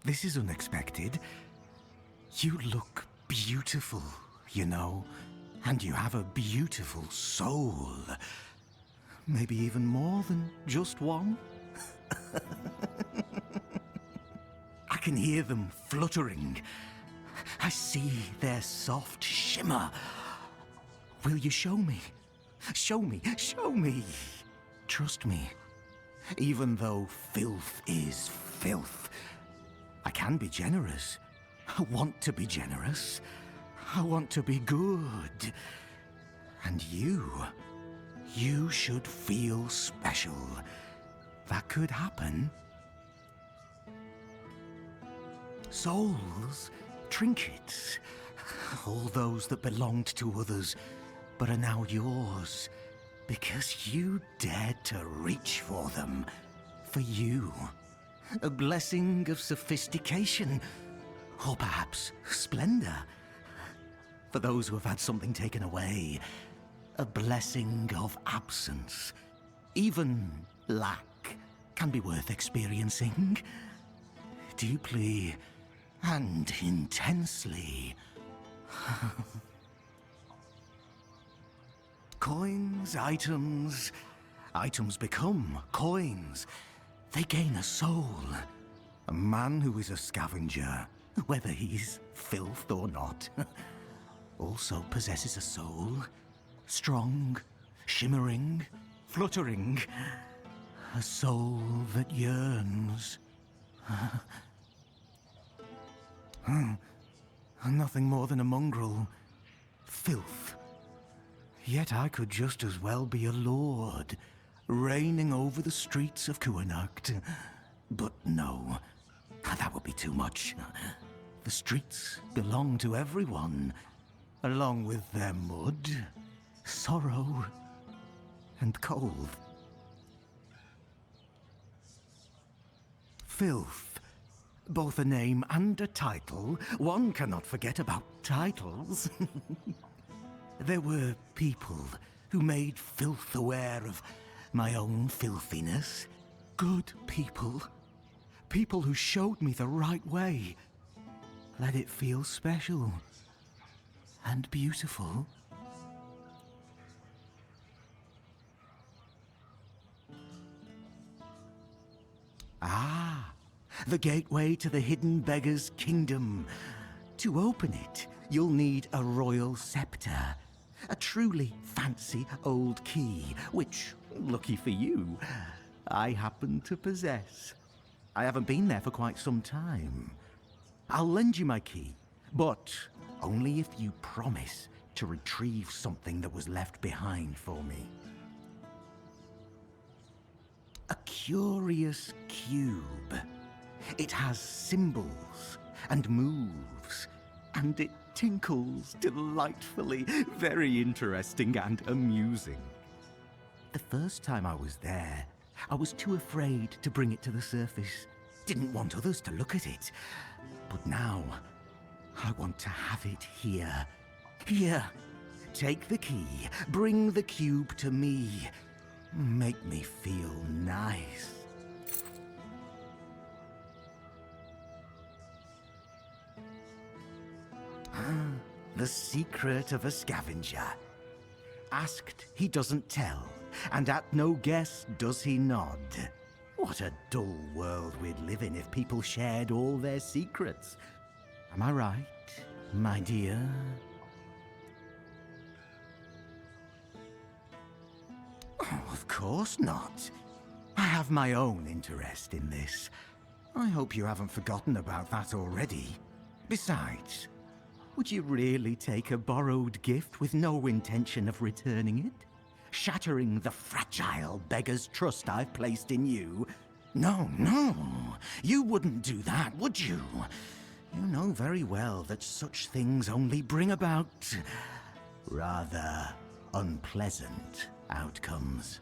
This is unexpected. You look beautiful, you know, and you have a beautiful soul. Maybe even more than just one. I can hear them fluttering. I see their soft shimmer. Will you show me? Show me, show me. Trust me, even though filth is filth, I can be generous. I want to be generous. I want to be good. And you should feel special. That could happen. Souls, trinkets, all those that belonged to others, but are now yours, because you dared to reach for them. For you. A blessing of sophistication, or perhaps splendor. For those who have had something taken away, a blessing of absence. Even lack can be worth experiencing. Deeply and intensely. Coins, items become coins. They gain a soul. A man who is a scavenger, whether he's filth or not, also possesses a soul. Strong, shimmering, fluttering. A soul that yearns. Nothing more than a mongrel. Filth. Yet I could just as well be a lord, reigning over the streets of Kuanacht. But no, that would be too much. The streets belong to everyone, along with their mud, sorrow, and cold. Filth, both a name and a title. One cannot forget about titles. There were people who made filth aware of my own filthiness. Good people. People who showed me the right way. Let it feel special and beautiful. Ah, the gateway to the hidden beggar's kingdom. To open it, you'll need a royal scepter. A truly fancy old key, which, lucky for you, I happen to possess. I haven't been there for quite some time. I'll lend you my key, but only if you promise to retrieve something that was left behind for me. A curious cube. It has symbols and moves, and it tinkles delightfully. Very interesting and amusing. The first time I was there, I was too afraid to bring it to the surface. Didn't want others to look at it. But now, I want to have it here. Here. Take the key. Bring the cube to me. Make me feel nice. The secret of a scavenger. Asked, he doesn't tell, and at no guess does he nod. What a dull world we'd live in if people shared all their secrets. Am I right, my dear? Oh, of course not. I have my own interest in this. I hope you haven't forgotten about that already. Besides, would you really take a borrowed gift with no intention of returning it? Shattering the fragile beggar's trust I've placed in you? No, no. You wouldn't do that, would you? You know very well that such things only bring about rather unpleasant outcomes.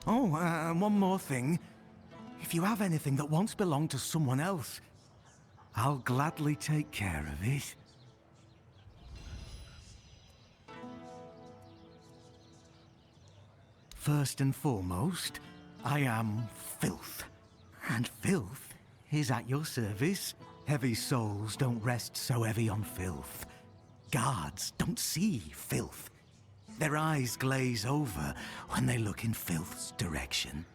Oh, one more thing. If you have anything that once belonged to someone else, I'll gladly take care of it. First and foremost, I am filth. And filth is at your service. Heavy souls don't rest so heavy on filth. Guards don't see filth. Their eyes glaze over when they look in filth's direction.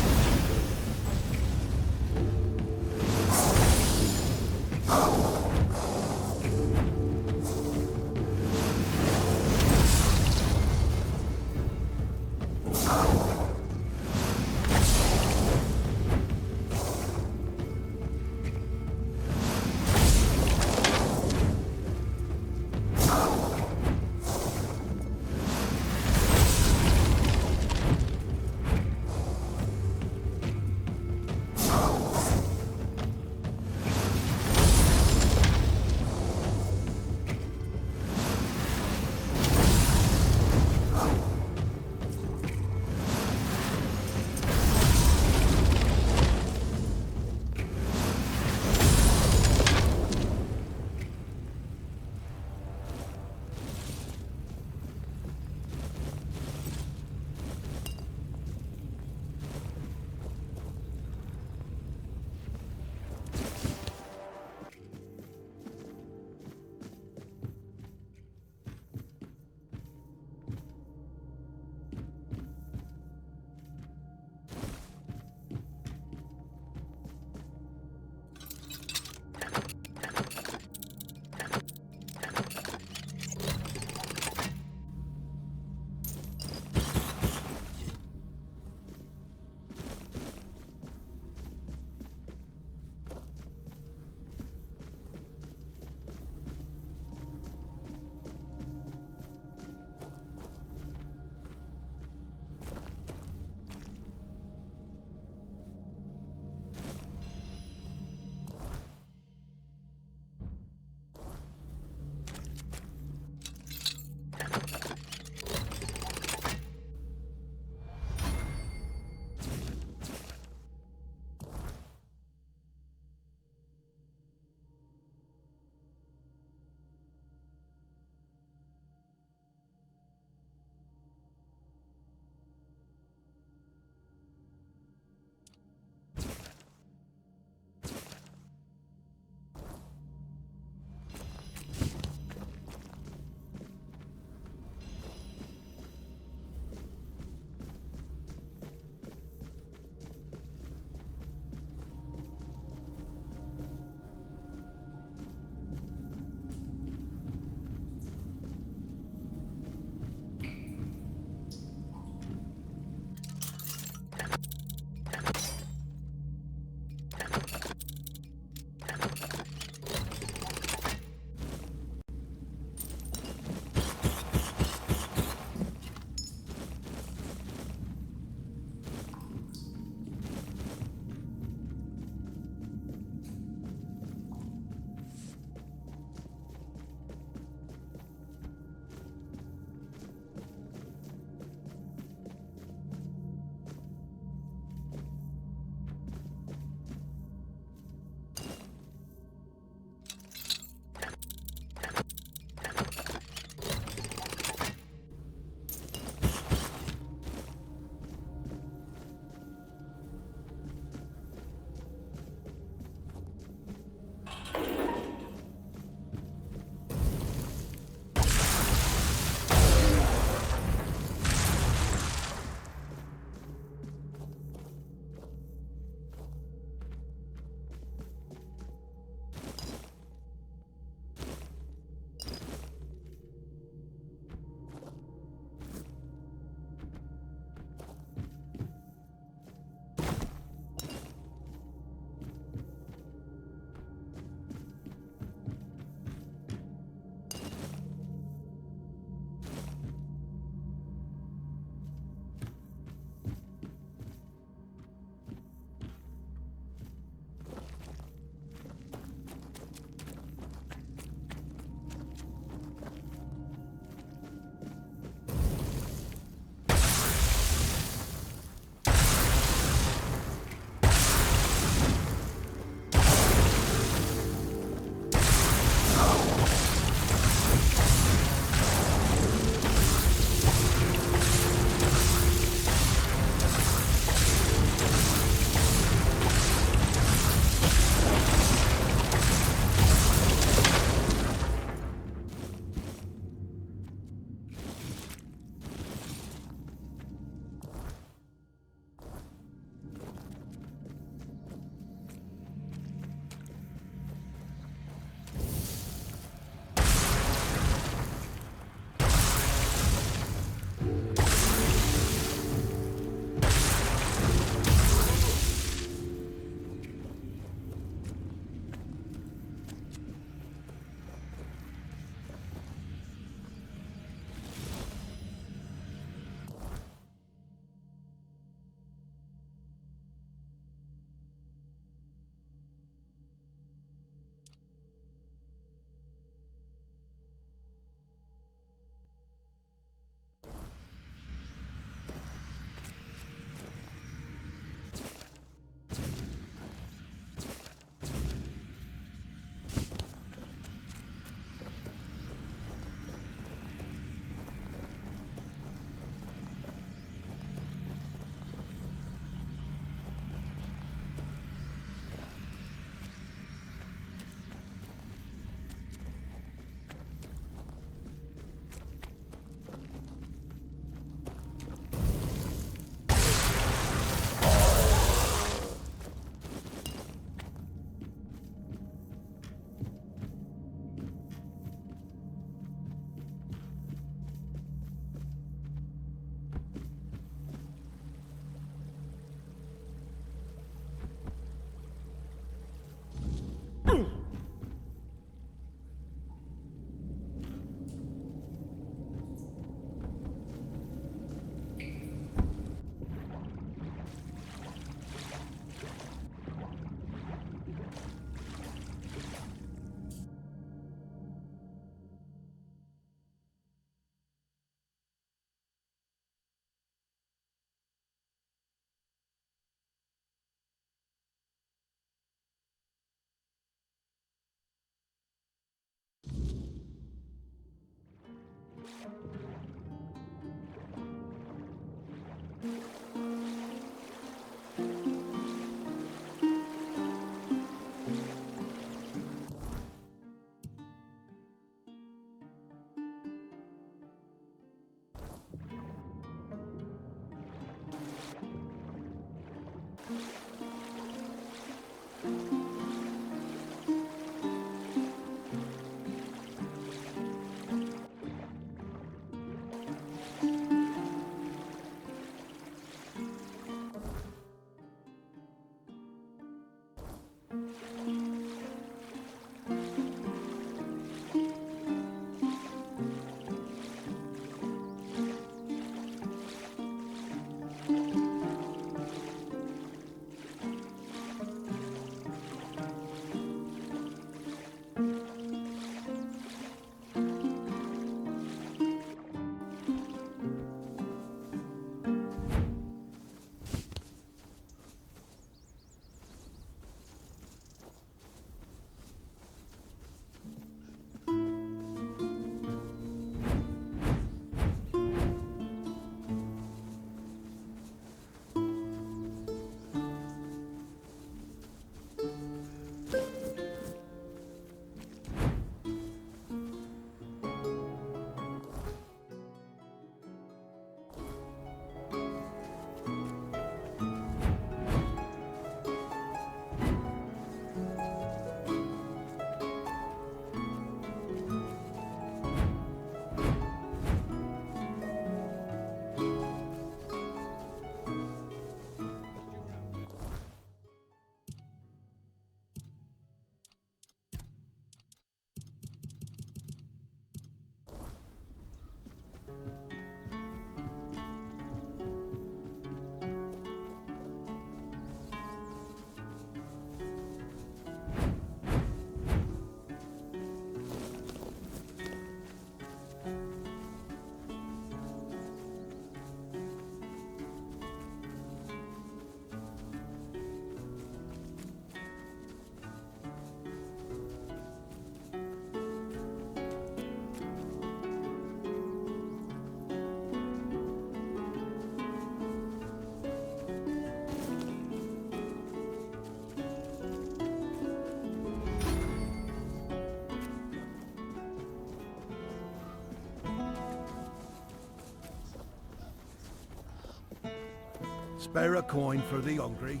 Spare a coin for the hungry.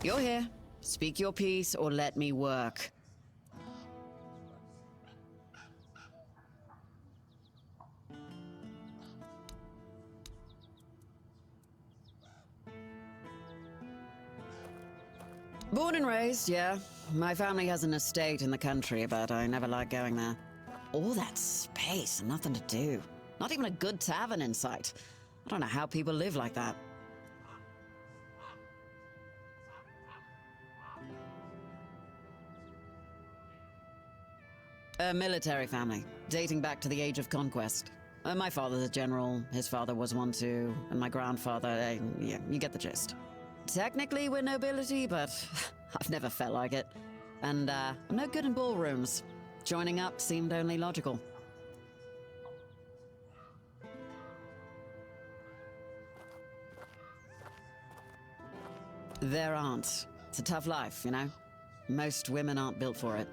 You're here. Speak your piece or let me work. Born and raised, yeah. My family has an estate in the country, but I never liked going there. All that space and nothing to do. Not even a good tavern in sight. I don't know how people live like that. A military family, dating back to the Age of Conquest. My father's a general, his father was one too, and my grandfather, yeah, you get the gist. Technically we're nobility, but I've never felt like it. And I'm no good in ballrooms. Joining up seemed only logical. There aren't. It's a tough life, you know? Most women aren't built for it.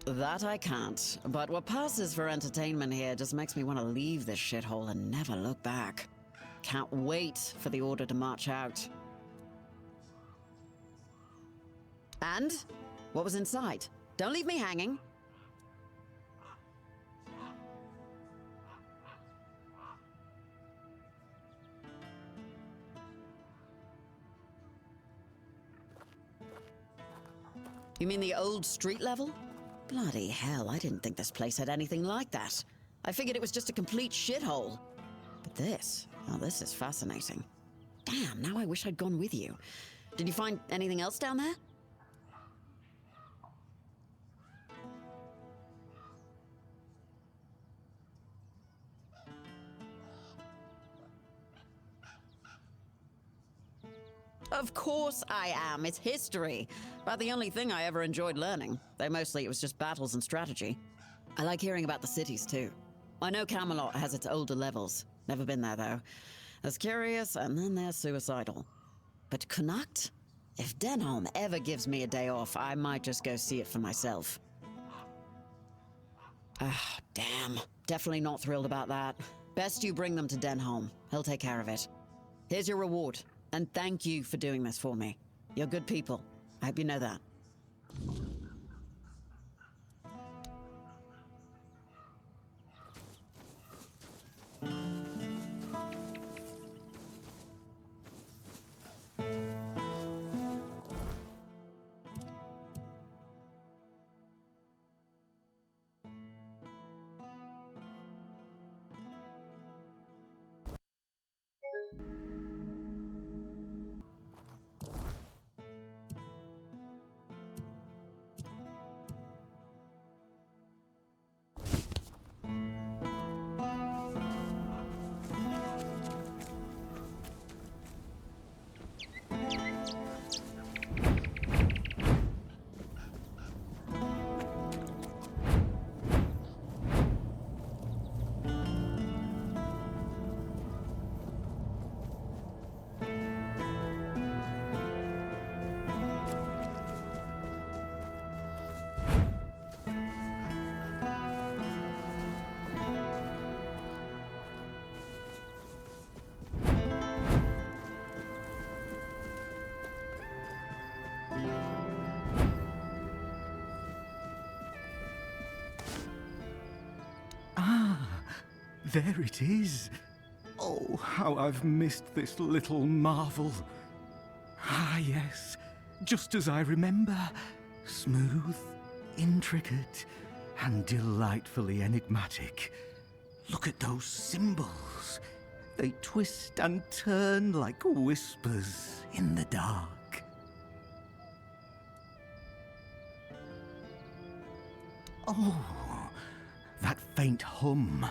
That I can't, but what passes for entertainment here just makes me want to leave this shithole and never look back. Can't wait for the order to march out. And? What was inside? Don't leave me hanging. You mean the old street level? Bloody hell, I didn't think this place had anything like that. I figured it was just a complete shithole. But this, oh, this is fascinating. Damn, now I wish I'd gone with you. Did you find anything else down there? Of course I am. It's history. About the only thing I ever enjoyed learning. Though mostly it was just battles and strategy. I like hearing about the cities too. I know Camelot has its older levels. Never been there though. There's curious and then there's suicidal. But Connacht? If Denholm ever gives me a day off, I might just go see it for myself. Ah, damn. Definitely not thrilled about that. Best you bring them to Denholm. He'll take care of it. Here's your reward. And thank you for doing this for me. You're good people. I hope you know that. There it is. Oh, how I've missed this little marvel. Ah, yes, just as I remember. Smooth, intricate, and delightfully enigmatic. Look at those symbols. They twist and turn like whispers in the dark. Oh, That faint hum.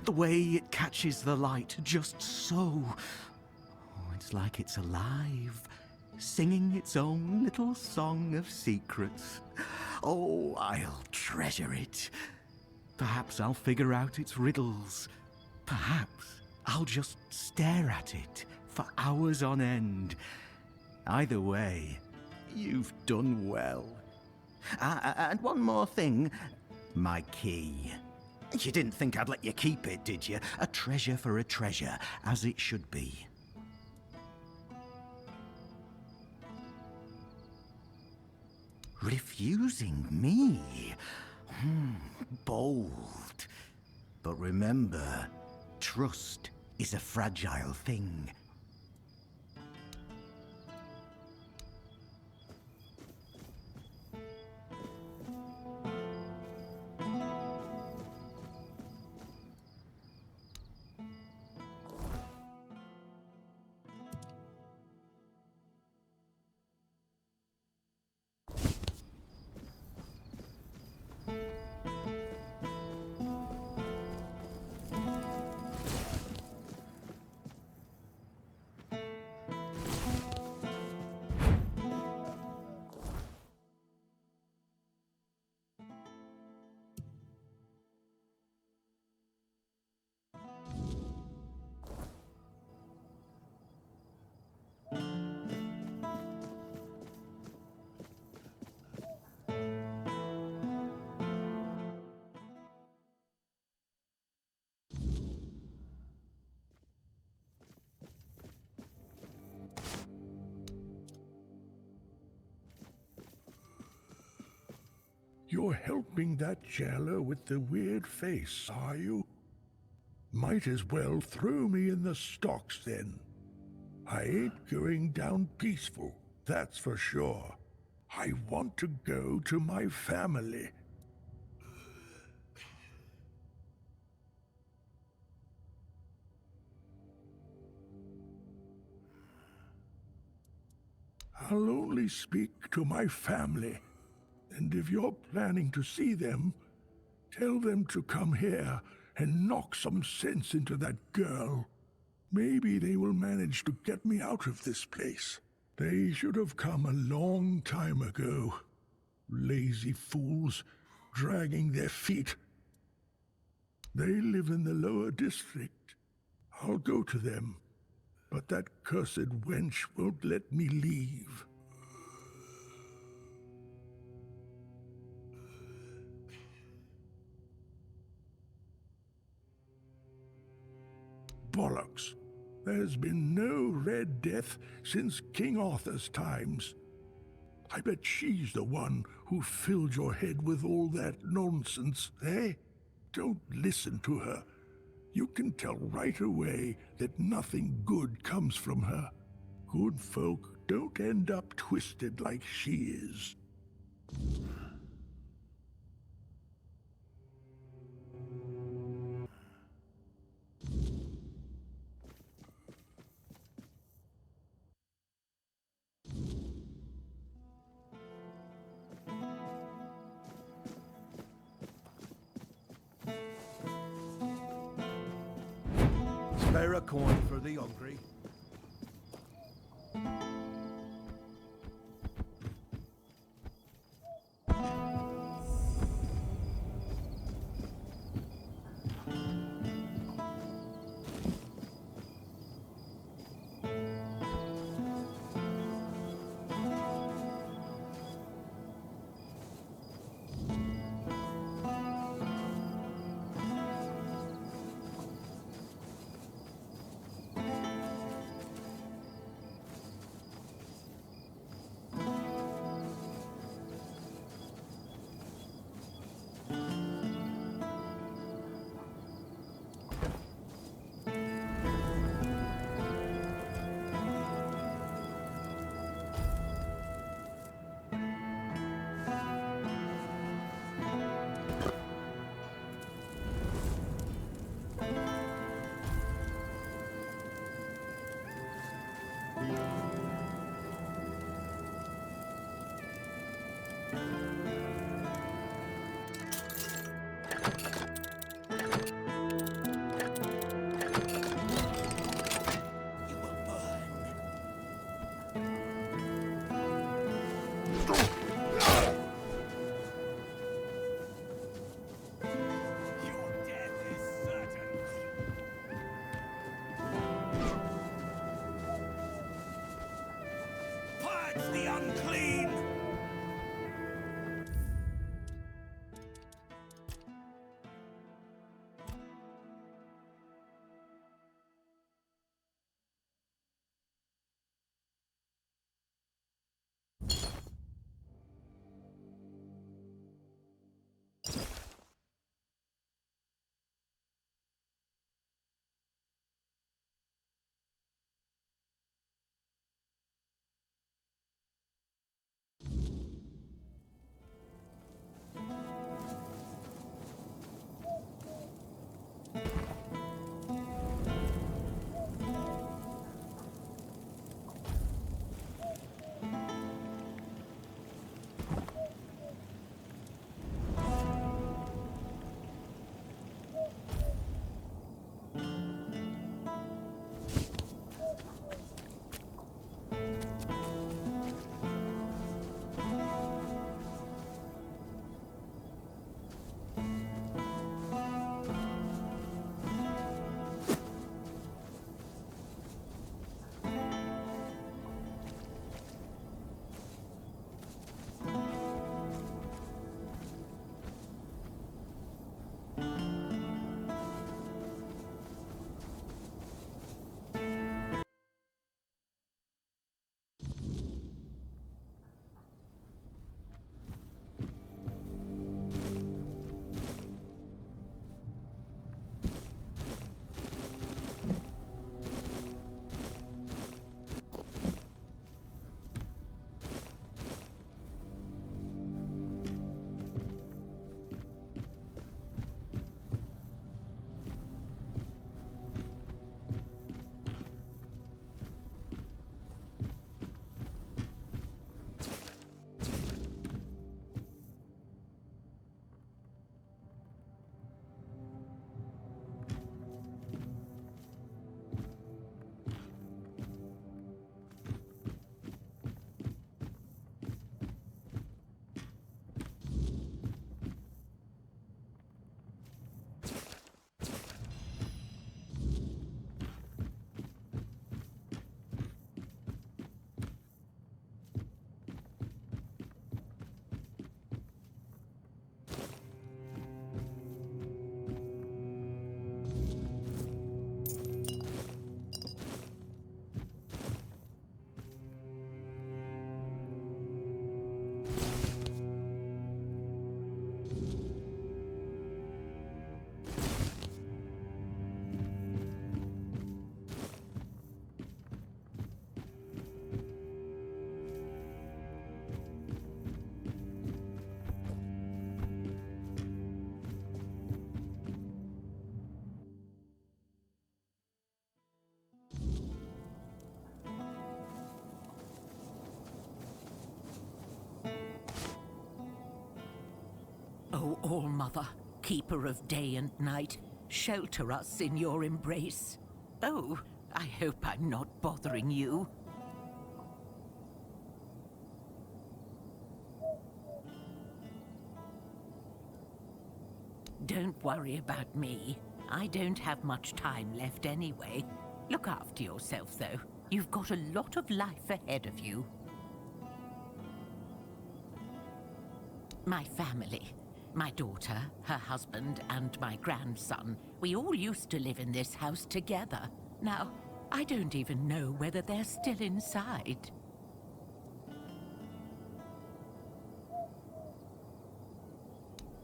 The way it catches the light just so. Oh, it's like it's alive, singing its own little song of secrets. Oh, I'll treasure it. Perhaps I'll figure out its riddles. Perhaps I'll just stare at it for hours on end. Either way, you've done well. And one more thing. My key. You didn't think I'd let you keep it, did you? A treasure for a treasure, as it should be. Refusing me? Bold. But remember, trust is a fragile thing. You're helping that jailer with the weird face, are you? Might as well throw me in the stocks then. I ain't going down peaceful, that's for sure. I want to go to my family. I'll only speak to my family. And if you're planning to see them, tell them to come here and knock some sense into that girl. Maybe they will manage to get me out of this place. They should have come a long time ago. Lazy fools, dragging their feet. They live in the lower district. I'll go to them, but that cursed wench won't let me leave. Bollocks. There's been no Red Death since King Arthur's times. I bet she's the one who filled your head with all that nonsense, eh? Don't listen to her. You can tell right away that nothing good comes from her. Good folk don't end up twisted like she is. Spare a coin for the hungry. O All-Mother, keeper of day and night, shelter us in your embrace. Oh, I hope I'm not bothering you. Don't worry about me. I don't have much time left anyway. Look after yourself, though. You've got a lot of life ahead of you. My family. My daughter, her husband, and my grandson. We all used to live in this house together. Now, I don't even know whether they're still inside.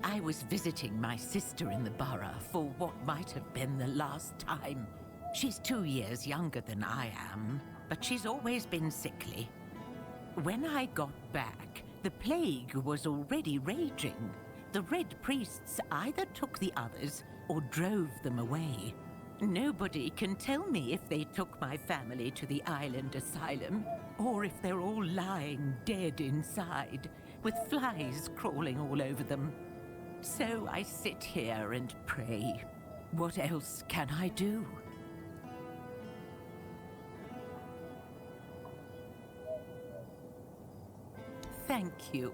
I was visiting my sister in the borough for what might have been the last time. She's 2 years younger than I am, but she's always been sickly. When I got back, the plague was already raging. The Red Priests either took the others or drove them away. Nobody can tell me if they took my family to the island asylum, or if they're all lying dead inside, with flies crawling all over them. So I sit here and pray. What else can I do? Thank you.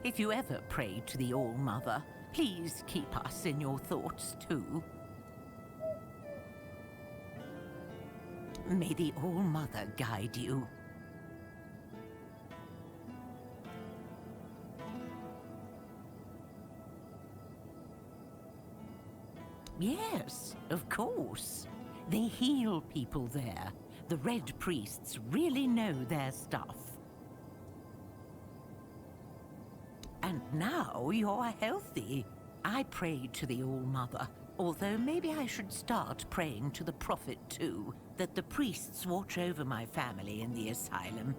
If you ever pray to the All-Mother, please keep us in your thoughts too. May the All-Mother guide you. Yes, of course. They heal people there. The Red Priests really know their stuff. And now you're healthy. I prayed to the All-Mother, although maybe I should start praying to the Prophet too, that the priests watch over my family in the asylum.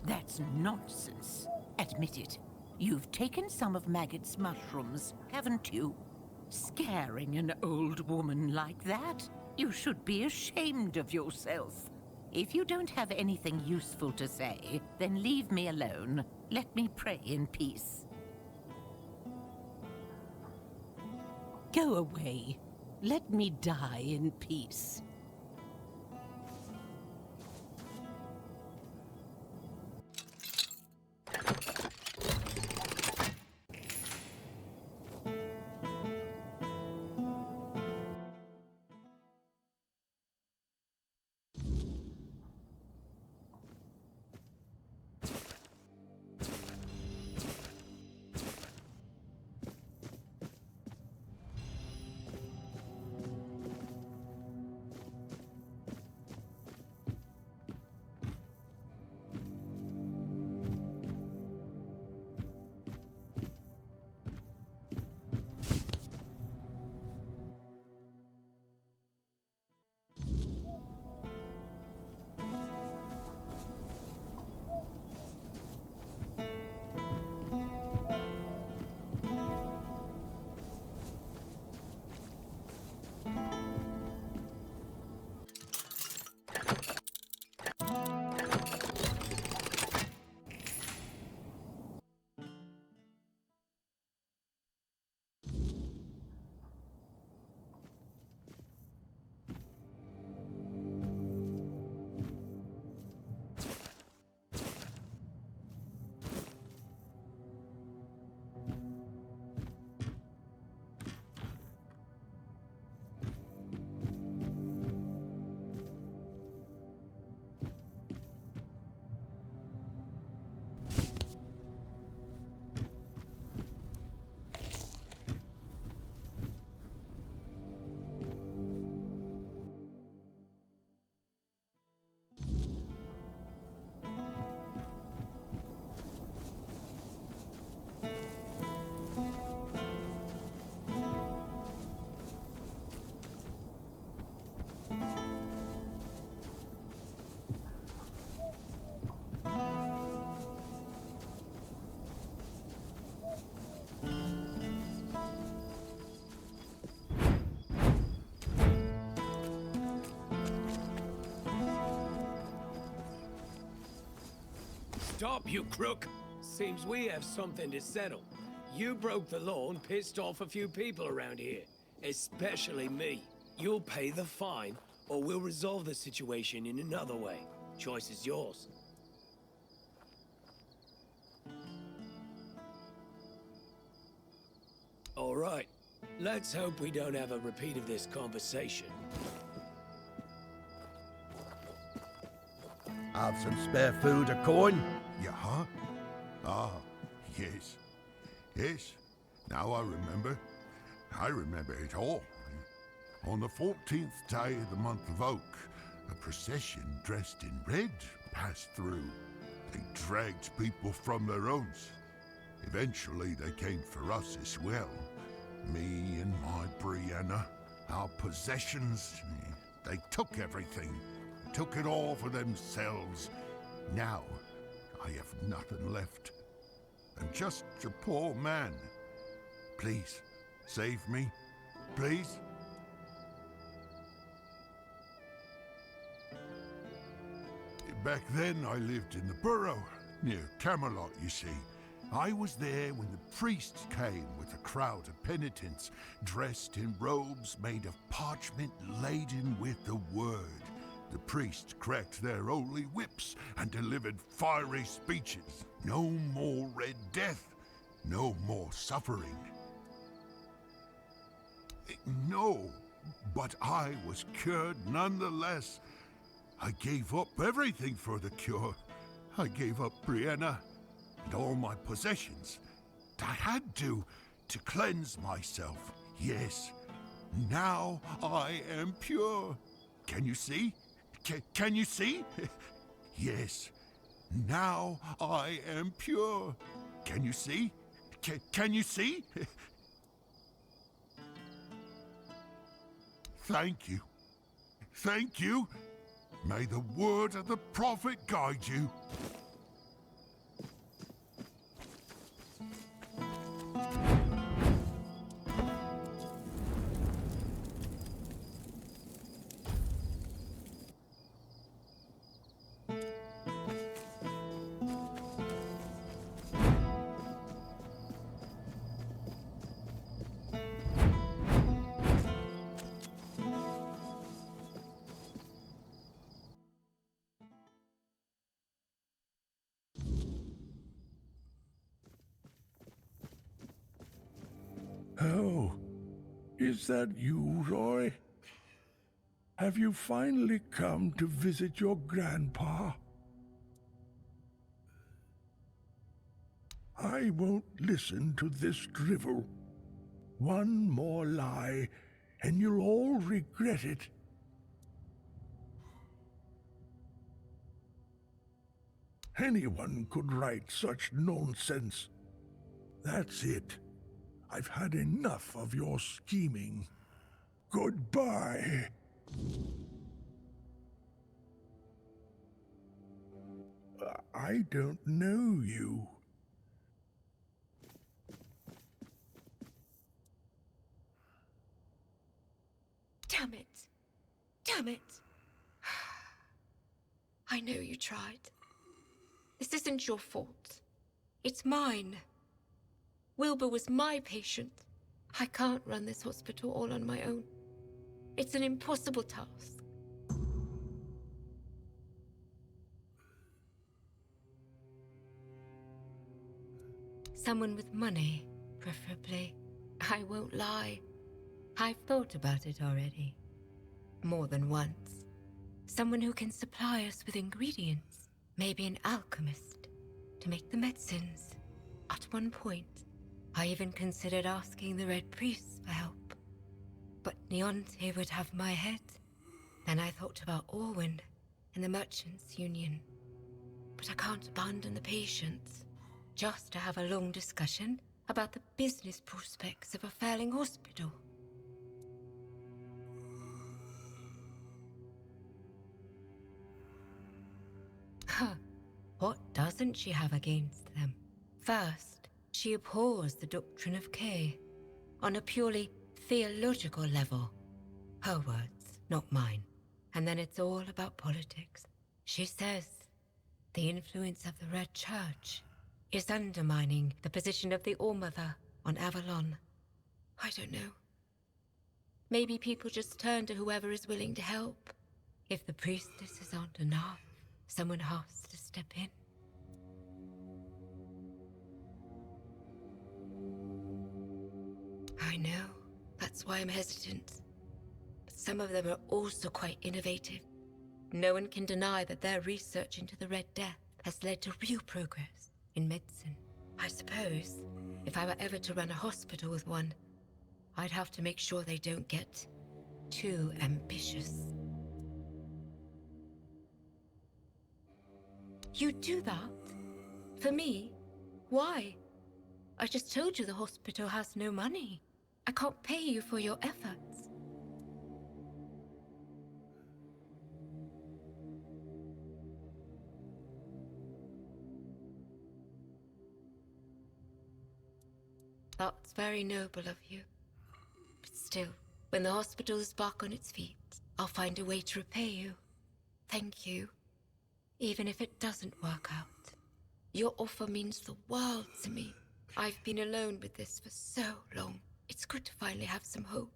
That's nonsense. Admit it. You've taken some of Maggot's mushrooms, haven't you? Scaring an old woman like that? You should be ashamed of yourself. If you don't have anything useful to say, then leave me alone. Let me pray in peace. Go away. Let me die in peace. Stop, you crook! Seems we have something to settle. You broke the law and pissed off a few people around here. Especially me. You'll pay the fine, or we'll resolve the situation in another way. Choice is yours. All right. Let's hope we don't have a repeat of this conversation. Have some spare food, a coin? Yeah, huh? Ah, yes. Yes, now I remember. I remember it all. On the 14th day of the month of Oak, a procession dressed in red passed through. They dragged people from their homes. Eventually they came for us as well. Me and my Brianna, our possessions. They took everything. Took it all for themselves. Now, I have nothing left. I'm just a poor man. Please, save me. Please. Back then, I lived in the borough, near Camelot, you see. I was there when the priests came with a crowd of penitents, dressed in robes made of parchment laden with the word. The priests cracked their holy whips and delivered fiery speeches. No more Red Death, no more suffering. No, but I was cured nonetheless. I gave up everything for the cure. I gave up Brianna and all my possessions. I had to cleanse myself. Yes, now I am pure. Can you see? Can you see? Yes, now I am pure. Can you see? Can you see? Thank you. Thank you. May the word of the prophet guide you. Oh, is that you, Roy? Have you finally come to visit your grandpa? I won't listen to this drivel. One more lie, and you'll all regret it. Anyone could write such nonsense. That's it. I've had enough of your scheming. Goodbye. I don't know you. Damn it. Damn it. I know you tried. This isn't your fault. It's mine. Wilbur was my patient. I can't run this hospital all on my own. It's an impossible task. Someone with money, preferably. I won't lie. I've thought about it already. More than once. Someone who can supply us with ingredients. Maybe an alchemist to make the medicines. At one point, I even considered asking the Red Priests for help. But Neonte would have my head. Then I thought about Orwin and the Merchants' Union. But I can't abandon the patients, just to have a long discussion about the business prospects of a failing hospital. Huh. What doesn't she have against them? First, she abhors the doctrine of K, on a purely theological level. Her words, not mine. And then it's all about politics. She says The influence of the Red Church is undermining the position of the All-Mother on Avalon. I don't know. Maybe people just turn to whoever is willing to help. If the priestesses aren't enough, someone has to step in. I know. That's why I'm hesitant. But some of them are also quite innovative. No one can deny that their research into the Red Death has led to real progress in medicine. I suppose, if I were ever to run a hospital with one, I'd have to make sure they don't get too ambitious. You'd do that? For me? Why? I just told you the hospital has no money. I can't pay you for your efforts. That's very noble of you. But still, when the hospital is back on its feet, I'll find a way to repay you. Thank you. Even if it doesn't work out. Your offer means the world to me. I've been alone with this for so long. It's good to finally have some hope.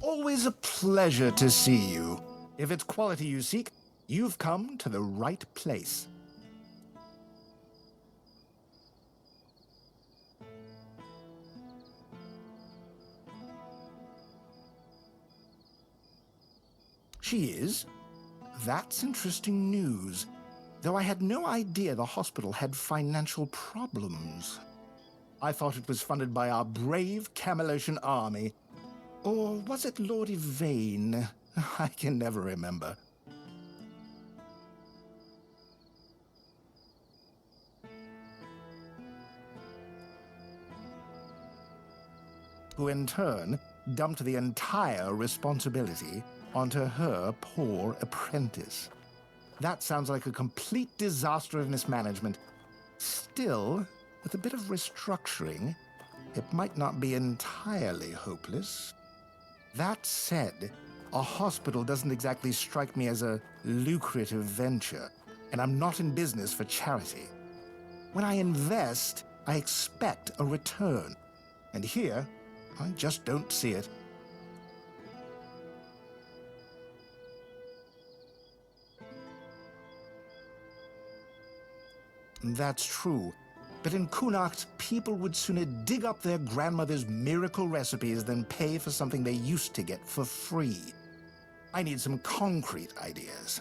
Always a pleasure to see you. If it's quality you seek, you've come to the right place. She is? That's interesting news. Though I had no idea the hospital had financial problems. I thought it was funded by our brave Camelosian army. Or was it Lord Yvain? I can never remember. Who in turn dumped the entire responsibility onto her poor apprentice. That sounds like a complete disaster of mismanagement. Still, with a bit of restructuring, it might not be entirely hopeless. That said, a hospital doesn't exactly strike me as a lucrative venture, and I'm not in business for charity. When I invest, I expect a return. And here, I just don't see it. That's true. But in Connacht, people would sooner dig up their grandmother's miracle recipes than pay for something they used to get for free. I need some concrete ideas.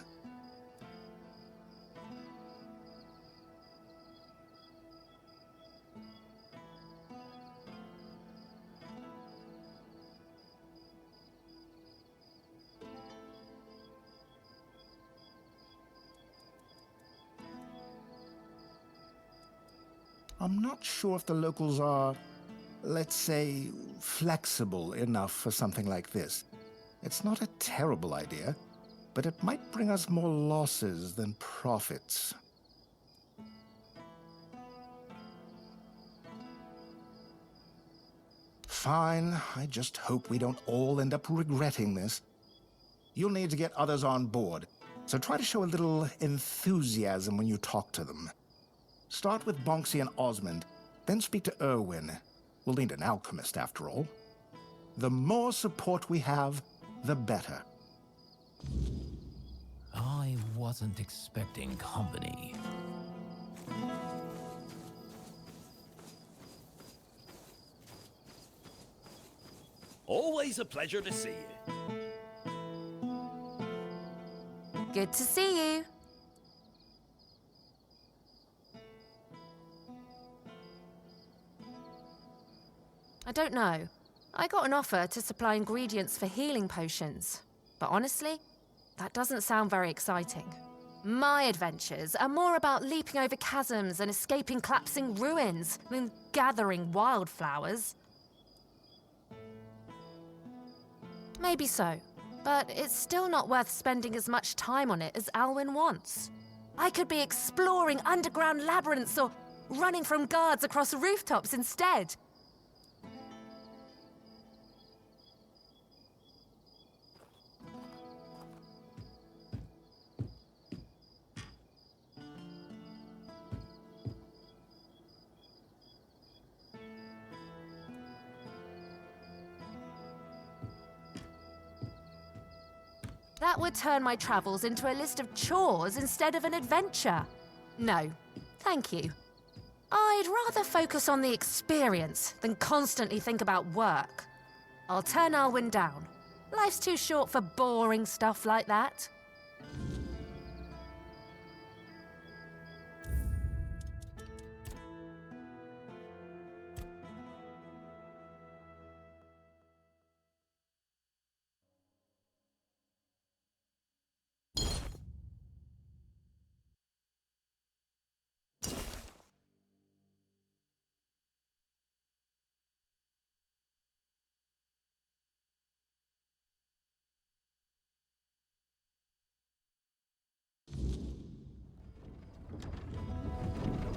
I'm not sure if the locals are, let's say, flexible enough for something like this. It's not a terrible idea, but it might bring us more losses than profits. Fine, I just hope we don't all end up regretting this. You'll need to get others on board, so try to show a little enthusiasm when you talk to them. Start with Bonksy and Osmond, then speak to Erwin. We'll need an alchemist, after all. The more support we have, the better. I wasn't expecting company. Always a pleasure to see you. Good to see you. I don't know. I got an offer to supply ingredients for healing potions. But honestly, That doesn't sound very exciting. My adventures are more about leaping over chasms and escaping collapsing ruins than gathering wildflowers. Maybe so, but it's still not worth spending as much time on it as Alwyn wants. I could be exploring underground labyrinths or running from guards across rooftops instead. That would turn my travels into a list of chores instead of an adventure. No, thank you. I'd rather focus on the experience than constantly think about work. I'll turn Alwyn down. Life's too short for boring stuff like that.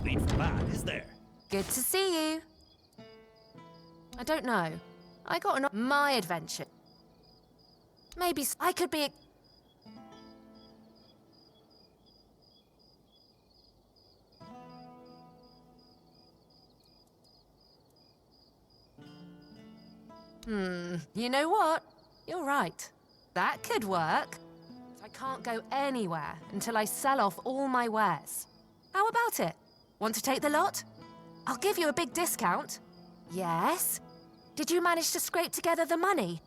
Need for that, is there? Good to see you. I don't know. I got my adventure. Maybe I could be. You know what? You're right. That could work. I can't go anywhere until I sell off all my wares. How about it? Want to take the lot? I'll give you a big discount. Yes? Did you manage to scrape together the money?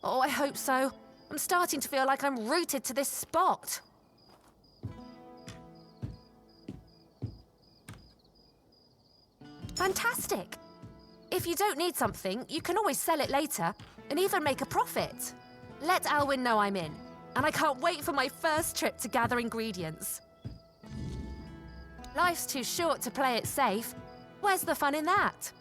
Oh, I hope so. I'm starting to feel like I'm rooted to this spot. Fantastic! If you don't need something, you can always sell it later, and even make a profit. Let Alwyn know I'm in, and I can't wait for my first trip to gather ingredients. Life's too short to play it safe. Where's the fun in that?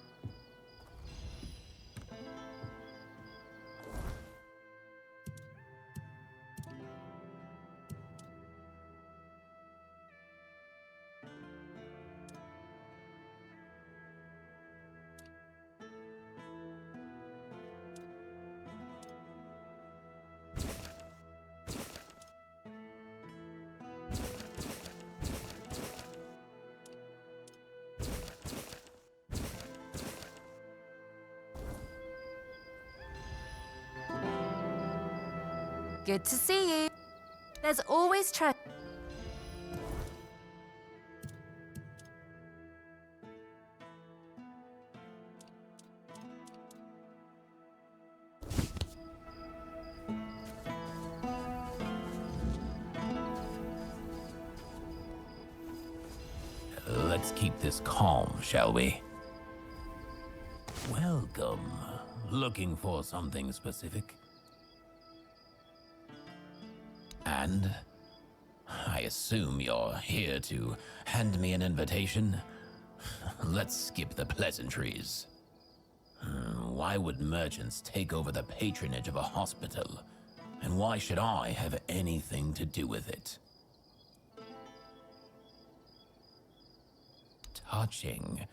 Good to see you. There's always Let's keep this calm, shall we? Welcome. Looking for something specific? And I assume you're here to hand me an invitation? Let's skip the pleasantries. Why would merchants take over the patronage of a hospital? And why should I have anything to do with it? Touching,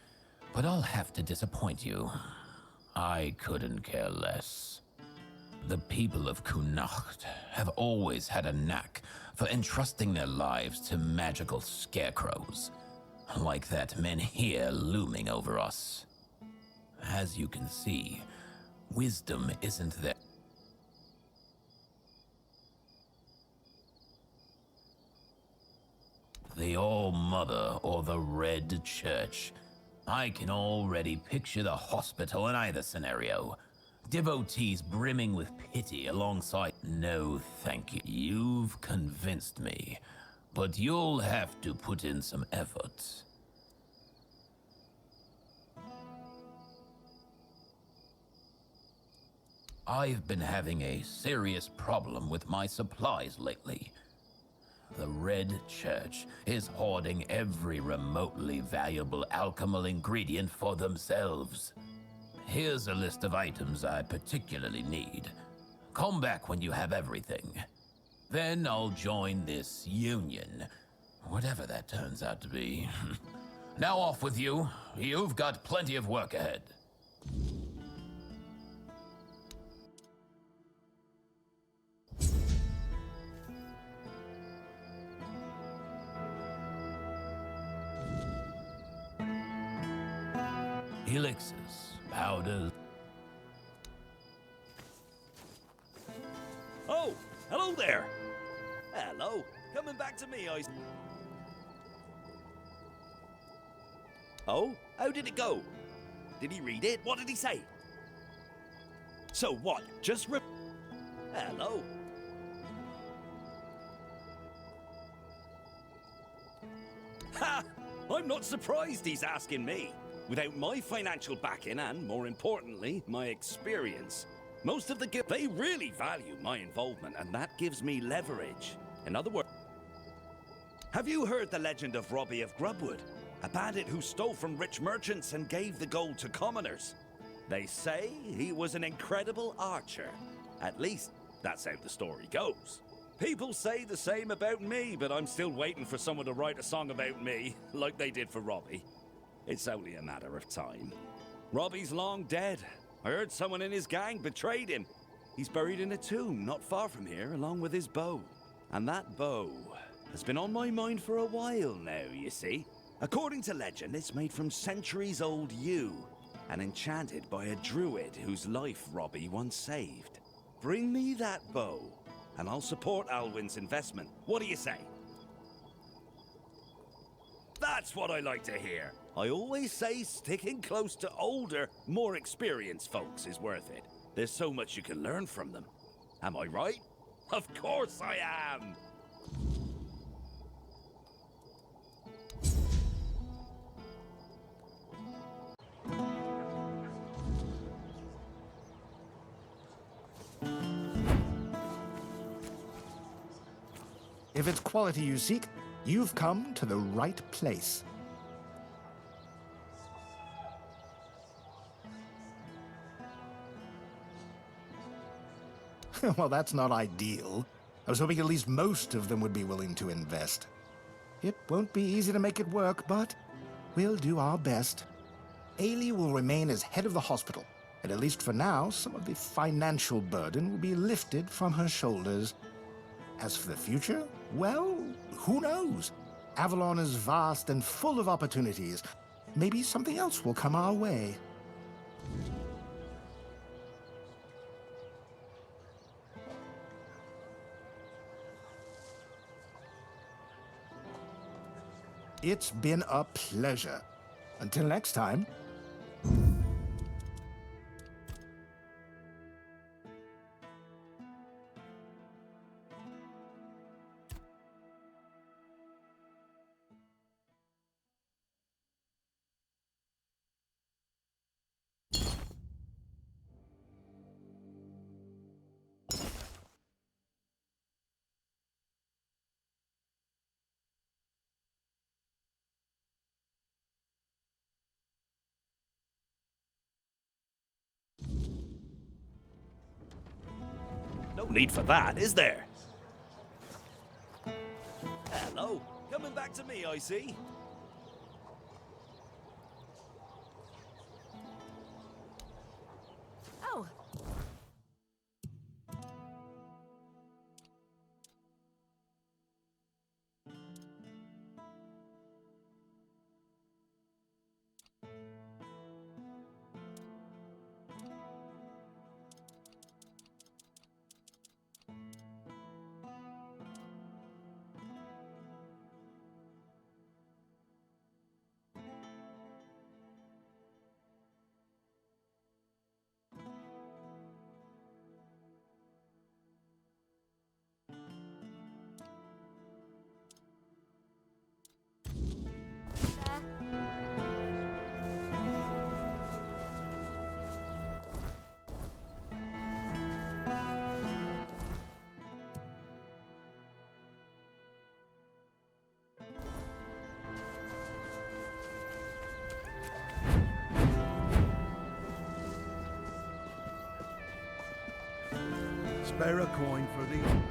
but I'll have to disappoint you. I couldn't care less. The people of Connacht have always had a knack for entrusting their lives to magical scarecrows, like that men here looming over us. As you can see, wisdom isn't there. The All-Mother or the Red Church. I can already picture the hospital in either scenario. Devotees brimming with pity alongside. No, thank you. You've convinced me, but you'll have to put in some effort. I've been having a serious problem with my supplies lately. The Red Church is hoarding every remotely valuable alchemical ingredient for themselves. Here's a list of items I particularly need. Come back when you have everything. Then I'll join this union, whatever that turns out to be. Now off with you. You've got plenty of work ahead. Elixirs, powders. Oh, hello there. Hello. Coming back to me, I... Oh, how did it go? Did he read it? What did he say? So what? Just Hello. Ha! I'm not surprised he's asking me. Without my financial backing and, more importantly, my experience, most of the they really value my involvement, and that gives me leverage. In other words, have you heard the legend of Robbie of Grubwood? A bandit who stole from rich merchants and gave the gold to commoners. They say he was an incredible archer. At least, that's how the story goes. People say the same about me, but I'm still waiting for someone to write a song about me, like they did for Robbie. It's only a matter of time. Robbie's long dead. I heard someone in his gang betrayed him. He's buried in a tomb not far from here, along with his bow. And that bow has been on my mind for a while now, you see. According to legend, it's made from centuries-old yew, and enchanted by a druid whose life Robbie once saved. Bring me that bow, and I'll support Alwyn's investment. What do you say? That's what I like to hear. I always say sticking close to older, more experienced folks is worth it. There's so much you can learn from them. Am I right? Of course I am! If it's quality you seek, you've come to the right place. Well, that's not ideal. I was hoping at least most of them would be willing to invest. It won't be easy to make it work, but we'll do our best. Ailey will remain as head of the hospital, and at least for now, some of the financial burden will be lifted from her shoulders. As for the future, well, who knows? Avalon is vast and full of opportunities. Maybe something else will come our way. It's been a pleasure. Until next time. No need for that, is there? Hello. Coming back to me, I see. Oh. spare a coin for these?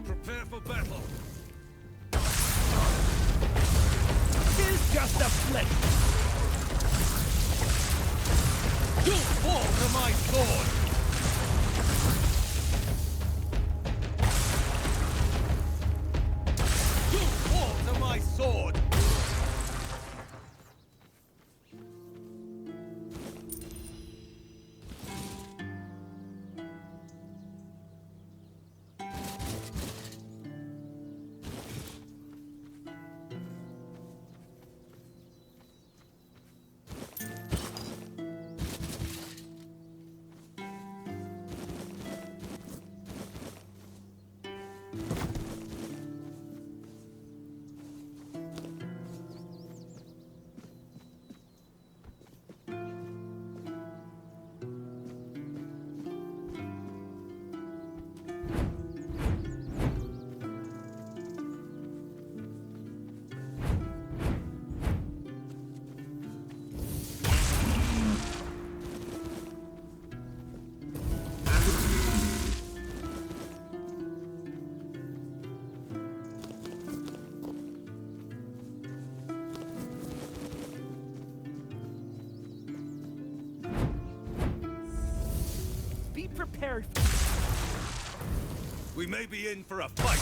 Prepare for battle. It's just a flick. You fall to my sword. You fall to my sword. Prepared. We may be in for a fight.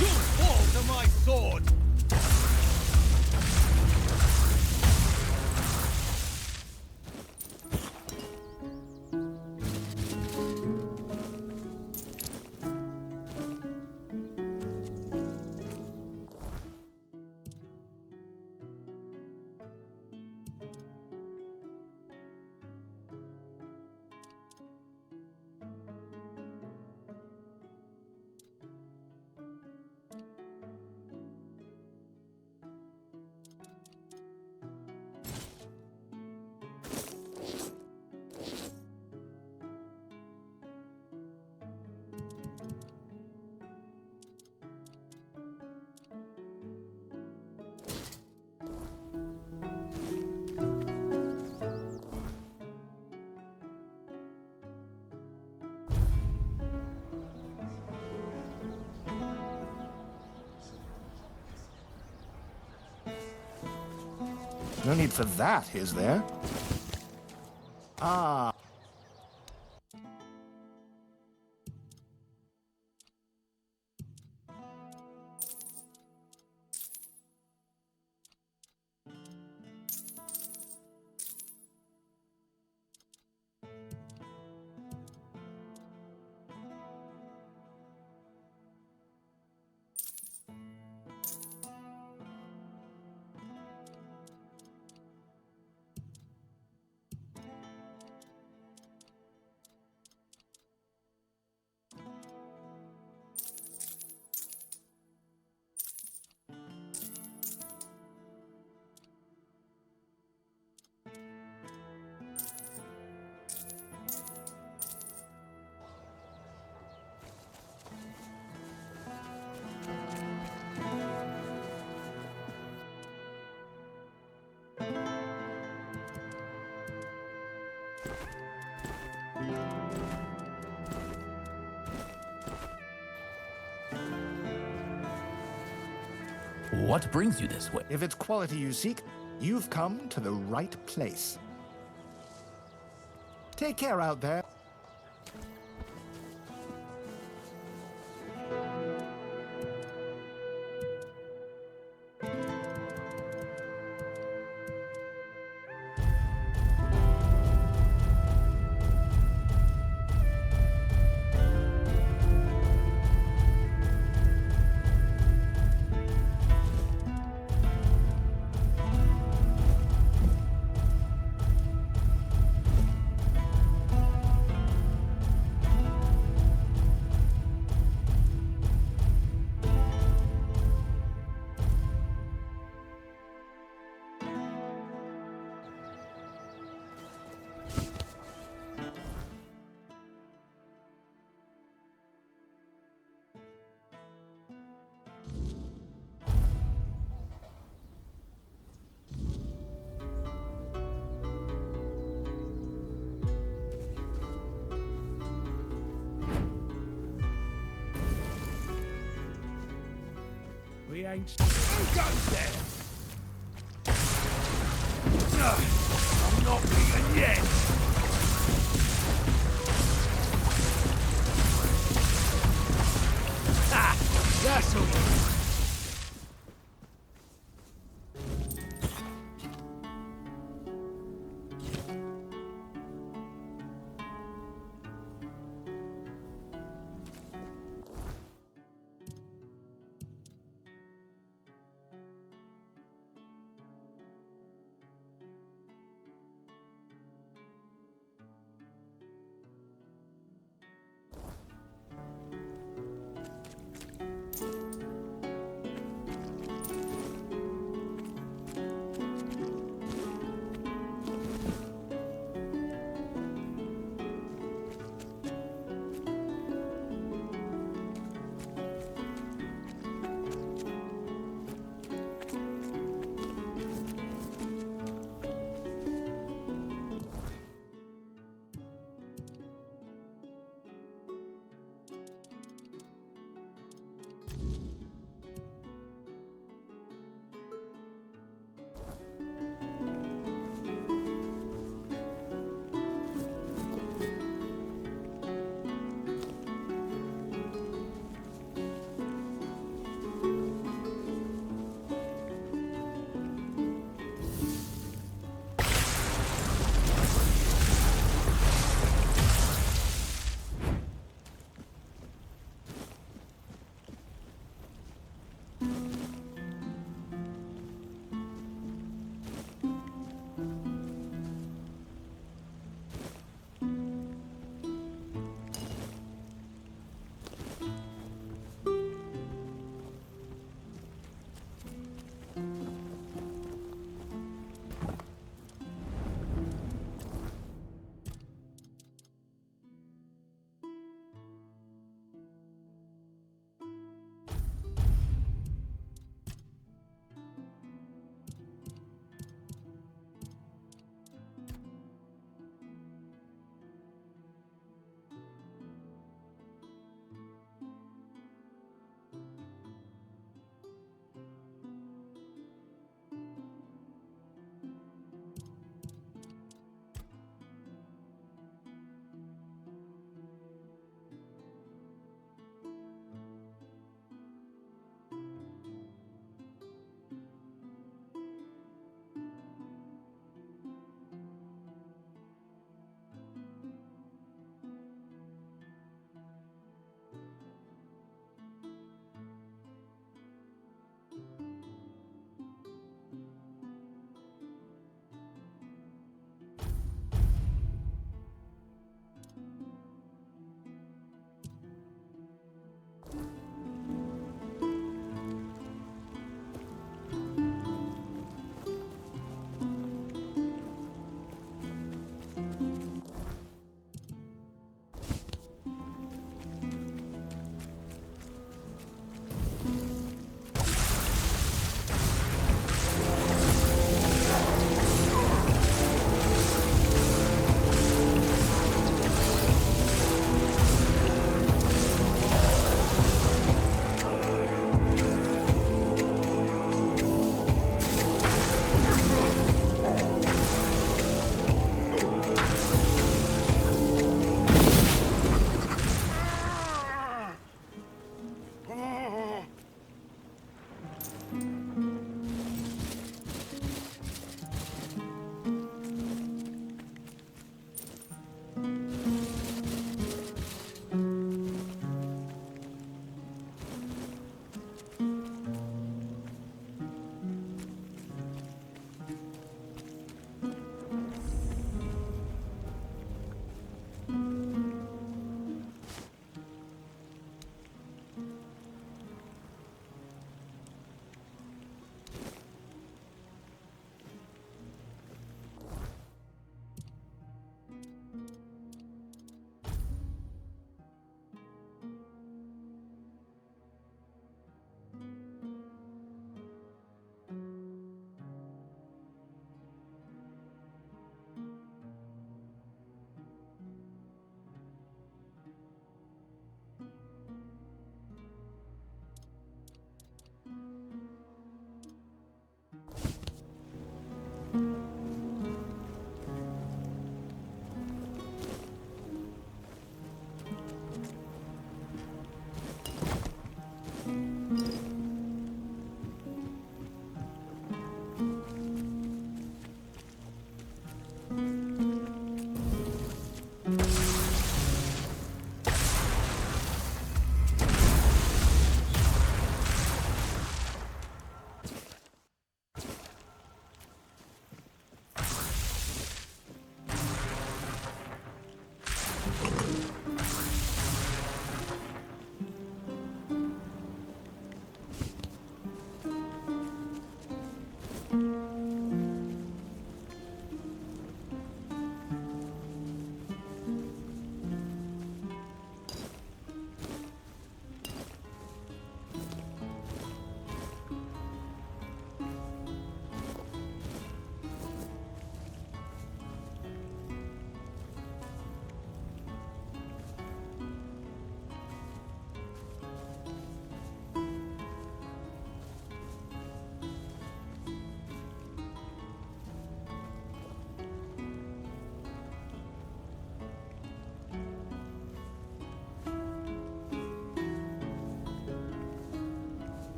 You fall to my sword. No need for that, is there? Ah. What brings you this way? If it's quality you seek, you've come to the right place. Take care out there. We ain't... Who goes there? I'm not leaving yet! Ha! That's all!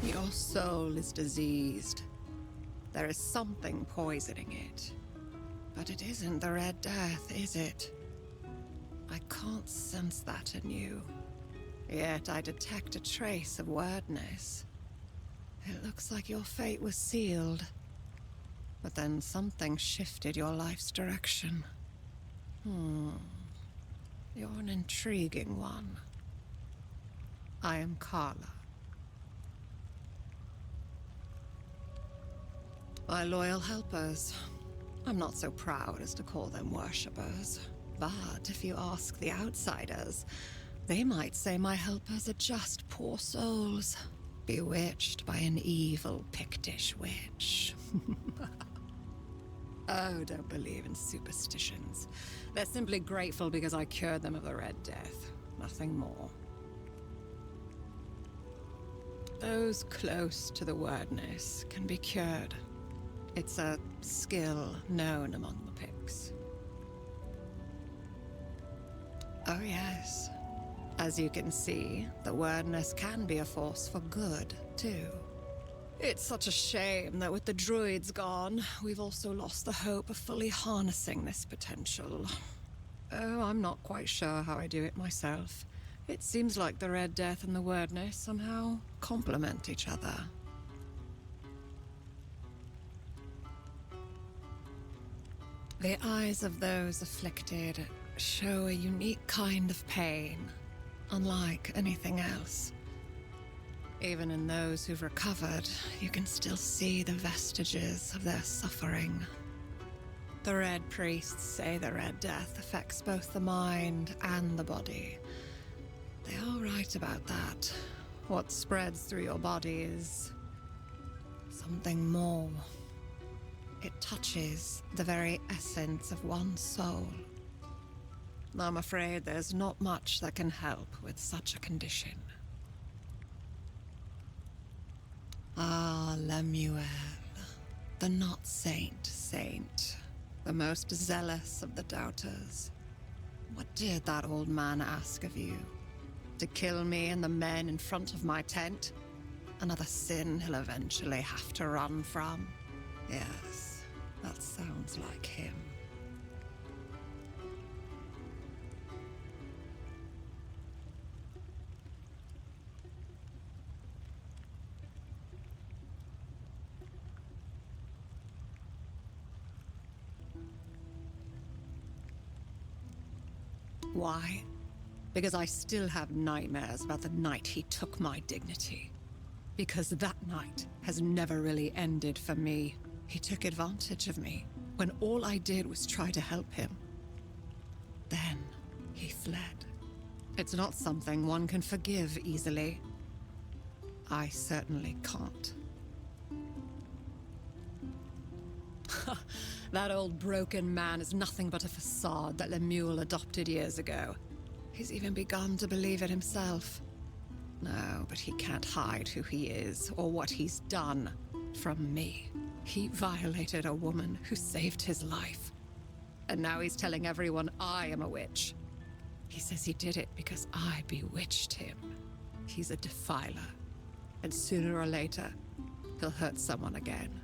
Your soul is diseased. There is something poisoning it. But it isn't the Red Death, is it? I can't sense that in you. Yet I detect a trace of wordness. It looks like your fate was sealed. But then something shifted your life's direction. You're an intriguing one. I am Carla. My loyal helpers. I'm not so proud as to call them worshippers. But if you ask the outsiders, they might say my helpers are just poor souls, bewitched by an evil Pictish witch. Oh, don't believe in superstitions. They're simply grateful because I cured them of the Red Death. Nothing more. Those close to the wordness can be cured. It's a skill known among the Picts. Oh yes. As you can see, the wordness can be a force for good, too. It's such a shame that with the druids gone, we've also lost the hope of fully harnessing this potential. Oh, I'm not quite sure how I do it myself. It seems like the Red Death and the wordness somehow complement each other. The eyes of those afflicted show a unique kind of pain, unlike anything else. Even in those who've recovered, you can still see the vestiges of their suffering. The Red Priests say the Red Death affects both the mind and the body. They are right about that. What spreads through your body is something more. It touches the very essence of one's soul. I'm afraid there's not much that can help with such a condition. Ah, Lemuel, the not-saint, the most zealous of the doubters. What did that old man ask of you? To kill me and the men in front of my tent? Another sin he'll eventually have to run from? Yes, that sounds like him. Why? Because I still have nightmares about the night he took my dignity. Because that night has never really ended for me. He took advantage of me when all I did was try to help him. Then he fled. It's not something one can forgive easily. I certainly can't. That old broken man is nothing but a facade that Lemuel adopted years ago. He's even begun to believe it himself. No, but he can't hide who he is or what he's done from me. He violated a woman who saved his life. And now he's telling everyone I am a witch. He says he did it because I bewitched him. He's a defiler. And sooner or later, he'll hurt someone again.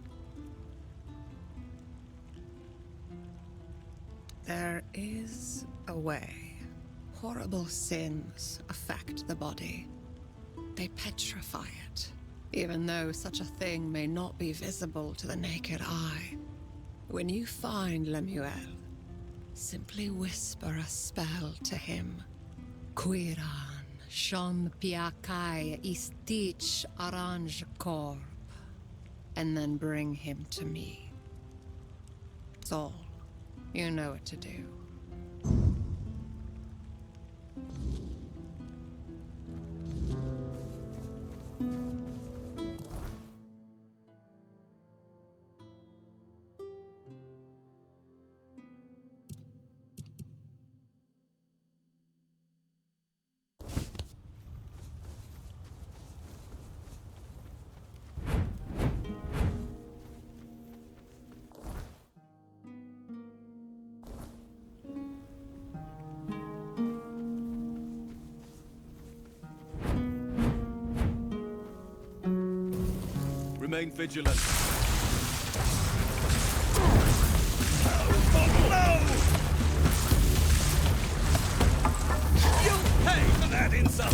There is a way. Horrible sins affect the body. They petrify it, even though such a thing may not be visible to the naked eye. When you find Lemuel, simply whisper a spell to him. Quiran, shon piakai istich aranj korb. And then bring him to me. That's all. You know what to do. Remain vigilant. You'll pay for that insult!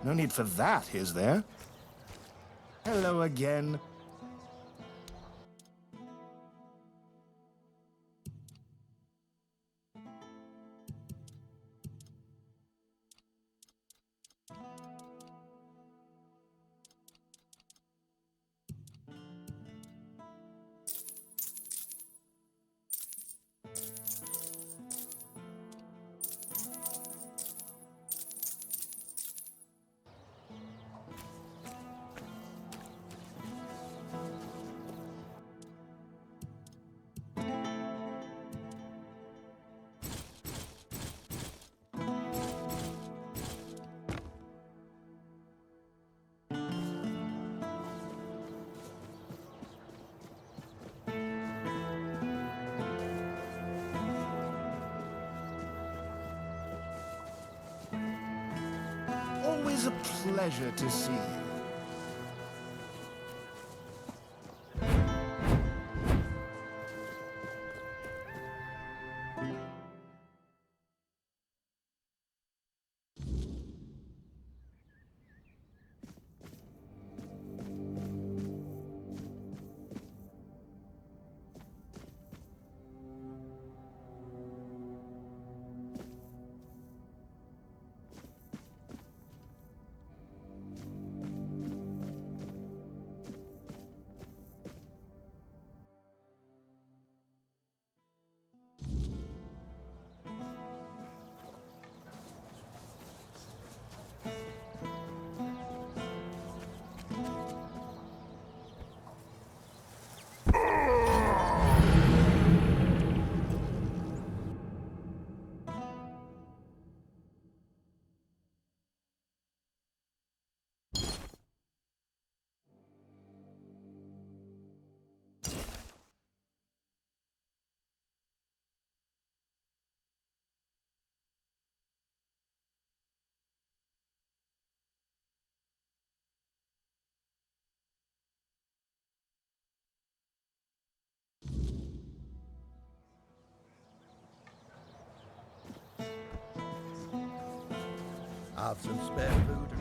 No need for that, is there? Hello again. Always a pleasure to see you. Have some spare food.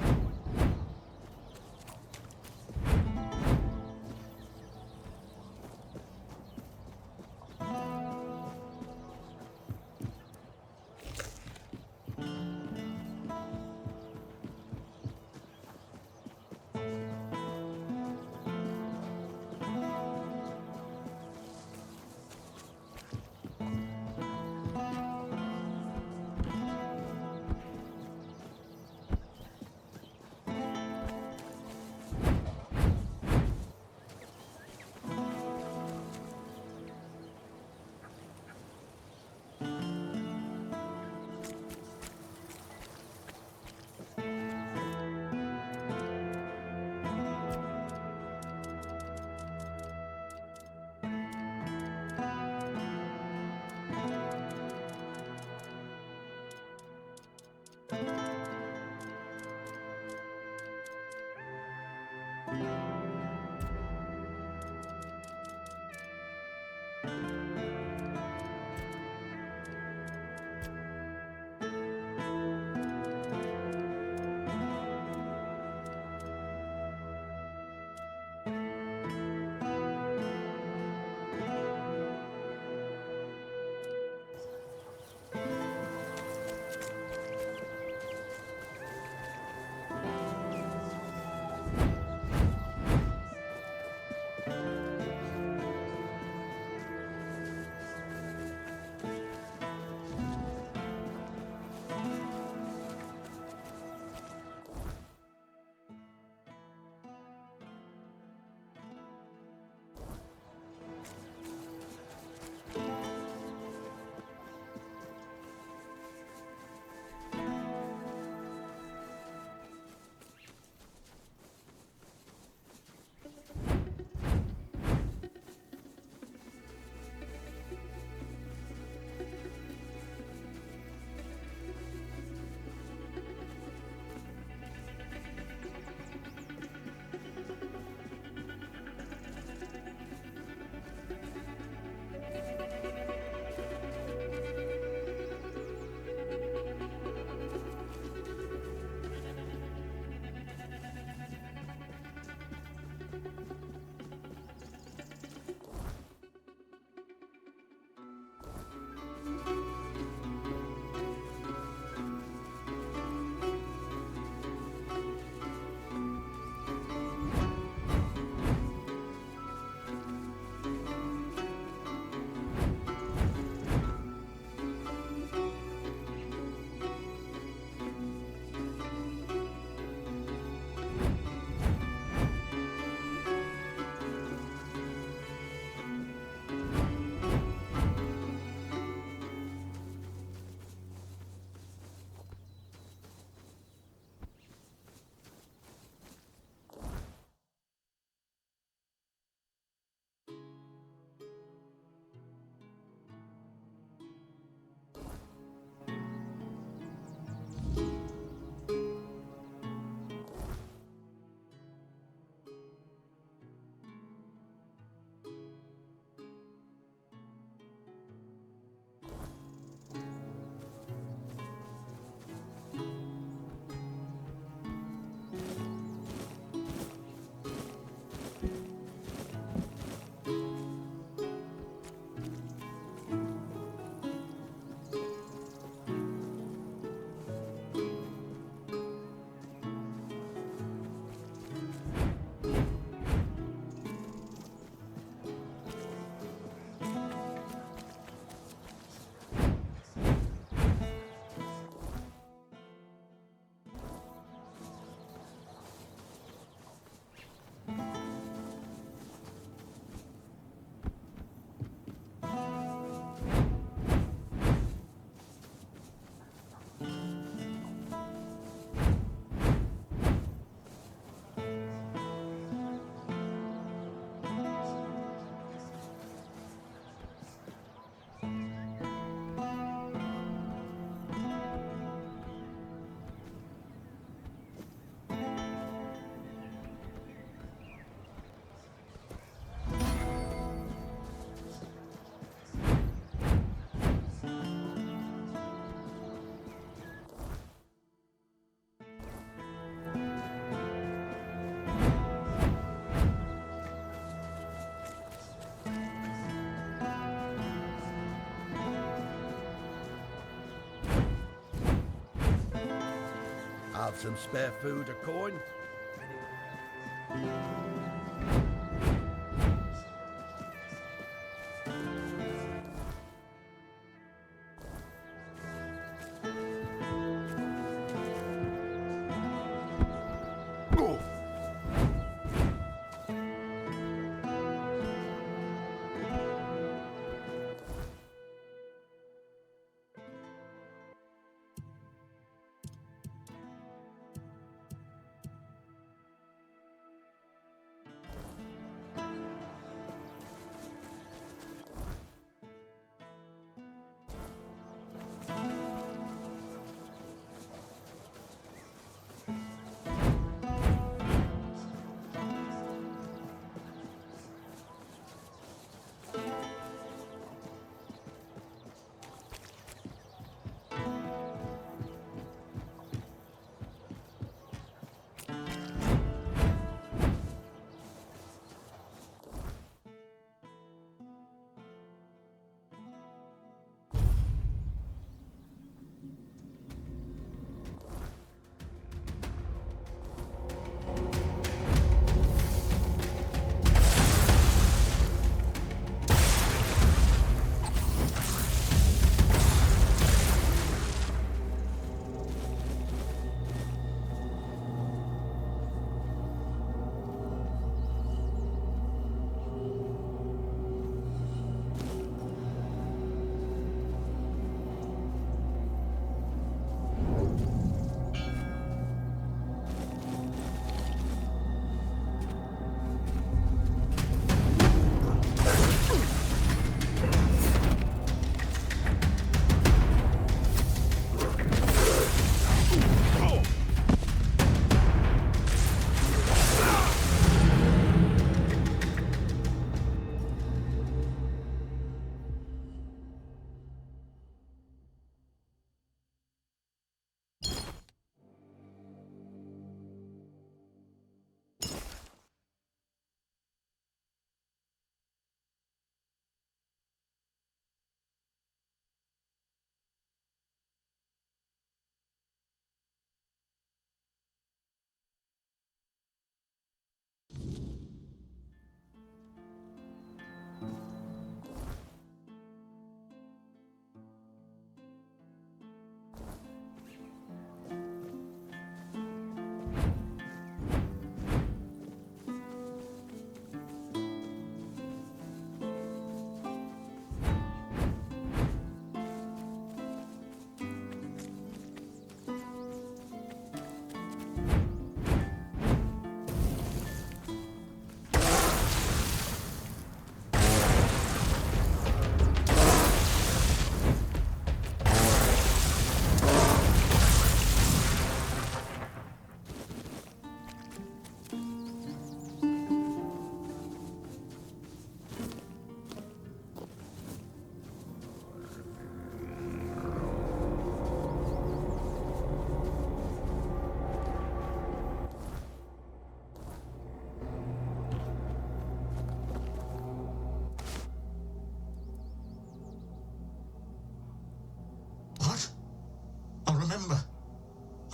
have some spare food or coin?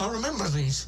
I'll remember these.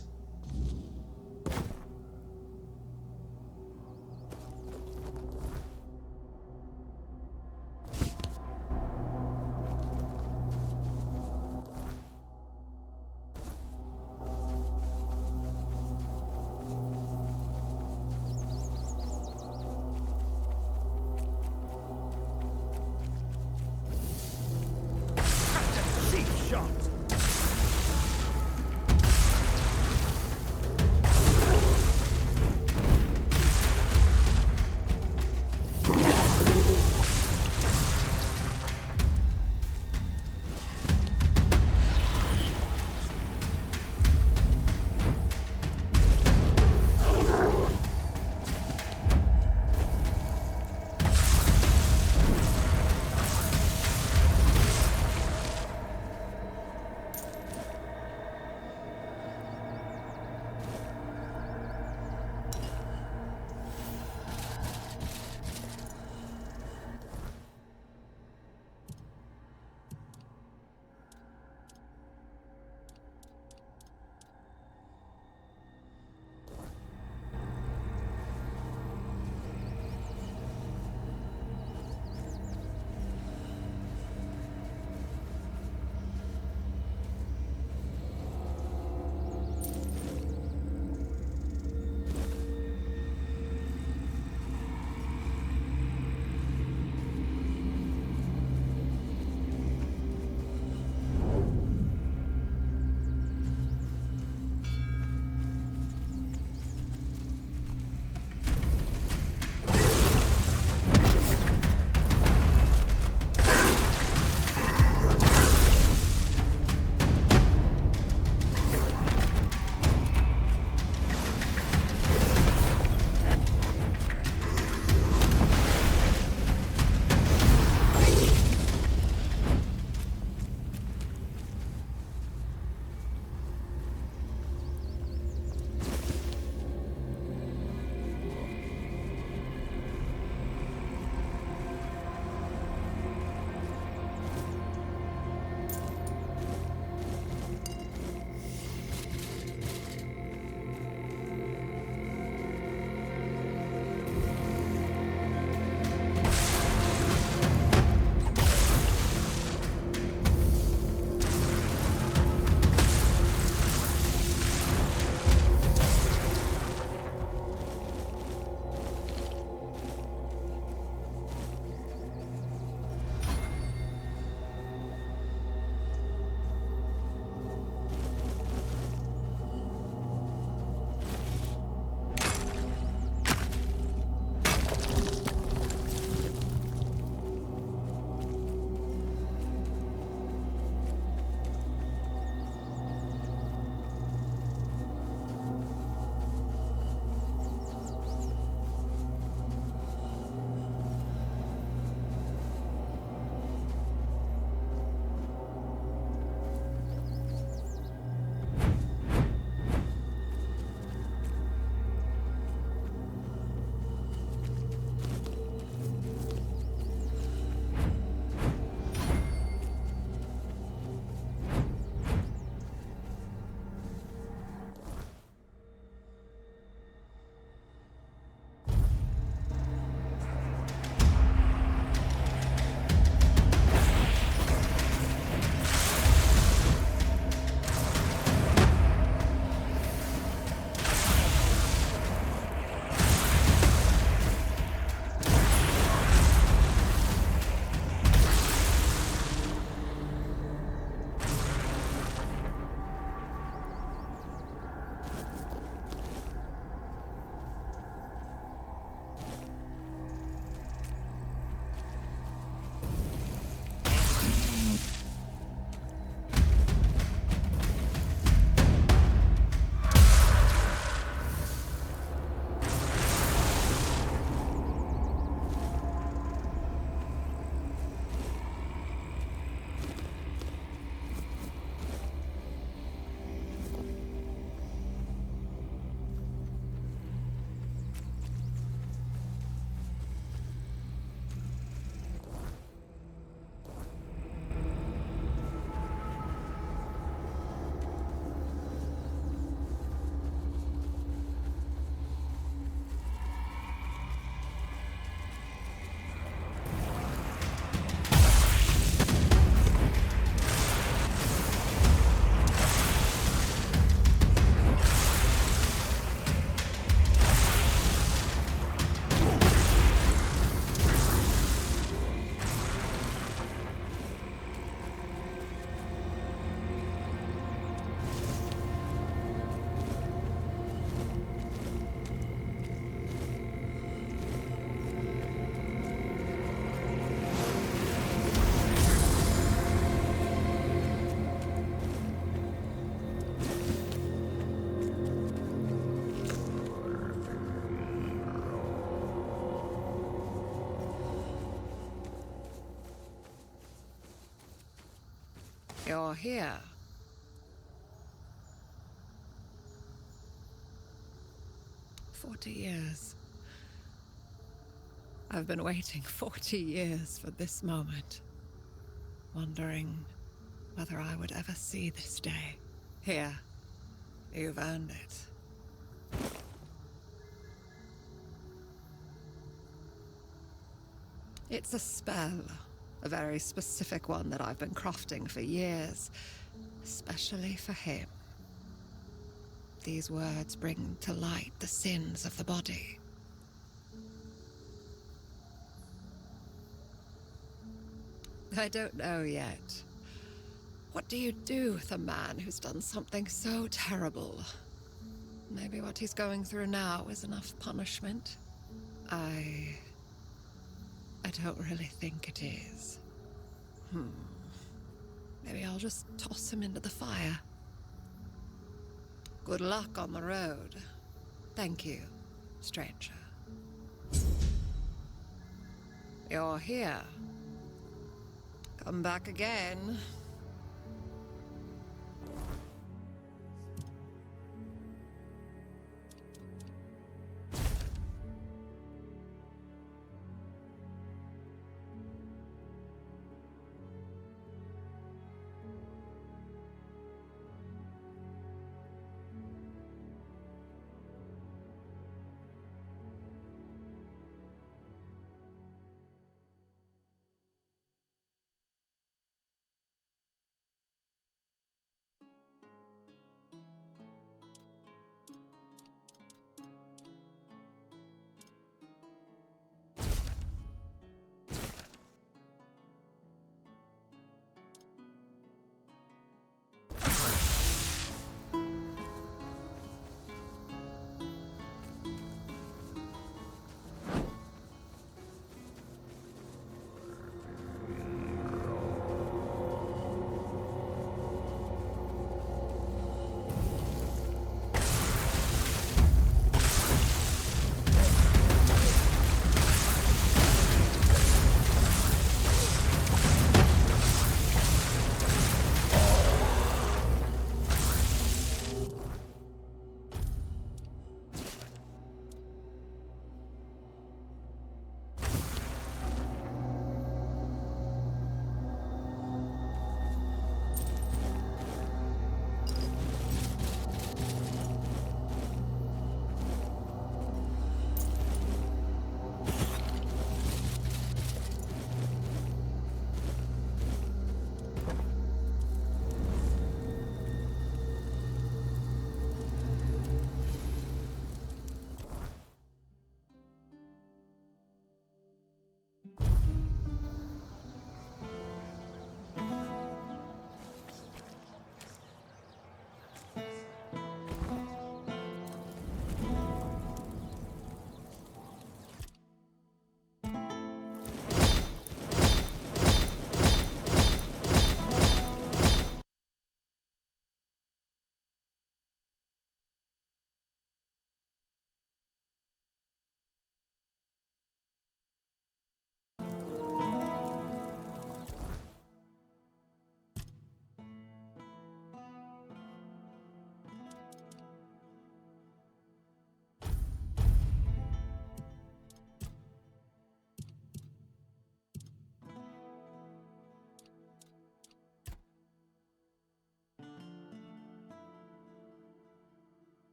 You're here. "40 years. I've been waiting 40 years for this moment, wondering whether I would ever see this day. Here, you've earned it." It's a spell, a very specific one that I've been crafting for years, especially for him. These words bring to light the sins of the body. I don't know yet. What do you do with a man who's done something so terrible? Maybe what he's going through now is enough punishment. I don't really think it is. Maybe I'll just toss him into the fire. Good luck on the road. Thank you, stranger. You're here. Come back again.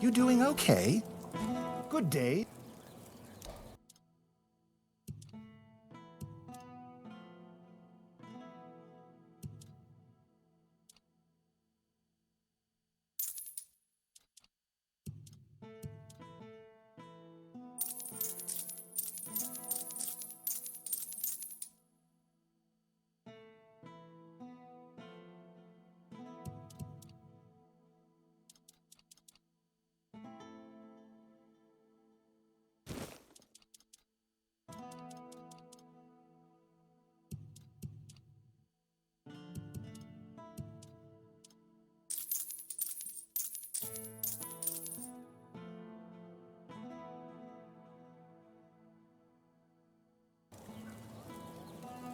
You doing okay? Good day.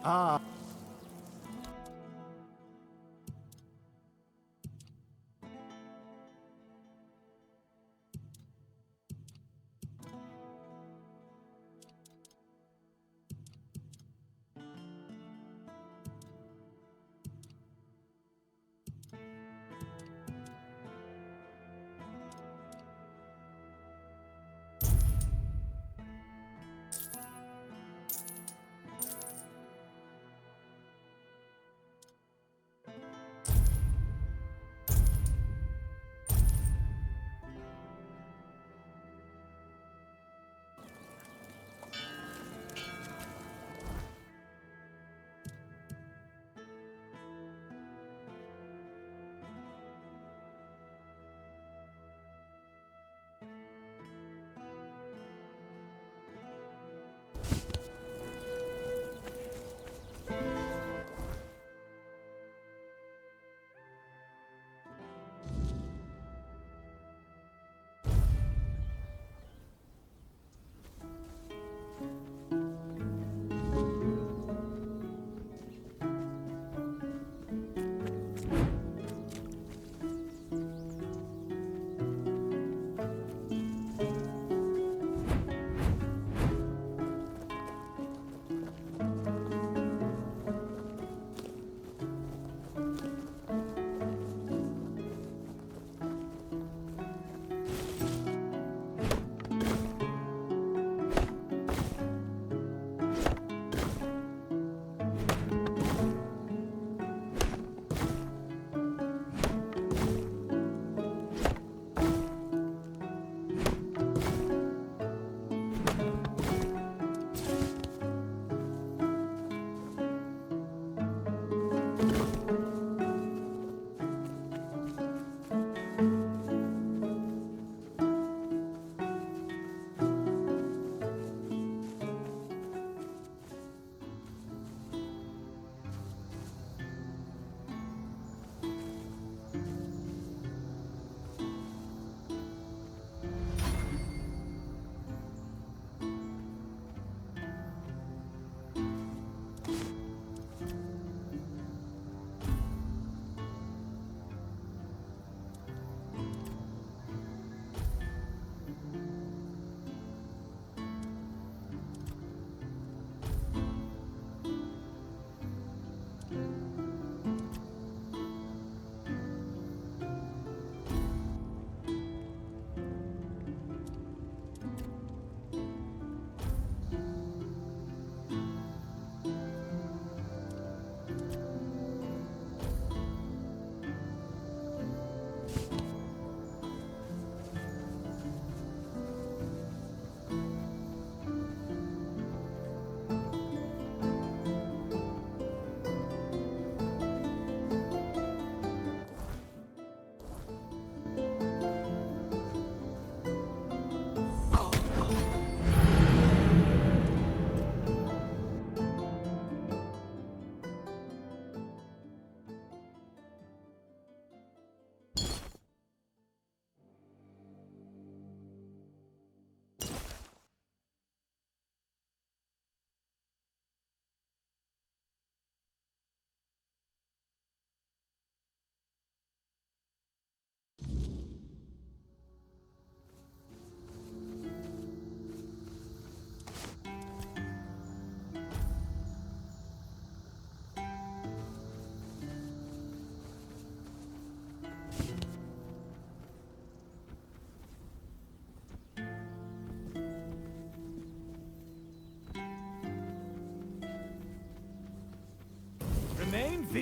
Ah.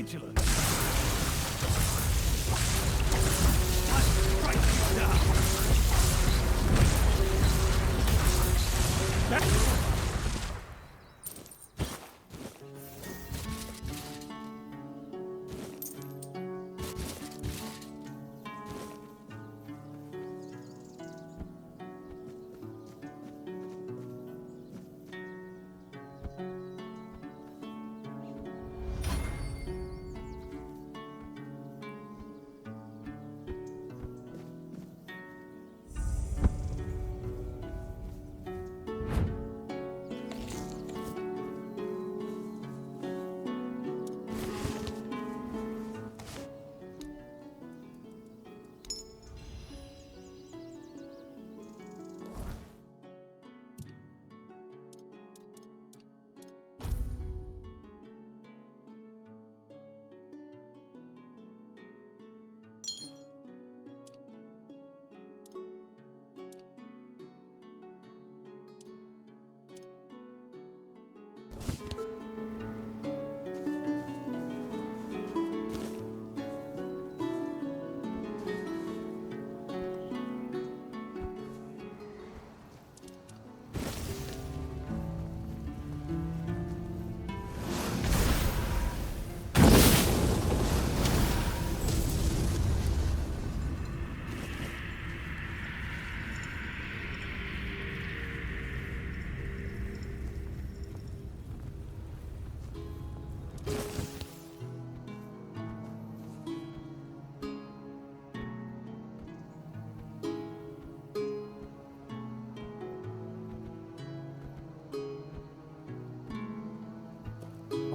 vigilant. I'll strike you down.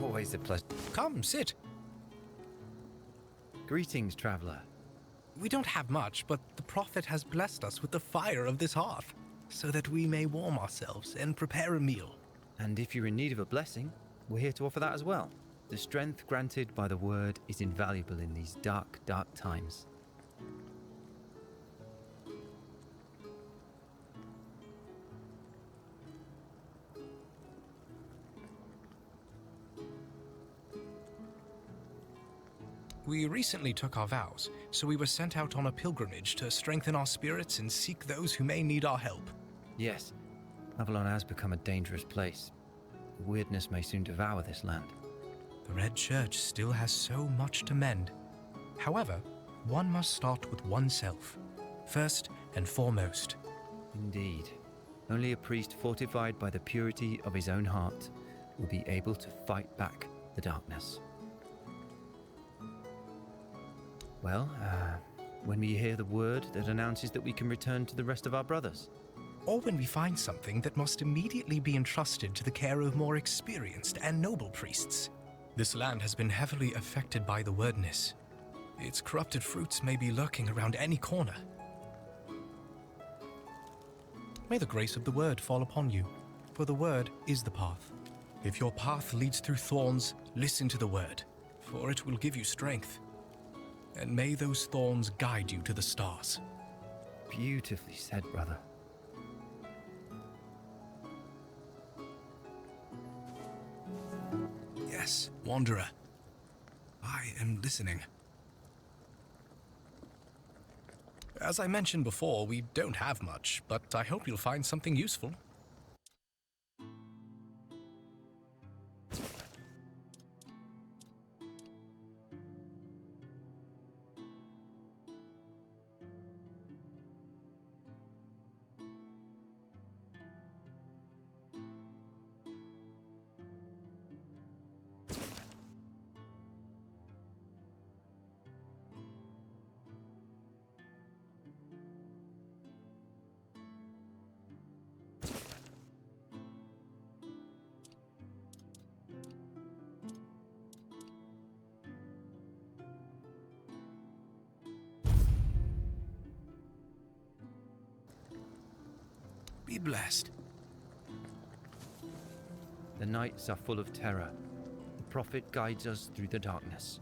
Always a pleasure. Come, sit. Greetings, traveler. We don't have much, but the Prophet has blessed us with the fire of this hearth, so that we may warm ourselves and prepare a meal. And if you're in need of a blessing, we're here to offer that as well. The strength granted by the word is invaluable in these dark, dark times. We recently took our vows, so we were sent out on a pilgrimage to strengthen our spirits and seek those who may need our help. Yes, Avalon has become a dangerous place. Weirdness may soon devour this land. The Red Church still has so much to mend. However, one must start with oneself, first and foremost. Indeed. Only a priest fortified by the purity of his own heart will be able to fight back the darkness. Well, when we hear the word that announces that we can return to the rest of our brothers. Or when we find something that must immediately be entrusted to the care of more experienced and noble priests. This land has been heavily affected by the wordness. Its corrupted fruits may be lurking around any corner. May the grace of the word fall upon you, for the word is the path. If your path leads through thorns, listen to the word, for it will give you strength. And may those thorns guide you to the stars. Beautifully said, brother. Yes, Wanderer. I am listening. As I mentioned before, we don't have much, but I hope you'll find something useful. Be blessed. The nights are full of terror. The Prophet guides us through the darkness.